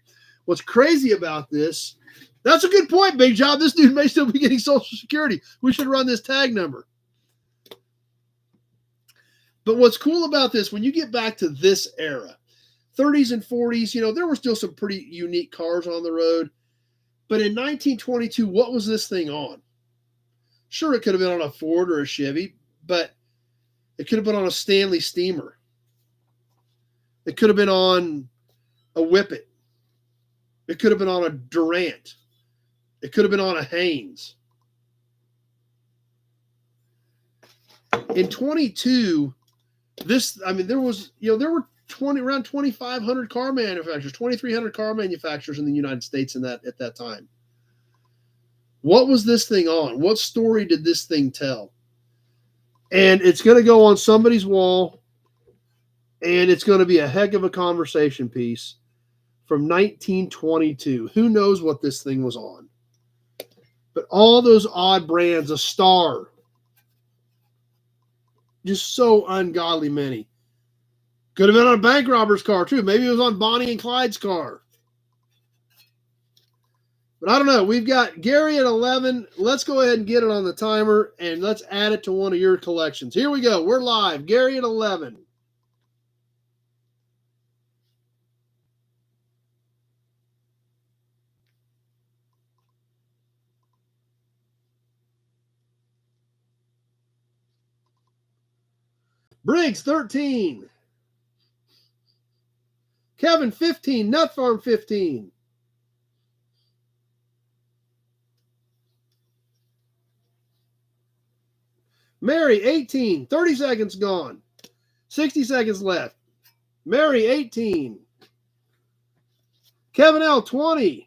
What's crazy about this, that's a good point, Big Job. This dude may still be getting Social Security. We should run this tag number. But what's cool about this, when you get back to this era, 30s and 40s, there were still some pretty unique cars on the road. But in 1922, what was this thing on? Sure, it could have been on a Ford or a Chevy, but it could have been on a Stanley Steamer. It could have been on a Whippet. It could have been on a Durant. It could have been on a Hemmings. In 22, there were around 2,500 car manufacturers, 2,300 car manufacturers in the United States at that time. What was this thing on? What story did this thing tell? And it's going to go on somebody's wall, and it's going to be a heck of a conversation piece from 1922. Who knows what this thing was on? But all those odd brands, a Star, just so ungodly many. Could have been on a bank robber's car, too. Maybe it was on Bonnie and Clyde's car. But I don't know. We've got Gary at 11. Let's go ahead and get it on the timer, and let's add it to one of your collections. Here we go. We're live. Gary at 11. Briggs, 13. Kevin, 15. Nut Farm, 15. Mary, 18. 30 seconds gone. 60 seconds left. Mary, 18. Kevin L, 20.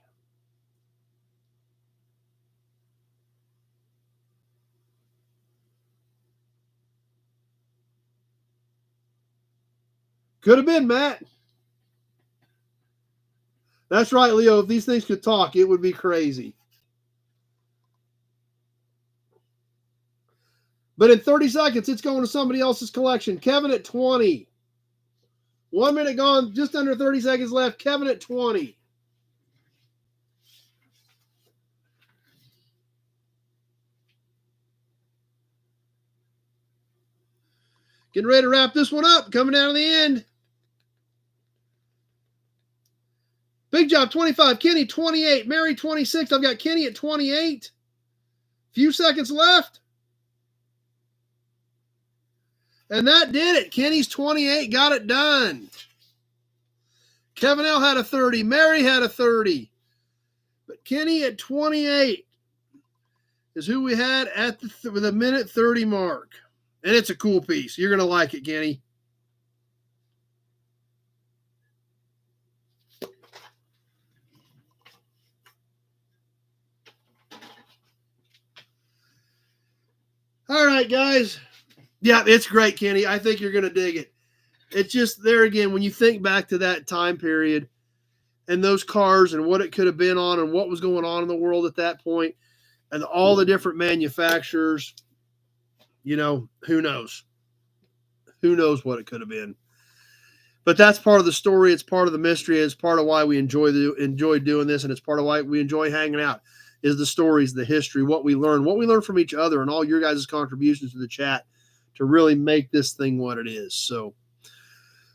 Could have been, Matt. That's right, Leo. If these things could talk, it would be crazy. But in 30 seconds, it's going to somebody else's collection. Kevin at 20. 1 minute gone, just under 30 seconds left. Kevin at 20. Getting ready to wrap this one up. Coming down to the end. Big Job, 25. Kenny, 28. Mary, 26. I've got Kenny at 28. Few seconds left. And that did it. Kenny's 28. Got it done. Kevin L had a 30. Mary had a 30. But Kenny at 28 is who we had at the minute 30 mark. And it's a cool piece. You're going to like it, Kenny. All right, guys. Yeah, it's great, Kenny. I think you're going to dig it. It's just there again, when you think back to that time period and those cars and what it could have been on and what was going on in the world at that point and all the different manufacturers, who knows? Who knows what it could have been? But that's part of the story. It's part of the mystery. It's part of why we enjoy doing this, and it's part of why we enjoy hanging out. Is the stories, the history, what we learn from each other, and all your guys' contributions to the chat to really make this thing what it is. So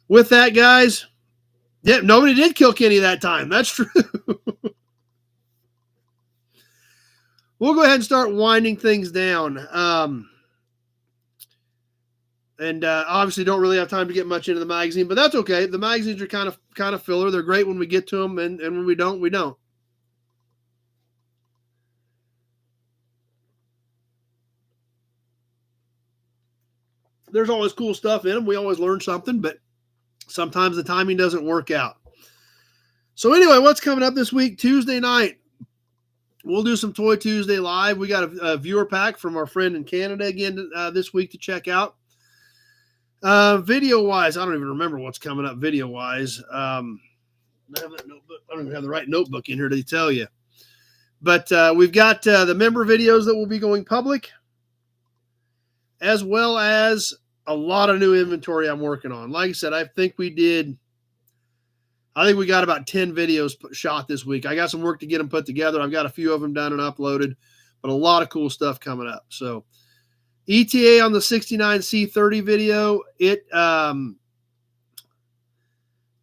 with that, guys, yeah, nobody did kill Kenny that time. That's true. We'll go ahead and start winding things down. And obviously don't really have time to get much into the magazine, but that's okay. The magazines are kind of filler. They're great when we get to them, and when we don't, we don't. There's always cool stuff in them. We always learn something, but sometimes the timing doesn't work out. So anyway, what's coming up this week? Tuesday night, we'll do some Toy Tuesday live. We got a viewer pack from our friend in Canada again this week to check out. Video-wise, I don't even remember what's coming up video-wise. I have that notebook. I don't even have the right notebook in here to tell you. But we've got the member videos that will be going public, as well as a lot of new inventory I'm working on. Like I said, I think we did I think we got about 10 videos shot this week. I got some work to get them put together. I've got a few of them done and uploaded, but a lot of cool stuff coming up. So ETA on the 69C30 video,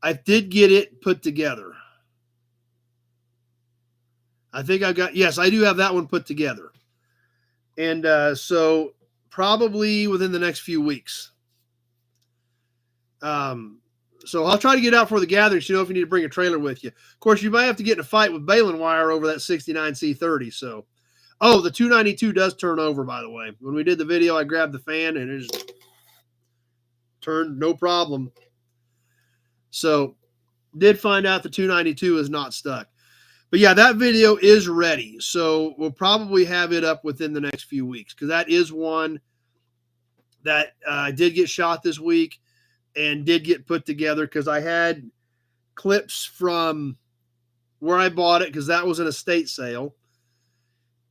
I did get it put together. I think yes, I do have that one put together. And so probably within the next few weeks. So I'll try to get out for the gatherings, if you need to bring a trailer with you. Of course, you might have to get in a fight with baling wire over that 69C30. So, the 292 does turn over, by the way. When we did the video, I grabbed the fan and it just turned no problem. So, did find out the 292 is not stuck. But yeah, that video is ready. So we'll probably have it up within the next few weeks, because that is one that did get shot this week and did get put together, because I had clips from where I bought it, because that was an estate sale.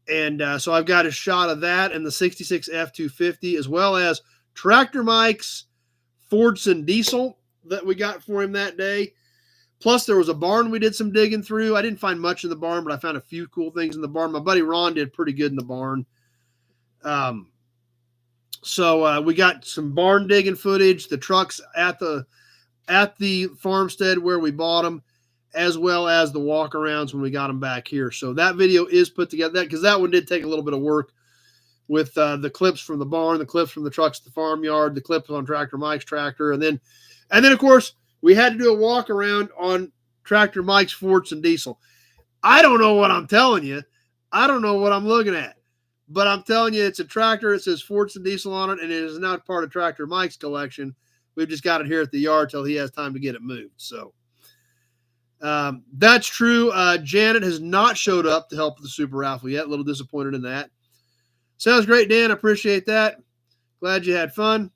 And so I've got a shot of that and the 66 F250, as well as Tractor Mike's Fordson diesel that we got for him that day. Plus, there was a barn we did some digging through. I didn't find much in the barn, but I found a few cool things in the barn. My buddy Ron did pretty good in the barn. So we got some barn digging footage, the trucks at the farmstead where we bought them, as well as the walk-arounds when we got them back here. So that video is put together, because that one did take a little bit of work with the clips from the barn, the clips from the trucks at the farmyard, the clips on Tractor Mike's tractor, and then of course, we had to do a walk around on Tractor Mike's Fordson diesel. I don't know what I'm telling you. I don't know what I'm looking at. But I'm telling you, it's a tractor. It says Fordson diesel on it, and it is not part of Tractor Mike's collection. We've just got it here at the yard till he has time to get it moved. So that's true. Janet has not showed up to help with the Super Raffle yet. A little disappointed in that. Sounds great, Dan. I appreciate that. Glad you had fun.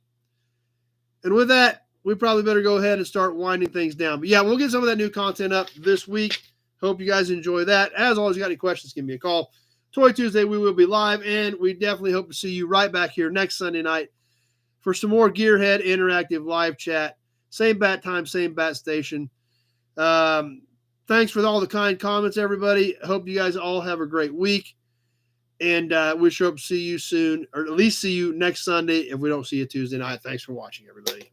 And with that, we probably better go ahead and start winding things down. But yeah, we'll get some of that new content up this week. Hope you guys enjoy that. As always, you got any questions, give me a call. Toy Tuesday, we will be live, and we definitely hope to see you right back here next Sunday night for some more Gearhead interactive live chat. Same bat time, same bat station. Thanks for all the kind comments, everybody. Hope you guys all have a great week. And we sure hope to see you soon, or at least see you next Sunday if we don't see you Tuesday night. Thanks for watching, everybody.